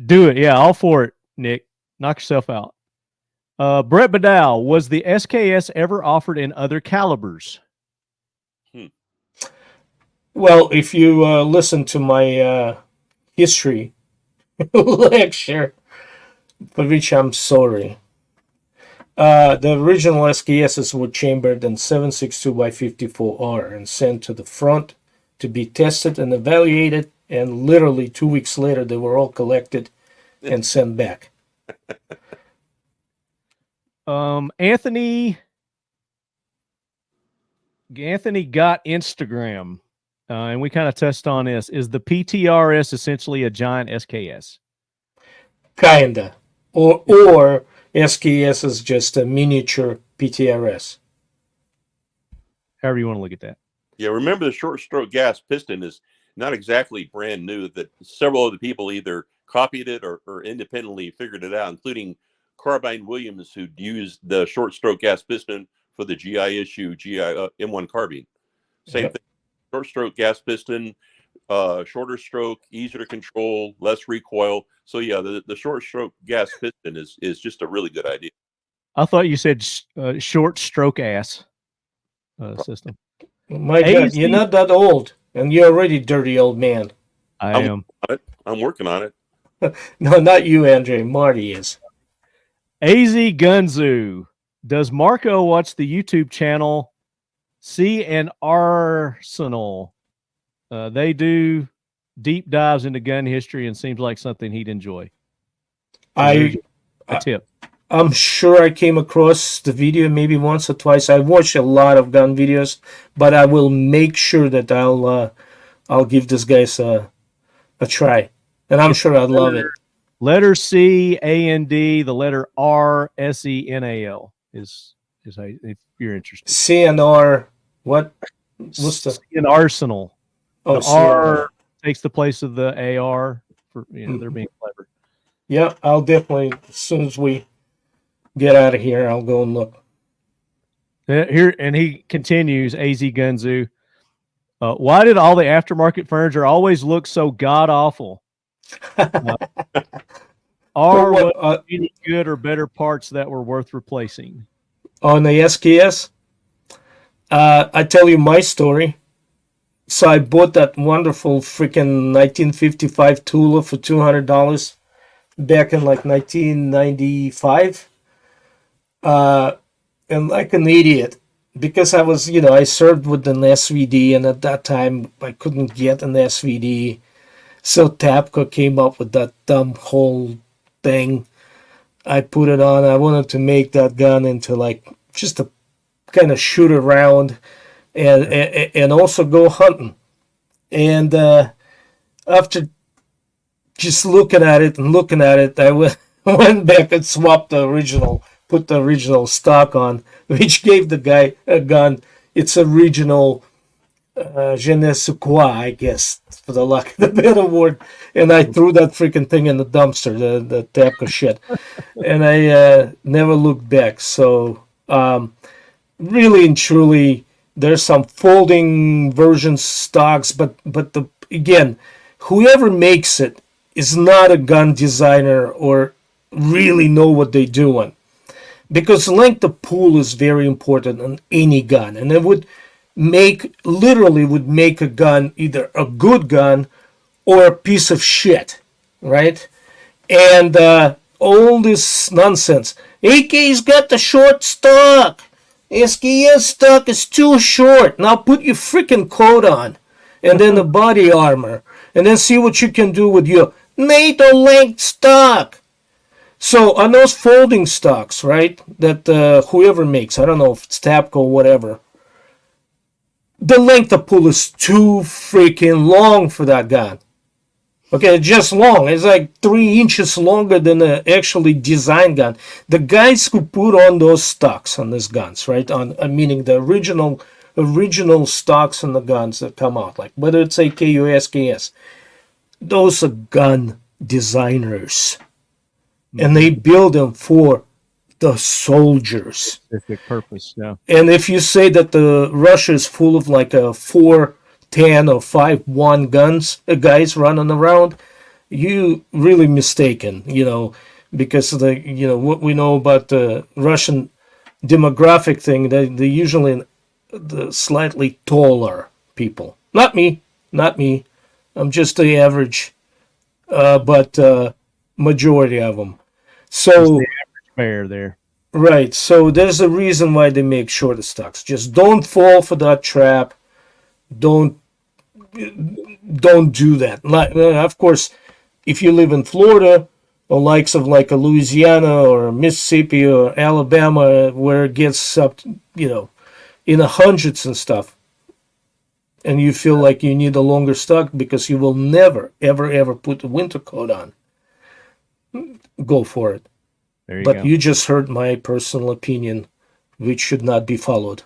Do it. Yeah, all for it, Nick. Knock yourself out. Brett Badal, was the SKS ever offered in other calibers? Well, if you listen to my history lecture, for which I'm sorry, the original SKSs were chambered in 7.62 by 54R and sent to the front to be tested and evaluated, and literally 2 weeks later, they were all collected and sent back. Anthony got Instagram, and we kind of touched on this. Is the PTRS essentially a giant SKS? Kinda. Or SKS is just a miniature PTRS. However you want to look at that. Yeah, remember the short stroke gas piston is not exactly brand new. That several other people either copied it or independently figured it out, including Carbine Williams, who used the short stroke gas piston for the GI issue M1 carbine. Same thing, short stroke gas piston, shorter stroke, easier to control, less recoil. So yeah, the short stroke gas piston is just a really good idea. I thought you said short stroke ass system. My God, you're not that old, and you're already dirty old man. I'm working on it. No, not you, Andre. Marty is. AZ Gunzu. Does Marco watch the YouTube channel See an Arsenal? They do deep dives into gun history and seems like something he'd enjoy. A tip. I'm sure I came across the video maybe once or twice. I watch a lot of gun videos, but I will make sure that I'll give this guys a try, and I'm sure I'd love it. Letter C A N D, the letter R SENAL is if you're interested. CNR. What's the an arsenal? Oh, the R takes the place of the AR. For they're being clever. Yeah, I'll definitely, as soon as we get out of here, I'll go and look. Here, and he continues, AZ Gunzu. Why did all the aftermarket furniture always look so god awful? Are any good or better parts that were worth replacing? On the SKS, I tell you my story. So I bought that wonderful freaking 1955 Tula for $200 back in like 1995. And like an idiot, because I was, I served with an SVD, and at that time I couldn't get an SVD. So Tapco came up with that dumb whole thing. I put it on. I wanted to make that gun into like just a kind of shoot around and also go hunting. And after just looking at it, I went back and swapped the original, put the original stock on, which gave the guy a gun. It's original je ne sais quoi, I guess, for the lack of the better word. And I threw that freaking thing in the dumpster, the Tapco shit. And I never looked back. So really and truly, there's some folding version stocks, but again, whoever makes it is not a gun designer or really know what they're doing. Because length of pull is very important on any gun, and it would make a gun either a good gun or a piece of shit, right? And all this nonsense. AK's got the short stock. SKS stock is too short. Now put your freaking coat on, and then the body armor, and then see what you can do with your NATO length stock. So on those folding stocks, right, that whoever makes, I don't know if it's Tapco or whatever, the length of pull is too freaking long for that gun. Okay, just long. It's like 3 inches longer than the actually designed gun. The guys who put on those stocks on these guns, right, meaning the original stocks on the guns that come out, like whether it's AK or SKS, those are gun designers. And they build them for the soldiers. Specific purpose, yeah. And if you say that the Russia is full of like a 410 or 5.1 guys running around, you really mistaken, because of the, what we know about the Russian demographic thing, they're usually the slightly taller people. Not me. I'm just the average, but majority of them. So the average bear there. Right. So there's a reason why they make shorter stocks. Just don't fall for that trap. Don't don't do that. Of course, if you live in Florida or likes of like a Louisiana or Mississippi or Alabama, where it gets up, in the hundreds and stuff, and you feel like you need a longer stock because you will never, ever, ever put a winter coat on, go for it. There you But go. you just heard my personal opinion, which should not be followed.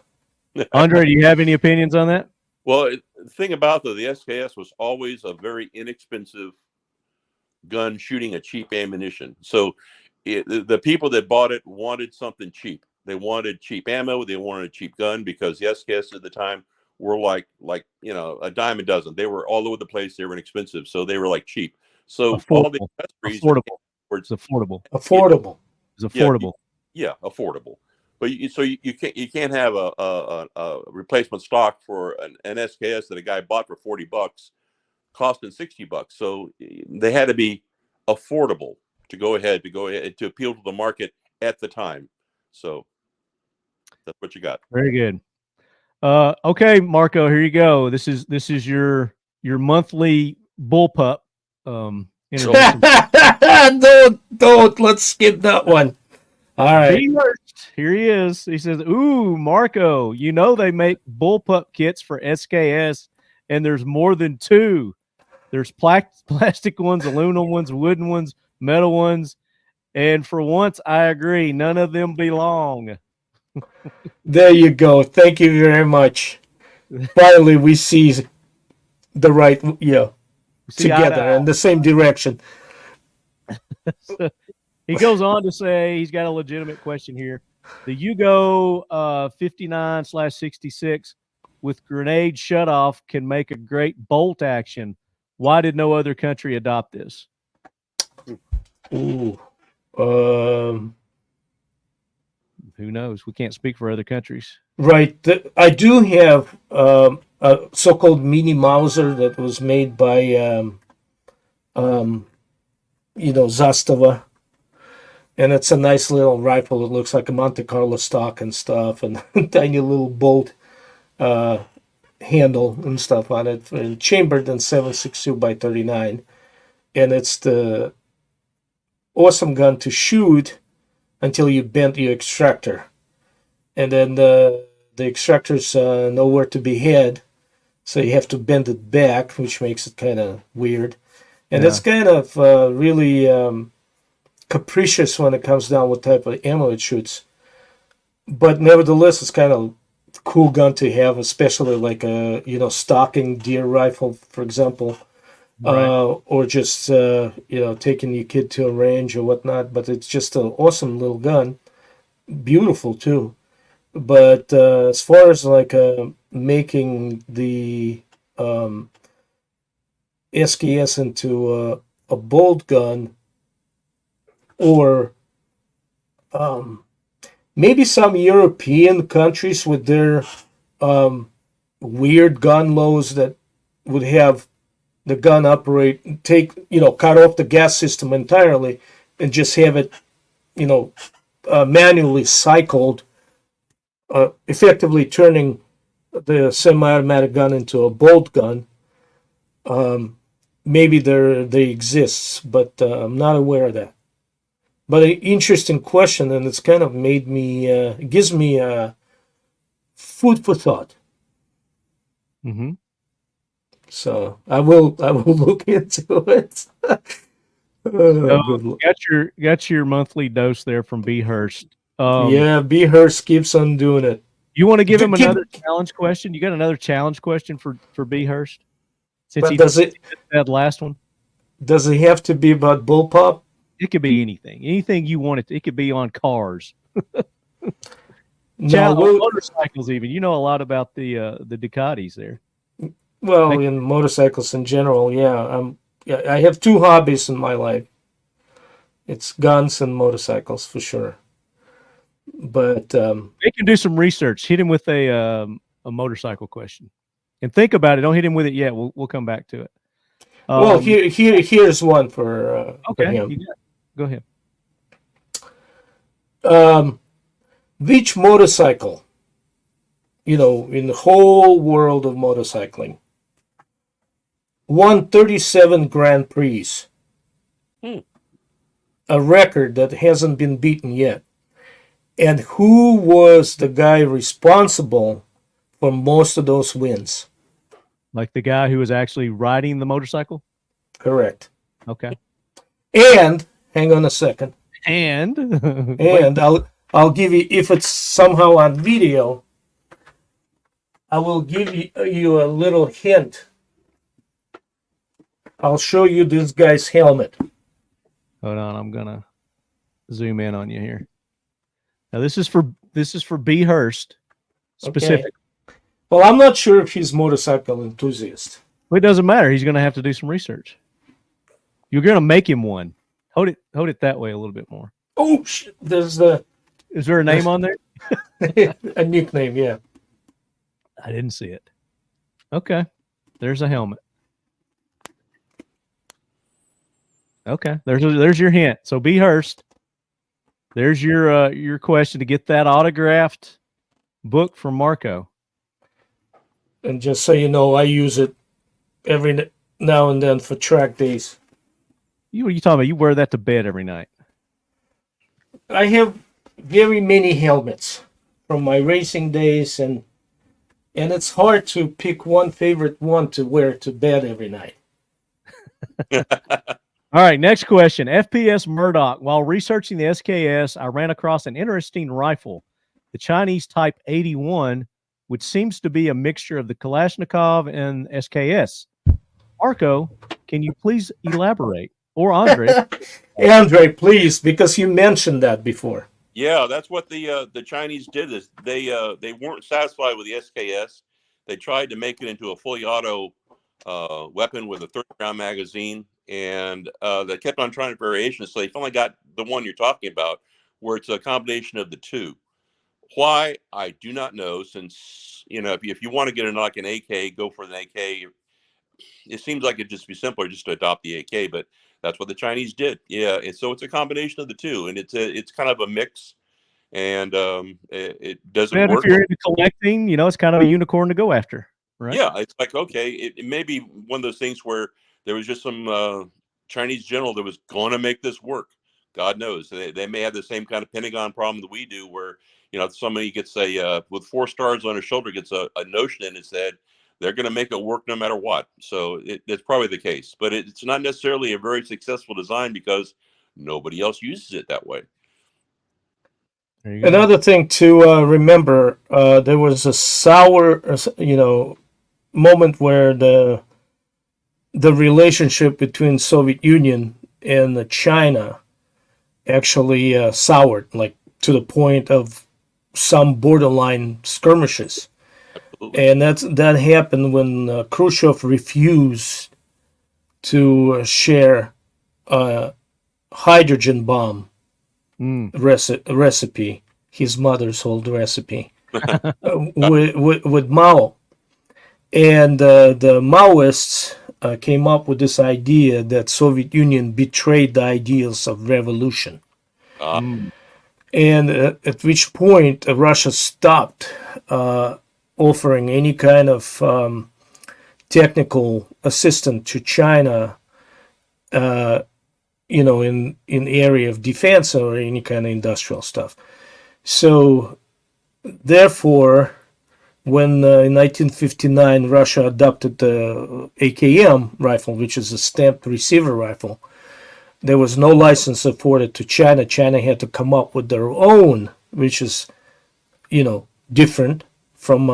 Andre, do you have any opinions on that? Well, the thing about the SKS was always a very inexpensive gun shooting a cheap ammunition. So the people that bought it wanted something cheap. They wanted cheap ammo. They wanted a cheap gun because the SKS at the time were like a dime a dozen. They were all over the place. They were inexpensive, so they were like cheap. So all the accessories affordable. It's affordable. Affordable. It's affordable. Yeah, affordable. But you can't have a replacement stock for an SKS that a guy bought for $40, costing $60. So they had to be affordable to go ahead to appeal to the market at the time. So that's what you got. Very good. Okay, Marco, here you go. This is your monthly bullpup. Don't. Let's skip that one. All right. Here he is. He says, "Ooh, Marco, they make bullpup kits for SKS, and there's more than two. There's plastic ones, aluminum ones, wooden ones, metal ones, and for once, I agree. None of them belong." There you go. Thank you very much. Finally, we see the right, together in the same direction. So he goes on to say he's got a legitimate question here. The Yugo 59/66 with grenade shutoff can make a great bolt action. Why did no other country adopt this? Ooh. Who knows? We can't speak for other countries. Right. I do have a so-called mini Mauser that was made by, Zastava. And it's a nice little rifle. It looks like a Monte Carlo stock and stuff, and tiny little bolt handle and stuff on it, and chambered in 7.62 by 39. And it's the awesome gun to shoot until you bend your extractor, and then the extractor's nowhere to be had, so you have to bend it back, which makes it kind of weird. And it's kind of really capricious when it comes down what type of ammo it shoots. But nevertheless, it's kind of a cool gun to have, especially like a stalking deer rifle, for example. Right. Or just taking your kid to a range or whatnot. But it's just an awesome little gun, beautiful too. But as far as like making the SKS into a bolt gun, or maybe some European countries with their weird gun laws that would have the gun cut off the gas system entirely and just have it, manually cycled, effectively turning the semi-automatic gun into a bolt gun. Maybe they exists, but I'm not aware of that. But an interesting question, and it's kind of made me, gives me food for thought. Mm-hmm. So I will look into it. Got your monthly dose there from B. Hurst. B. Hurst keeps on doing it. You want to give him another challenge question? You got another challenge question for B. Hurst? Since he did that last one. Does it have to be about bullpup? It could be anything. Anything you want it. It could be on cars. Motorcycles even. You know a lot about the Ducatis there. Well, in motorcycles in general, I have two hobbies in my life. It's guns and motorcycles for sure. But they can do some research. Hit him with a motorcycle question, and think about it. Don't hit him with it yet. We'll come back to it. Well, here's one for him. Go ahead. Which motorcycle, in the whole world of motorcycling, won 37 Grand Prix. A record that hasn't been beaten yet. And who was the guy responsible for most of those wins? Like the guy who was actually riding the motorcycle? Correct. Okay. And hang on a second. And I'll give you, if it's somehow on video, I will give you a little hint. I'll show you this guy's helmet. hold on, I'm gonna zoom in on you here. Now this is for B. Hurst specific. Okay. Well, I'm not sure if he's motorcycle enthusiast. Well, it doesn't matter. He's gonna have to do some research. You're gonna make him one. Hold it that way a little bit more. Oh shit! Is there a name on there? A nickname? Yeah. I didn't see it. Okay. There's a helmet. Okay. There's your hint. So B. Hurst. There's your question to get that autographed book from Marco. And just so you know, I use it every now and then for track days. What are you talking about? You wear that to bed every night. I have very many helmets from my racing days, and it's hard to pick one favorite one to wear to bed every night. All right, next question. FPS Murdoch. While researching the SKS, I ran across an interesting rifle, the Chinese Type 81, which seems to be a mixture of the Kalashnikov and SKS. Marco, can you please elaborate? Or Andre. Andre, please, because you mentioned that before. Yeah, that's what the Chinese did. Is they weren't satisfied with the SKS. They tried to make it into a fully auto weapon with a 30-round magazine, and they kept on trying variations. So they finally got the one you're talking about, where it's a combination of the two. Why, I do not know. Since if you want to get like an AK, go for an AK. It seems like it'd just be simpler just to adopt the AK, but that's what the Chinese did. Yeah, and so it's a combination of the two, and it's kind of a mix, and it doesn't work. If you're into collecting, it's kind of a unicorn to go after, right? Yeah, it's like, okay, it may be one of those things where there was just some Chinese general that was going to make this work. God knows. They may have the same kind of Pentagon problem that we do, where somebody gets with 4 stars on his shoulder gets a notion in his head. They're going to make it work no matter what. So it's probably the case, but it's not necessarily a very successful design because nobody else uses it that way. Another thing to remember, there was a sour, moment where the relationship between Soviet Union and China actually soured, like to the point of some borderline skirmishes. And that happened when Khrushchev refused to share a hydrogen bomb recipe, his mother's old recipe, with Mao. And the Maoists came up with this idea that Soviet Union betrayed the ideals of revolution. And at which point Russia stopped offering any kind of technical assistance to China, in area of defense or any kind of industrial stuff. So, therefore, when in 1959 Russia adopted the AKM rifle, which is a stamped receiver rifle, there was no license afforded to China. China had to come up with their own, which is, different from,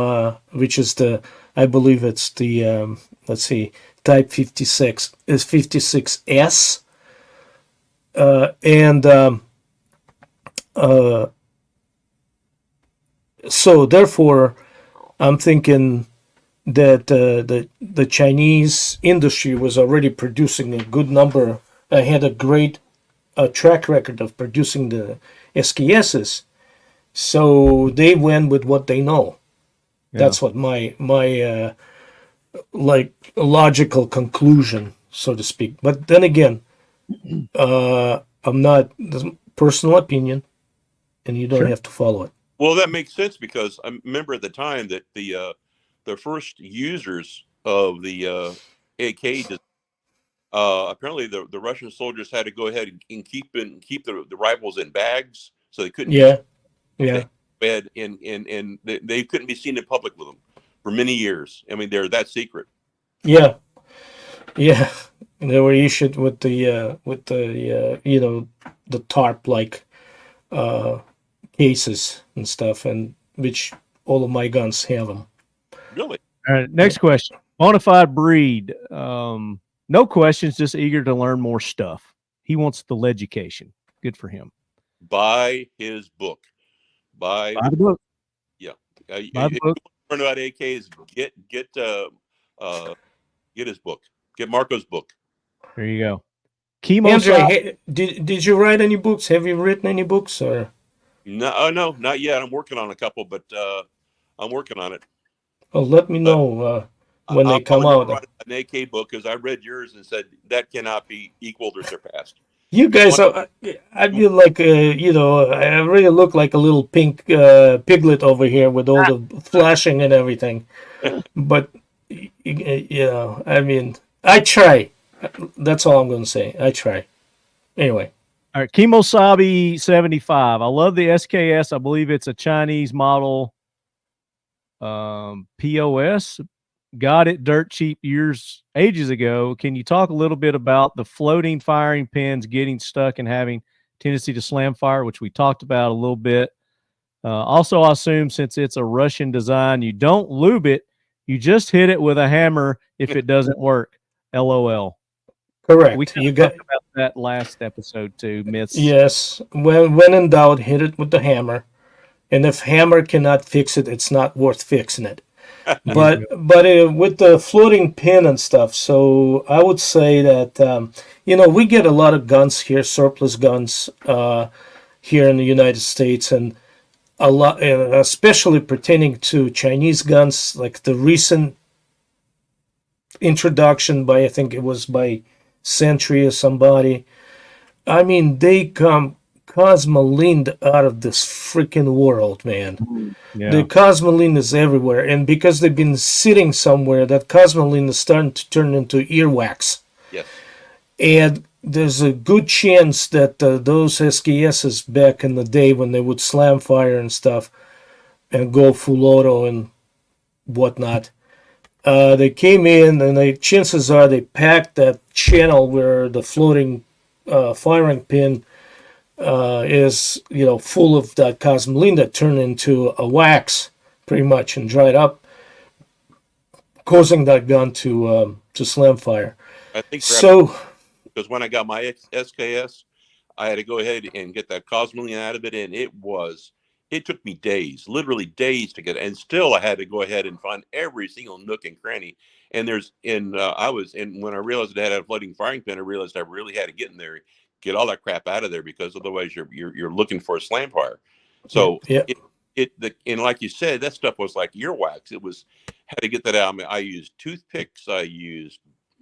which is I believe it's the, Type 56, is 56S. So therefore, I'm thinking that the Chinese industry was already producing a good number, had a great track record of producing the SKSs, so they went with what they know. Yeah. That's what my logical conclusion, so to speak. But then again, I'm not, personal opinion, and you don't have to follow it. Well, that makes sense because I remember at the time that the first users of the AK does. Apparently, the Russian soldiers had to go ahead and keep the rifles in bags, so they couldn't. Yeah, yeah, Bed and they couldn't be seen in public with them for many years. I mean, they're that secret. yeah, yeah. They were issued with the the tarp like cases and stuff, and which all of my guns have them. Really? All right, next question. Bonafide breed. No questions, just eager to learn more stuff. He wants the leducation. Good for him. Buy his book. Buy the book. Yeah. Buy If the you book. learn about AKs, get his book. Get Marco's book. There you go. Chemo. Andre, did you write any books? Have you written any books or? No, no, not yet. I'm working on a couple, but I'm working on it. Well, let me know when they come out. Write an AK book because I read yours and said that cannot be equaled or surpassed. You guys are, I feel like, I really look like a little pink piglet over here with all the flashing and everything. But, I mean, I try. That's all I'm going to say. I try. Anyway. All right. Kemosabi 75. I love the SKS. I believe it's a Chinese model POS. Got it dirt cheap ages ago. Can you talk a little bit about the floating firing pins getting stuck and having tendency to slam fire, which we talked about a little bit. Also, I assume since it's a Russian design, you don't lube it. You just hit it with a hammer if it doesn't work. LOL. Correct. We talked about that last episode too, myths. Yes. When in doubt, hit it with the hammer. And if hammer cannot fix it, it's not worth fixing it. But with the floating pin and stuff, so I would say that we get a lot of guns here, surplus guns here in the United States, and a lot, especially pertaining to Chinese guns, like the recent introduction I think it was by Century or somebody. I mean, they come cosmolined out of this freaking world, man. Yeah. The cosmoline is everywhere, and because they've been sitting somewhere, that cosmoline is starting to turn into earwax. Yes. And there's a good chance that those SKSs back in the day when they would slam fire and stuff and go full auto and whatnot, they came in and chances are they packed that channel where the floating firing pin is full of that cosmoline that turned into a wax pretty much and dried up, causing that gun to slam fire. I think so. Because when I got my SKS, I had to go ahead and get that cosmoline out of it, and it took me days, literally days to get it, and still I had to go ahead and find every single nook and cranny. And when I realized it had a floating firing pin, I realized I really had to get in there, get all that crap out of there, because otherwise you're looking for a slam fire. So yeah. And like you said, that stuff was like earwax. Had to get that out. I mean, I used toothpicks, I used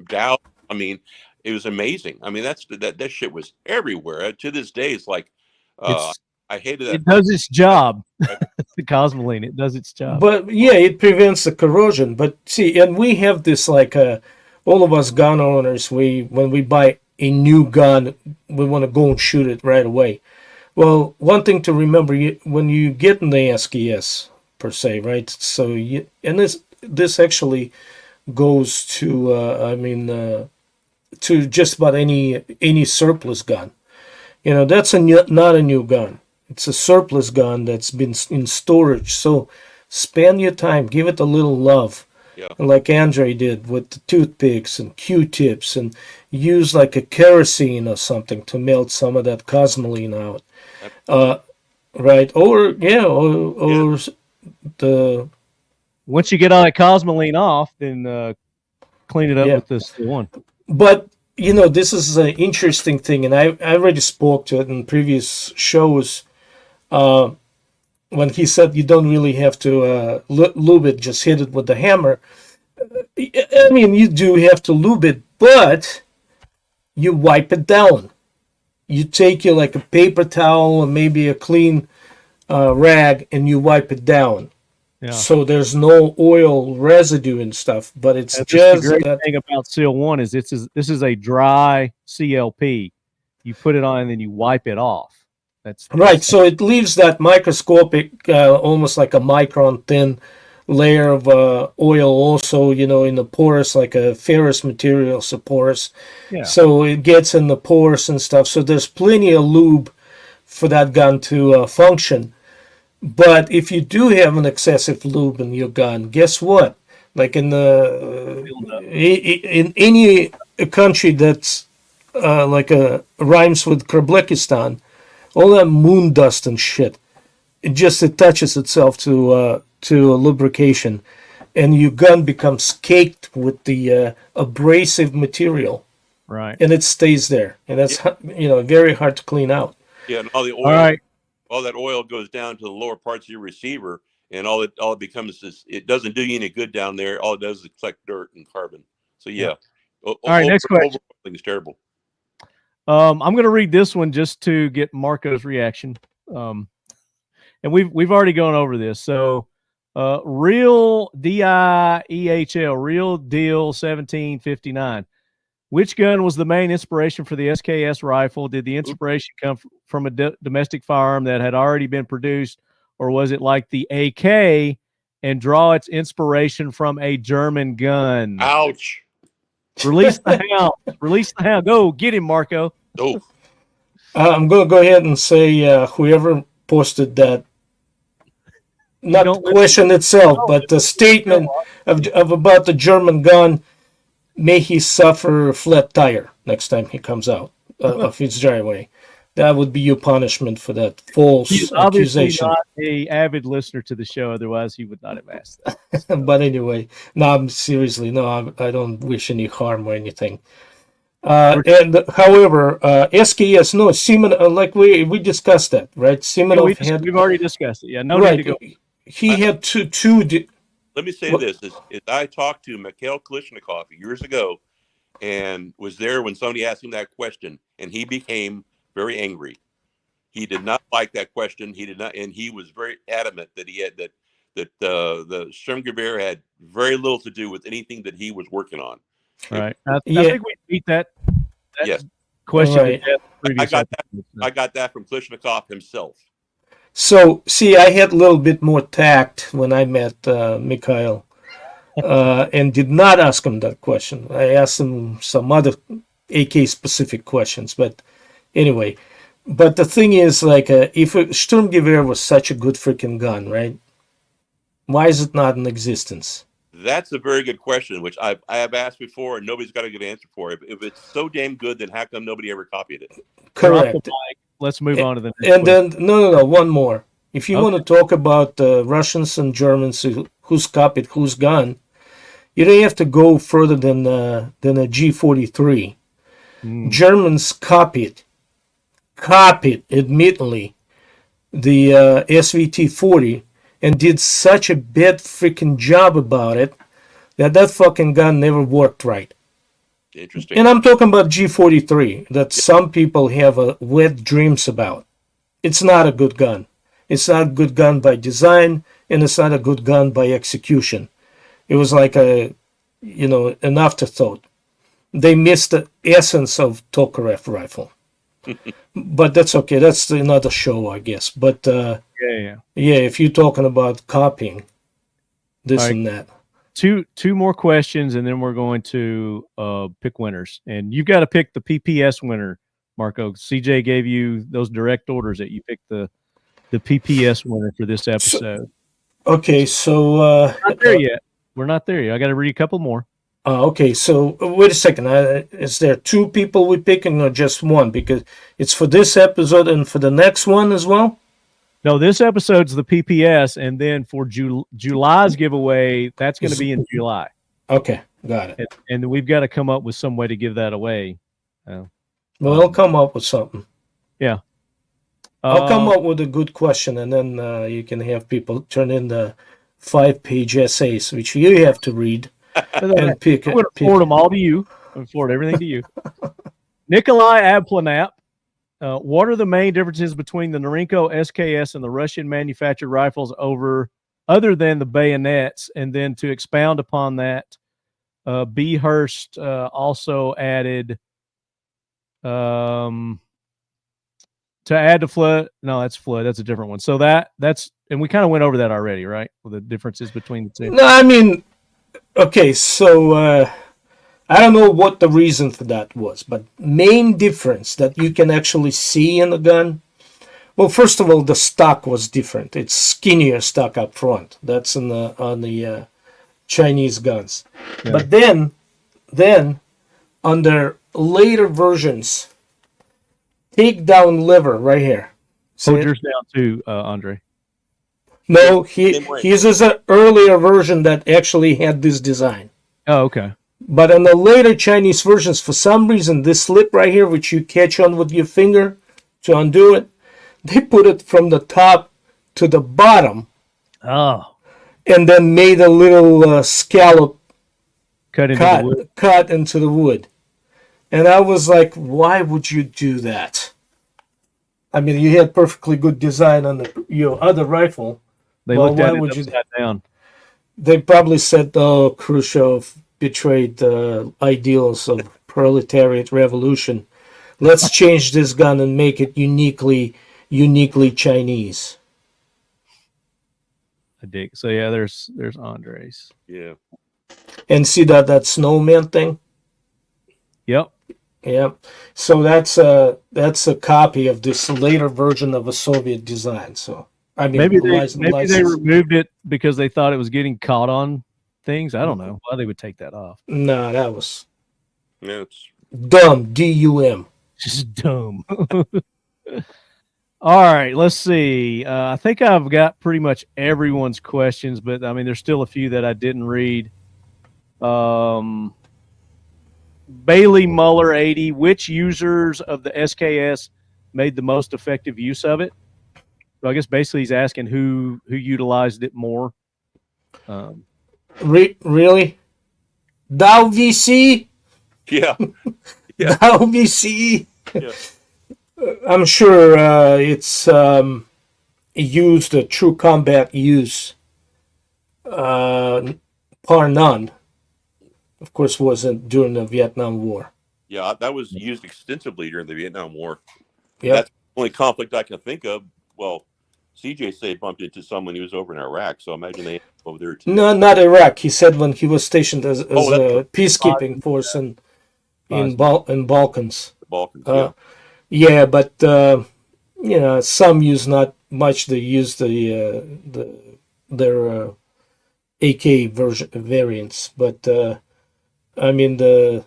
dowel. I mean, it was amazing. I mean, that shit was everywhere. To this day, it's like I hated that. It does its job. The cosmoline, it does its job. But yeah, it prevents the corrosion. But see, and we have this like all of us gun owners, when we buy a new gun, we want to go and shoot it right away. Well, one thing to remember, when you get in the SKS per se, right? So this actually goes to to just about any surplus gun. That's not a new gun. It's a surplus gun that's been in storage. So spend your time, give it a little love. Yeah. Like Andre did with the toothpicks and Q-tips, and use like a kerosene or something to melt some of that cosmoline out. Right? Or the once you get all that cosmoline off, then clean it up with this one. But this is an interesting thing, and I already spoke to it in previous shows. When he said you don't really have to lube it, just hit it with the hammer. I mean, you do have to lube it, but you wipe it down. You take like a paper towel or maybe a clean rag, and you wipe it down. Yeah. So there's no oil residue and stuff, but it's That's just the great that. thing about Seal 1 is this is a dry CLP. You put it on and then you wipe it off. That's Right, so it leaves that microscopic, almost like a micron thin layer of oil also, in the pores, like a ferrous material, so porous. Yeah. So it gets in the pores and stuff. So there's plenty of lube for that gun to function. But if you do have an excessive lube in your gun, guess what? Like in any country that's like rhymes with Kyrgyzstan, all that moon dust and shit, it attaches itself to lubrication, and your gun becomes caked with the abrasive material, right, and it stays there, and that's very hard to clean out. Yeah, and all the oil, all right. all that oil goes down to the lower parts of your receiver, and all it becomes is it doesn't do you any good down there. All it does is collect dirt and carbon. So yeah. All right, next question. Overhauling is terrible. I'm going to read this one just to get Marco's reaction. And we've already gone over this. So, Real DIEHL, Real Deal 1759. Which gun was the main inspiration for the SKS rifle? Did the inspiration come from a domestic firearm that had already been produced, or was it like the AK and draw its inspiration from a German gun? Ouch. Release the hound. Release the hound. Go get him, Marco. Oh. I'm going to go ahead and say whoever posted that, not the question itself, but the statement of about the German gun, may he suffer a flat tire next time he comes out of his driveway. That would be your punishment for that false He's accusation. obviously not an avid listener to the show, otherwise he would not have asked that. But anyway, no, seriously, no, I don't wish any harm or anything. And however, SKS, no, Simonov, like we discussed that, right? Simonov we've already discussed it. Yeah, no right. need to go. He had two. Let me say this: is I talked to Mikhail Kalishnikov years ago, and was there when somebody asked him that question, and he became very angry. He did not like that question. He did not, and he was very adamant that he had that the Sturmgewehr had very little to do with anything that he was working on. Right. I think we beat that yes. question. Right. I got that from Kalishnikov himself. So, see, I had a little bit more tact when I met Mikhail and did not ask him that question. I asked him some other AK-specific questions, but anyway. But the thing is, like, if a Sturmgewehr was such a good freaking gun, right? Why is it not in existence? That's a very good question, which I have asked before, and nobody's got a good answer for it. If it's so damn good, then how come nobody ever copied it? Correct. Let's move on to the next and then no, one more. If you want to talk about Russians and Germans who's copied whose gun, you don't have to go further than a G43. Germans copied, admittedly, the SVT-40 and did such a bad freaking job about it that fucking gun never worked right. Interesting. And I'm talking about G43 that some people have wet dreams about. It's not a good gun. It's not a good gun by design, and it's not a good gun by execution. It was like an afterthought. They missed the essence of Tokarev rifle. But that's okay. That's another show, I guess. But yeah, if you're talking about copying this and that. Two more questions, and then we're going to pick winners. And you've got to pick the PPS winner, Marco. CJ gave you those direct orders that you pick the PPS winner for this episode. So we're not there yet. We're not there yet. I got to read a couple more. Okay, so wait a second. Is there two people we're picking or just one? Because it's for this episode and for the next one as well? No, this episode's the PPS, and then for July's giveaway, that's going to be in July. Okay, got it. And we've got to come up with some way to give that away. We'll come up with something. Yeah. I'll come up with a good question, and then you can have people turn in the 5-page essays, which you have to read and pick. I'm going to forward them all to you. I'm going to forward everything to you. Nikolai Abplanap. What are the main differences between the Norinco SKS and the Russian manufactured rifles over other than the bayonets. And then to expound upon that, B. Hurst also added to add to flood. No, that's flood. That's a different one. So that's and we kind of went over that already, right? With the differences between the two. No, I mean, okay, so I don't know what the reason for that was, but main difference that you can actually see in the gun. Well, first of all, the stock was different. It's skinnier stock up front. That's on the Chinese guns. Yeah. But then on their later versions, takedown lever right here. Hold yours down too, Andre. No, his is an earlier version that actually had this design. Oh, okay. But on the later Chinese versions, for some reason, this lip right here, which you catch on with your finger to undo it, they put it from the top to the bottom. Oh. And then made a little scallop cut into the wood. And I was like, why would you do that? I mean, you had perfectly good design on your other rifle. They looked at it upside down. They probably said, oh, Khrushchev betrayed the ideals of proletariat revolution. Let's change this gun and make it uniquely Chinese. I dig. So yeah, there's Andre's. Yeah. And see that snowman thing? Yep. Yep. So that's a copy of this later version of a Soviet design. So I mean, maybe they removed it because they thought it was getting caught on things. I don't know why they would take that off. No, that was dumb. DUM. Just dumb. All right, let's see. I think I've got pretty much everyone's questions, but I mean, there's still a few that I didn't read. Bailey Muller 80, which users of the SKS made the most effective use of it? So I guess basically he's asking who utilized it more. Really? Dow VC? Yeah. Dow VC? Yeah. I'm sure it's used a true combat use. Par none. Of course, wasn't during the Vietnam War. Yeah, that was used extensively during the Vietnam War. Yep. That's the only conflict I can think of. Well, CJ said bumped into someone who was over in Iraq, so I imagine they over there too. No, not Iraq. He said when he was stationed as a peacekeeping force in Balkans. The Balkans, yeah. Yeah, but some use not much. They use their AK variants, but I mean the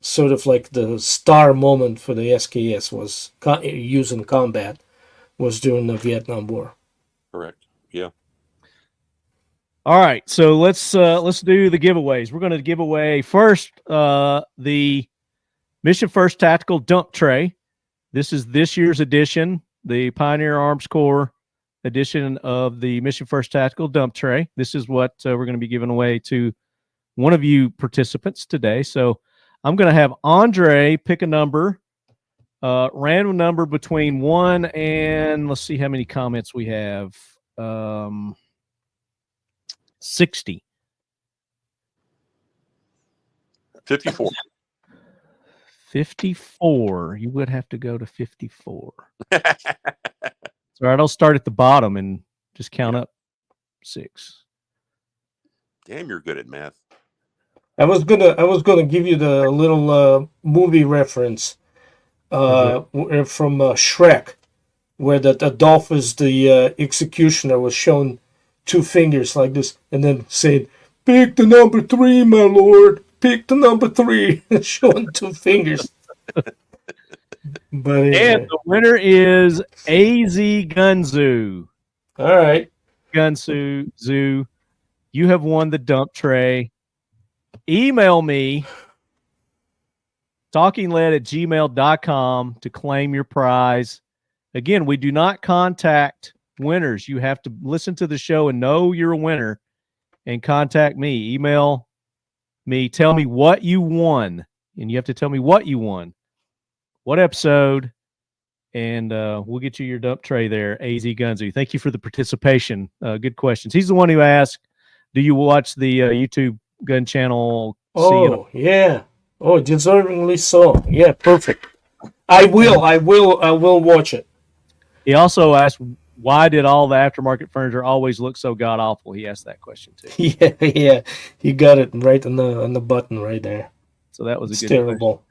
sort of like the star moment for the SKS was used in combat was during the Vietnam War. Correct. Yeah. All right, so let's do the giveaways. We're going to give away first the Mission First Tactical Dump Tray. This is this year's edition, the Pioneer Arms Corps edition of the Mission First Tactical Dump Tray. This is what we're going to be giving away to one of you participants today. So I'm going to have Andre pick a number, random number between 1 and, let's see how many comments we have, 60. 54. 54. You would have to go to 54. All right, I'll start at the bottom and just count up 6. Damn, you're good at math. I was gonna give you the little movie reference from Shrek, where that Adolphus the executioner was shown 2 fingers like this, and then saying, "Pick the number 3, my lord. Pick the number 3," showing 2 fingers. But and the winner is AZ Gunzu. All right, Gunzu, you have won the dump tray. Email me talkingled@gmail.com to claim your prize. Again, we do not contact winners. You have to listen to the show and know you're a winner and contact me. Email me, tell me what you won, and you have to tell me what you won, what episode, and we'll get you your dump tray there. AZ Gunzu, thank you for the participation. Good questions. He's the one who asked, "Do you watch the YouTube gun channel?" Oh, yeah. Oh, deservingly so. Yeah, perfect. I will watch it. He also asked, "Why did all the aftermarket furniture always look so god awful?" He asked that question too. Yeah. You got it right on the button right there. So that was It's a good terrible. question.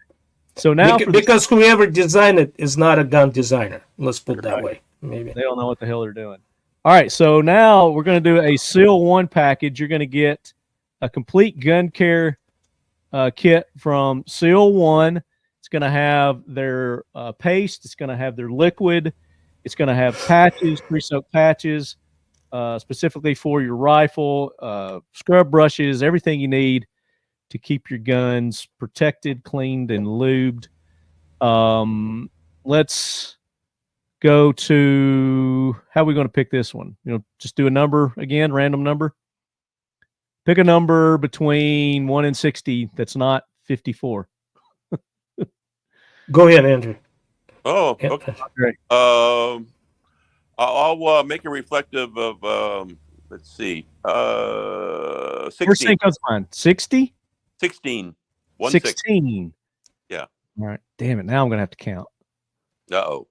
So now, because whoever designed it is not a gun designer. Let's put it that way. Maybe they don't know what the hell they're doing. All right, so now we're going to do a Seal 1 package. You're going to get a complete gun care kit from Seal 1. It's going to have their paste. It's going to have their liquid. It's going to have patches, pre-soaked patches, specifically for your rifle, scrub brushes, everything you need to keep your guns protected, cleaned, and lubed. Let's go to, how are we going to pick this one? Just do a number again, random number. Pick a number between 1 and 60 that's not 54. Go ahead, Andrew. Oh, okay. Great. I'll make it reflective of, let's see, 16. First thing comes to mind. 60? 16. 16. Yeah. All right. Damn it. Now I'm going to have to count. Uh-oh.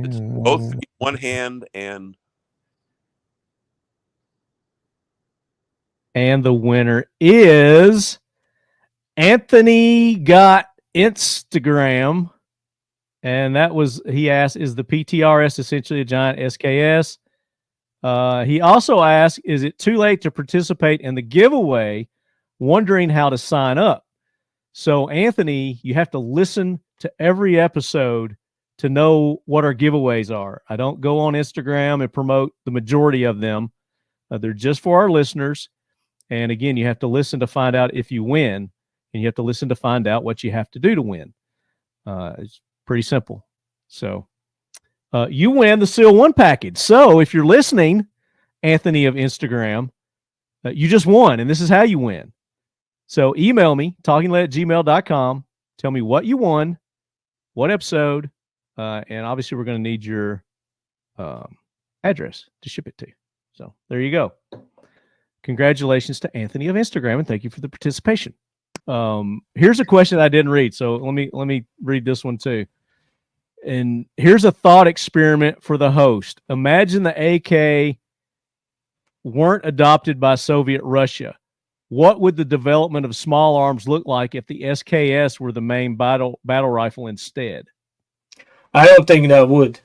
It's both one hand and the winner is Anthony got Instagram. And that was, he asked, is the PTRS essentially a giant SKS? He also asked, is it too late to participate in the giveaway? Wondering how to sign up. So, Anthony, you have to listen to every episode to know what our giveaways are. I don't go on Instagram and promote the majority of them. They're just for our listeners. And again, you have to listen to find out if you win, and you have to listen to find out what you have to do to win. It's pretty simple. So you win the Seal 1 package. So if you're listening, Anthony of Instagram, you just won, and this is how you win. So email me, talkingled@gmail.com. Tell me what you won, what episode, and obviously we're going to need your address to ship it to. So there you go. Congratulations to Anthony of Instagram, and thank you for the participation. Here's a question I didn't read, so let me read this one too. And here's a thought experiment for the host. Imagine the AK weren't adopted by Soviet Russia. What would the development of small arms look like if the SKS were the main battle rifle instead? I don't think that would.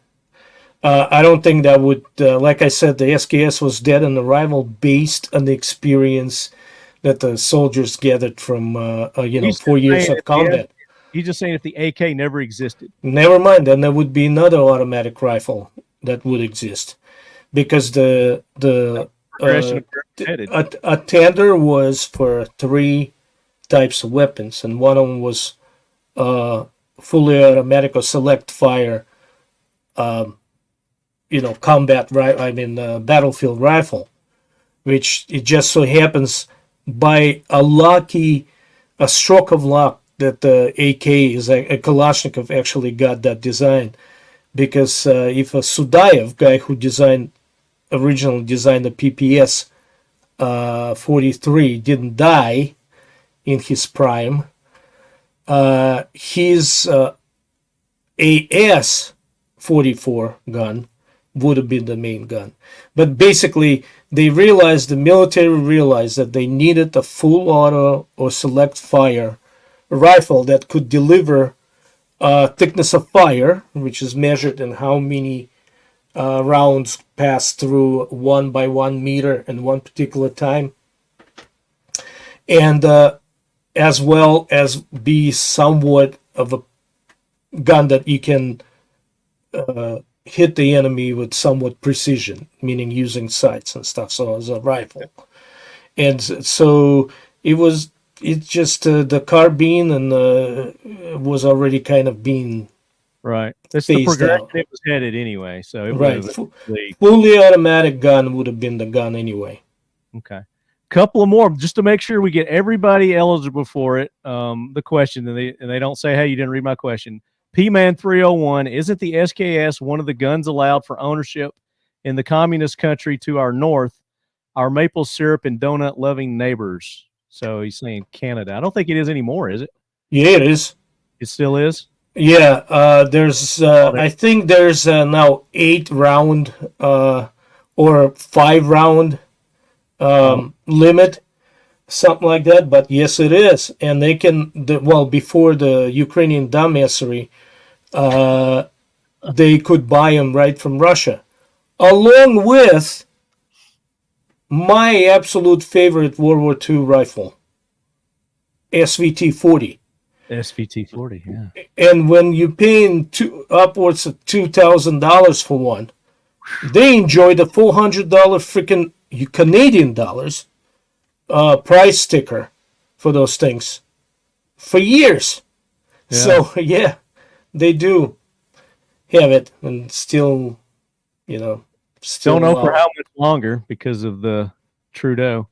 I don't think that would. Like I said, the SKS was dead on arrival based on the experience that the soldiers gathered from 4 years of combat. He's just saying if the AK never existed. Never mind, then there would be another automatic rifle that would exist, because a tender was for 3 types of weapons, and one of them was fully automatic or select fire, combat battlefield rifle, which it just so happens by a stroke of luck that the AK is a Kalashnikov actually got that design, because if a Sudayev guy who originally designed the PPS 43 didn't die in his prime, his AS 44 gun would have been the main gun. But basically, the military realized that they needed a full auto or select fire rifle that could deliver thickness of fire, which is measured in how many rounds pass through 1 by 1 meter in one particular time, and as well as be somewhat of a gun that you can hit the enemy with somewhat precision, meaning using sights and stuff. So as a rifle, and so it's just the carbine and was already kind of being right. That's the progression it was headed anyway. So it right, fully automatic gun would have been the gun anyway. Okay. couple of more just to make sure we get everybody eligible for it. The question, and they don't say, hey, you didn't read my question. P-Man 301, isn't the SKS one of the guns allowed for ownership in the communist country to our north, our maple syrup and donut loving neighbors? So he's saying Canada. I don't think it is anymore, is it? Yeah, it is. It still is? Yeah, there's I think there's now 8-round or 5-round limit, something like that. But yes, it is, and they can. Before the Ukrainian dumbassery, they could buy them right from Russia, along with my absolute favorite World War II rifle, SVT-40. SVT-40, yeah. And when you're paying upwards of $2,000 for one, they enjoy the $400 freaking Canadian dollars price sticker for those things for years. Yeah. So yeah, they do have it, and still, still don't know for how much longer because of the Trudeau.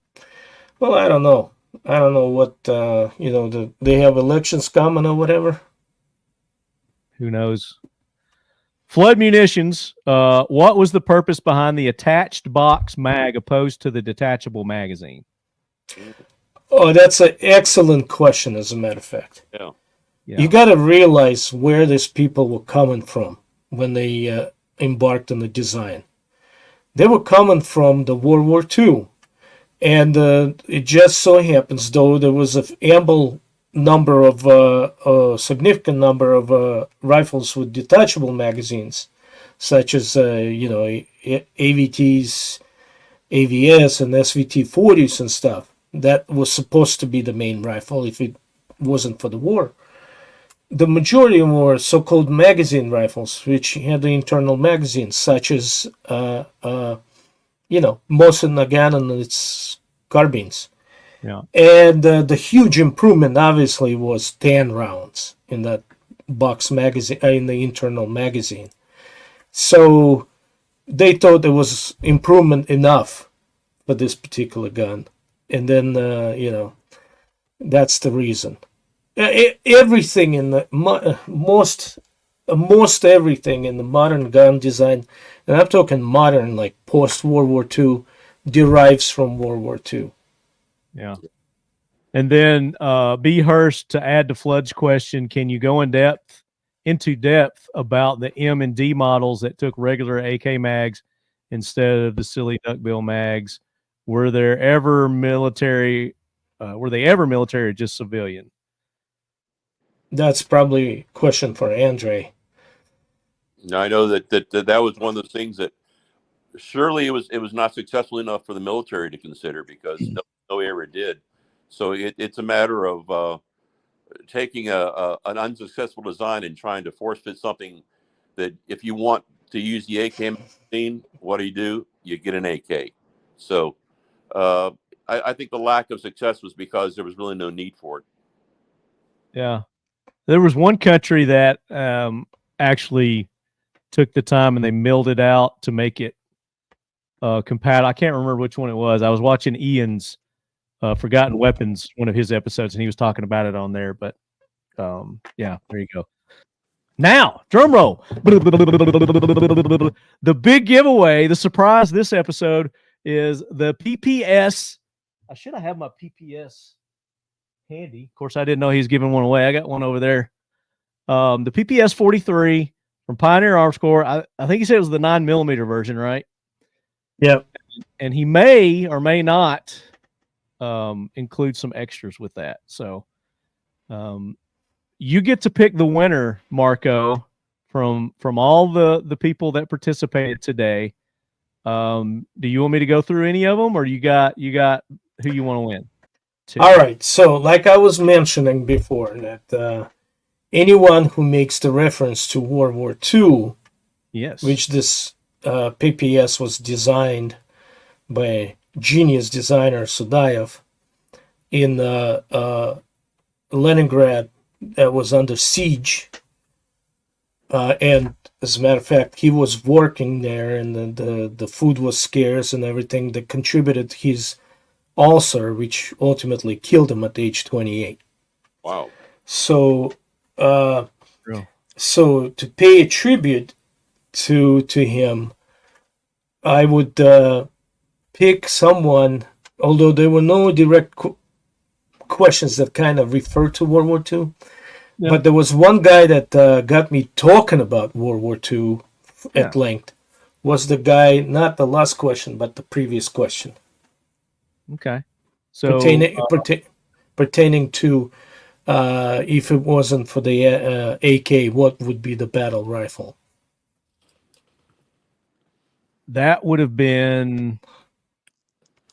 Well, I don't know. I don't know what they have elections coming or whatever. Who knows? Flood munitions. What was the purpose behind the attached box mag opposed to the detachable magazine? Oh, that's an excellent question, as a matter of fact. Yeah. You got to realize where these people were coming from when they embarked on the design. They were coming from the World War II. And it just so happens, though, there was a significant number of rifles with detachable magazines, such as AVTs, AVS, and SVT-40s and stuff. That was supposed to be the main rifle if it wasn't for the war. The majority were so-called magazine rifles, which had the internal magazines, such as Mosin Nagant and its carbines. Yeah. And the huge improvement, obviously, was 10 rounds in that box magazine, in the internal magazine. So they thought there was improvement enough for this particular gun. And then, that's the reason. Everything in the most everything in the modern gun design, and I'm talking modern, like post-World War II, derives from World War II. Yeah. And then B. Hurst, to add to Flood's question, can you go into depth about the M and D models that took regular AK mags instead of the silly duckbill mags? Were they ever military or just civilian? That's probably a question for Andre. I know that was one of those things that surely it was not successful enough for the military to consider, because no ever did. So it's a matter of taking an unsuccessful design and trying to force fit something that, if you want to use the AK magazine, what do? You get an AK. So I think the lack of success was because there was really no need for it. Yeah. There was one country that actually took the time and they milled it out to make it compatible. I can't remember which one it was. I was watching Ian's Forgotten Weapons, one of his episodes, and he was talking about it on there. But yeah, there you go. Now, drum roll. The big giveaway, the surprise this episode is the PPS. I should have had my PPS handy. Of course, I didn't know he was giving one away. I got one over there. The PPS 43 from Pioneer Arms Corps. I think he said it was the 9mm version, right? Yep. And he may or may not include some extras with that. So you get to pick the winner, Marco, from all the people that participated today. Do you want me to go through any of them, or you got who you want to win? All right. So like I was mentioning before, that anyone who makes the reference to World War II, yes, which this PPS was designed by genius designer Sudayev in Leningrad, that was under siege, and as a matter of fact, he was working there, and the food was scarce and everything, that contributed his ulcer, which ultimately killed him at age 28. Wow. So, Real. so to pay a tribute to him, I would pick someone. Although there were no direct questions that kind of refer to World War II, Yeah. but there was one guy that got me talking about World War II at length. Was the guy, not the last question, but the previous question. Okay. So Pertaining to if it wasn't for the AK, what would be the battle rifle? that would have been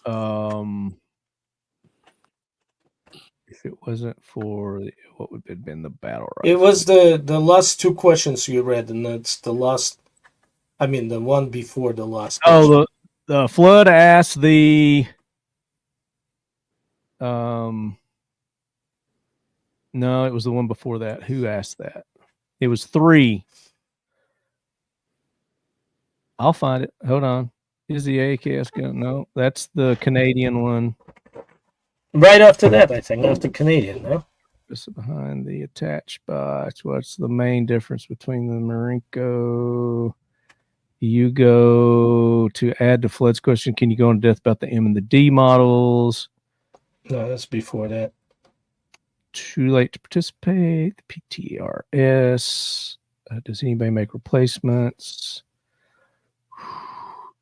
if it wasn't for what would have been the battle rifle. It was the last two questions you read, and that's the last. I mean, the one before the last question. Oh, the Flood asked the no, it was the one before that. Who asked that? It was 3. I'll find it. Hold on. Is the AKS gun? No, that's the Canadian one. Right after that, I think, after Canadian, no? Just behind the attached box. What's the main difference between the Marinko? You go to add to Flood's question. Can you go into depth about the M and the D models? No, that's before that. Too late to participate. The PTRS. Does anybody make replacements?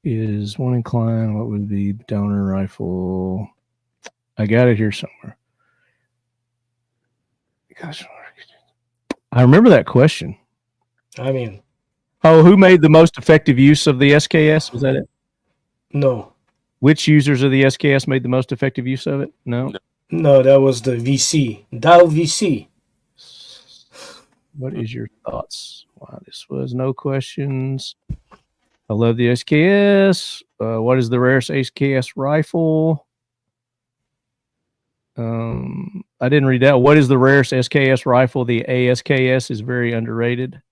Is one inclined? What would be donor rifle? I got it here somewhere. Gosh, I remember that question. I mean, who made the most effective use of the SKS? Was that it? No. Which users of the SKS made the most effective use of it? No. No, that was the VC. Dow VC. What is your thoughts? Wow, this was no questions. I love the SKS. What is the rarest SKS rifle? I didn't read that. What is the rarest SKS rifle? The ASKS is very underrated.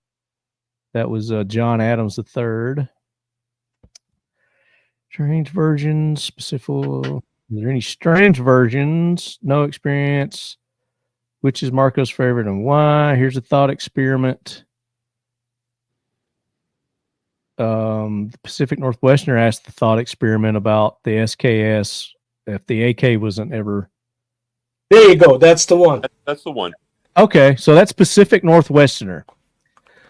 That was John Adams III. Strange versions, specific. Is there any strange versions? No experience. Which is Marco's favorite and why? Here's a thought experiment. The Pacific Northwesterner asked the thought experiment about the SKS if the AK wasn't ever. There you go. That's the one. That's the one. Okay, so that's Pacific Northwesterner.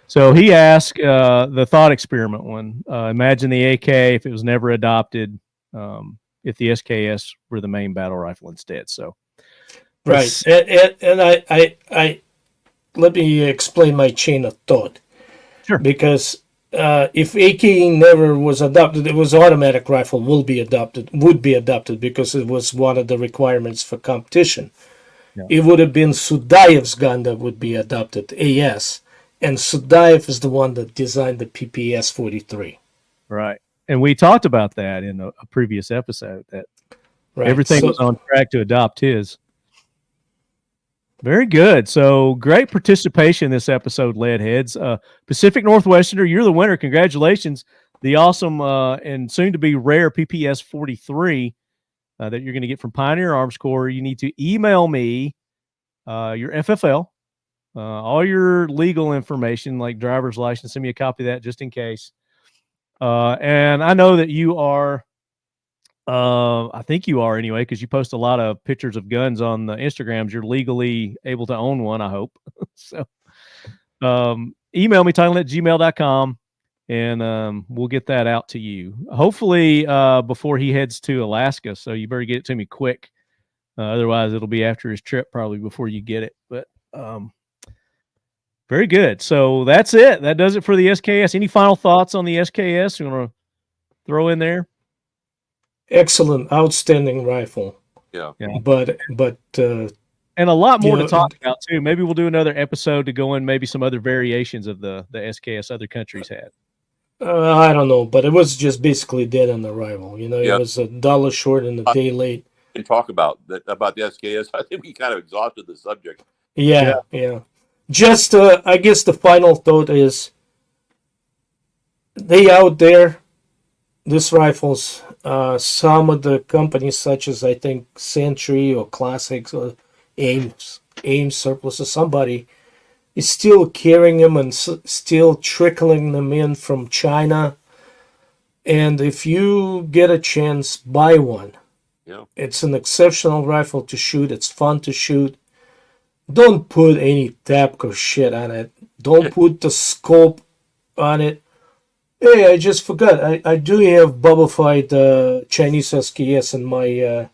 So he asked the thought experiment one. Imagine the AK if it was never adopted, if the SKS were the main battle rifle instead. So, right. And I let me explain my chain of thought. Sure. Because if AK never was adopted, it was automatic rifle would be adopted because it was one of the requirements for competition. Yeah. It would have been Sudaev's gun that would be adopted, AS. And Sudaev is the one that designed the PPS 43. Right. And we talked about that in a previous episode, that right. Everything was on track to adopt his. Very good. So great participation this episode, Leadheads. Pacific Northwesterner, you're the winner. Congratulations. The awesome and soon to be rare PPS 43 that you're going to get from Pioneer Arms Corps. You need to email me your FFL. All your legal information, like driver's license, send me a copy of that just in case. And I know that you are, I think you are anyway, because you post a lot of pictures of guns on the Instagrams. You're legally able to own one, I hope. So email me, tinylet@gmail.com, and we'll get that out to you. Hopefully before he heads to Alaska, so you better get it to me quick. Otherwise, it'll be after his trip probably before you get it. But very good. So that's it. That does it for the SKS. Any final thoughts on the SKS you want to throw in there? Excellent, outstanding rifle. Yeah. But and a lot more to talk about too. Maybe we'll do another episode to go in maybe some other variations of the SKS other countries had. I don't know, but it was just basically dead on arrival. You know, it was $1 short and a day late. And talk about the SKS. I think we kind of exhausted the subject. Yeah. Just, I guess the final thought is they out there, these rifles, some of the companies, such as I think Sentry or Classics or Ames Surplus or somebody, is still carrying them and still trickling them in from China. And if you get a chance, buy one. Yeah. It's an exceptional rifle to shoot. It's fun to shoot. Don't put any Tapco shit on it. Don't put the scope on it. Hey, I just forgot. I do have bubblified Chinese SKS in my...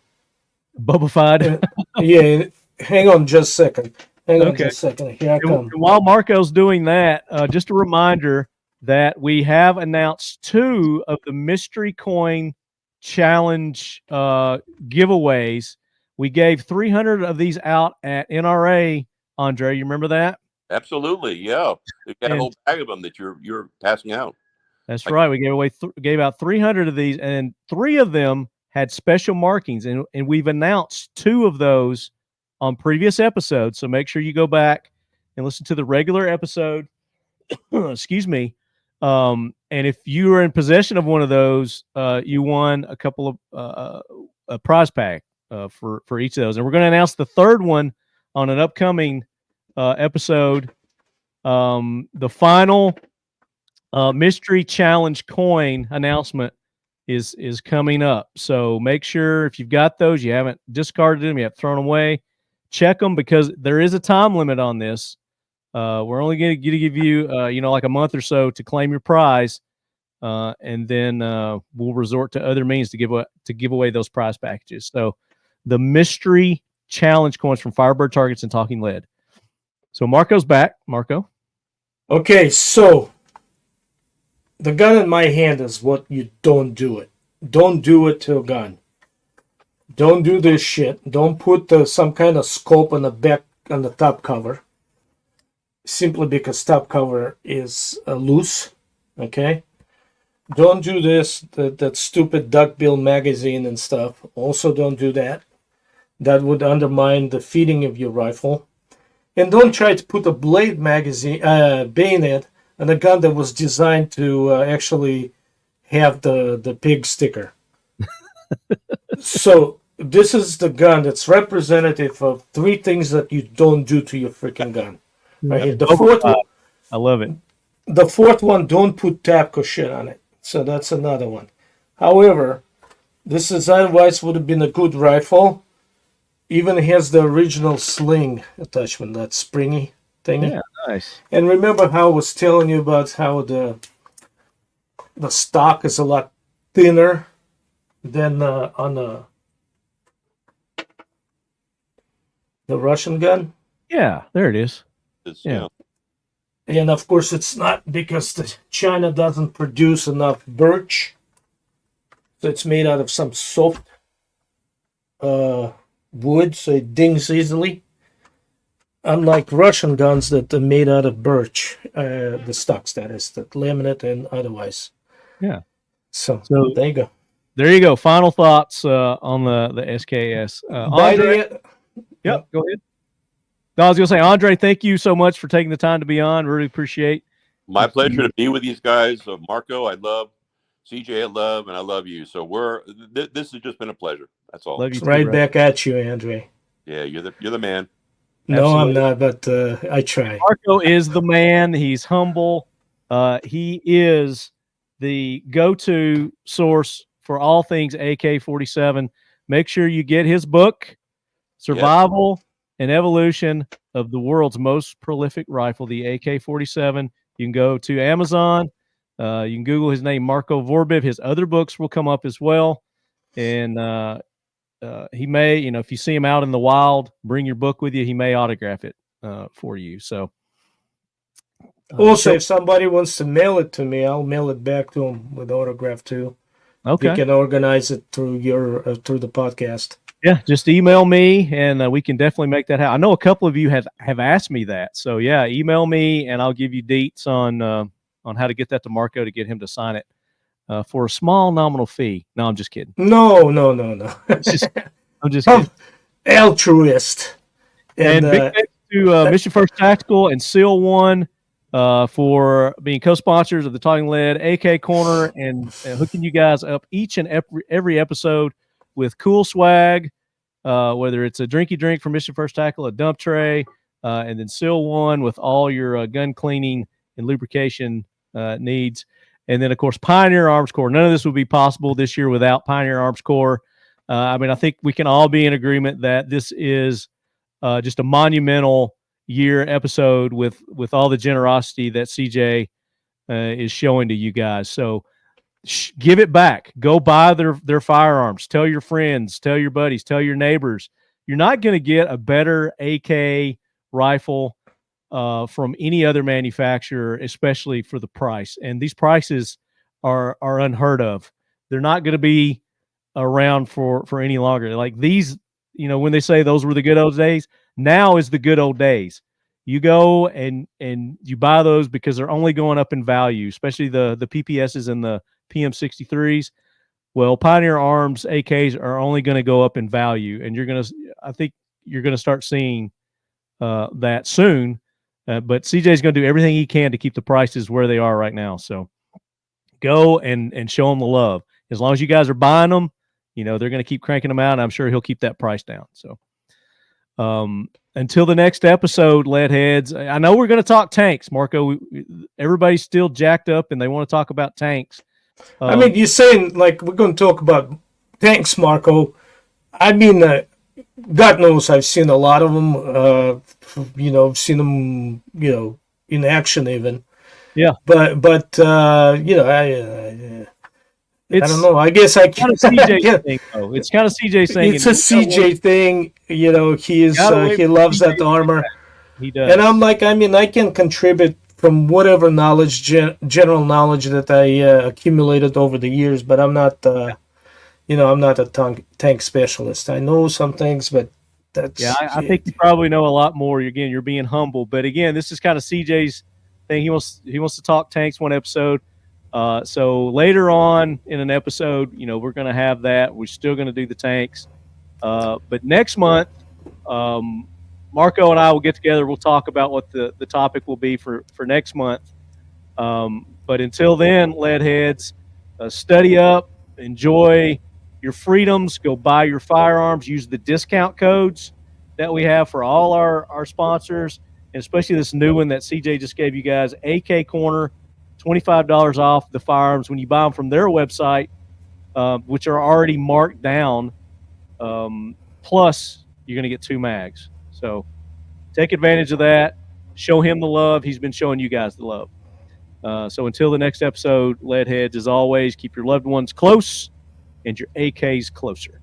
Bubblified? Yeah, hang on just a second. Hang on Okay. just a second. Here I come. While Marco's doing that, just a reminder that we have announced 2 of the Mystery Coin Challenge giveaways. We gave 300 of these out at NRA. Andre, you remember that? Absolutely, yeah. We've got a whole bag of them that you're passing out. That's right. We gave out 300 of these, and 3 of them had special markings, and we've announced 2 of those on previous episodes. So make sure you go back and listen to the regular episode. Excuse me. And if you are in possession of one of those, you won a couple of a prize pack for each of those. And we're going to announce the 3rd one on an upcoming episode. The final mystery challenge coin announcement is coming up. So make sure if you've got those, you haven't discarded them, you have thrown away, check them, because there is a time limit on this. We're only going to give you, like a month or so to claim your prize, and then we'll resort to other means to give away those prize packages. So the mystery challenge coins from Firebird Targets and Talking Lead. So Marco's back. Marco. Okay, so the gun in my hand is what you don't do it. Don't do it to a gun. Don't do this shit. Don't put some kind of scope on the back, on the top cover. Simply because top cover is loose. Okay? Don't do this, that stupid duckbill magazine and stuff. Also don't do that. That would undermine the feeding of your rifle. And don't try to put a blade magazine, bayonet on a gun that was designed to actually have the pig sticker. So this is the gun that's representative of 3 things that you don't do to your freaking gun. Right here. The 4th one, I love it. The 4th one, don't put Tapco shit on it. So that's another one. However, this otherwise would have been a good rifle. Even has the original sling attachment, that springy thing. Yeah, nice. And remember how I was telling you about how the stock is a lot thinner than on the Russian gun? Yeah, there it is. Yeah. And of course it's not, because China doesn't produce enough birch. So it's made out of some soft wood, so it dings easily. Unlike Russian guns that are made out of birch, the stocks, that is, that laminate and otherwise. Yeah. So there you go. There you go. Final thoughts on the SKS. Andre, yep, go ahead. No, I was going to say, Andre, thank you so much for taking the time to be on. Really appreciate. My pleasure to be with these guys. Marco, I love. CJ, I love, and I love you. So this has just been a pleasure. That's all. Love you too, right back at you, Andre. Yeah, you're the man. No, absolutely. I'm not, but I try. Marco is the man. He's humble. He is the go-to source for all things AK-47. Make sure you get his book, Survival and Evolution of the World's Most Prolific Rifle, the AK-47. You can go to Amazon. You can Google his name, Marco Vorbiv. His other books will come up as well. And he may, if you see him out in the wild, bring your book with you. He may autograph it for you. So, also, if somebody wants to mail it to me, I'll mail it back to him with autograph too. Okay, you can organize it through through the podcast. Yeah, just email me, and we can definitely make that happen. I know a couple of you have asked me that, so yeah, email me, and I'll give you deets on how to get that to Marco to get him to sign it for a small nominal fee. No, I'm just kidding. No. I'm just kidding. Altruist. And big thanks to Mission First Tactical and Seal One for being co-sponsors of the Talking Lead AK Corner and hooking you guys up each and every episode with cool swag, whether it's a drinky drink from Mission First Tackle, a dump tray, and then Seal One with all your gun cleaning and lubrication needs. And then, of course, Pioneer Arms Corps. None of this would be possible this year without Pioneer Arms Corps. I mean, I think we can all be in agreement that this is just a monumental year episode with all the generosity that CJ is showing to you guys. So give it back. Go buy their firearms. Tell your friends, tell your buddies, tell your neighbors. You're not going to get a better AK rifle from any other manufacturer, especially for the price. And these prices are unheard of. They're not going to be around for any longer. Like these, when they say those were the good old days, now is the good old days. You go and you buy those because they're only going up in value, especially the PPSs and the PM63s. Well, Pioneer Arms AKs are only going to go up in value, and I think you're going to start seeing that soon. But CJ's going to do everything he can to keep the prices where they are right now. So go and show them the love. As long as you guys are buying them, they're going to keep cranking them out. And I'm sure he'll keep that price down. So until the next episode, Leadheads, I know we're going to talk tanks, Marco. Everybody's still jacked up and they want to talk about tanks. I mean, you're saying like we're going to talk about tanks, Marco. I mean, God knows I've seen a lot of them. I've seen them, in action even. Yeah. But I don't know. I guess I can't. It's kind of CJ thing, though. It's kind of CJ saying it's a CJ thing. He loves that armor. He does. And I'm like, I mean, I can contribute from whatever knowledge, general knowledge that I accumulated over the years, but I'm not, I'm not a tank specialist. I know some things, but that's... Yeah, I think you probably know a lot more. Again, you're being humble. But again, this is kind of CJ's thing. He wants to talk tanks one episode. So later on in an episode, we're going to have that. We're still going to do the tanks. But next month, Marco and I will get together. We'll talk about what the topic will be for next month. But until then, Leadheads, study up, enjoy your freedoms, go buy your firearms, use the discount codes that we have for all our sponsors, and especially this new one that CJ just gave you guys, AK Corner, $25 off the firearms when you buy them from their website, which are already marked down. Plus, you're going to get 2 mags. So take advantage of that. Show him the love. He's been showing you guys the love. So until the next episode, Leadheads, as always, keep your loved ones close and your AKs closer.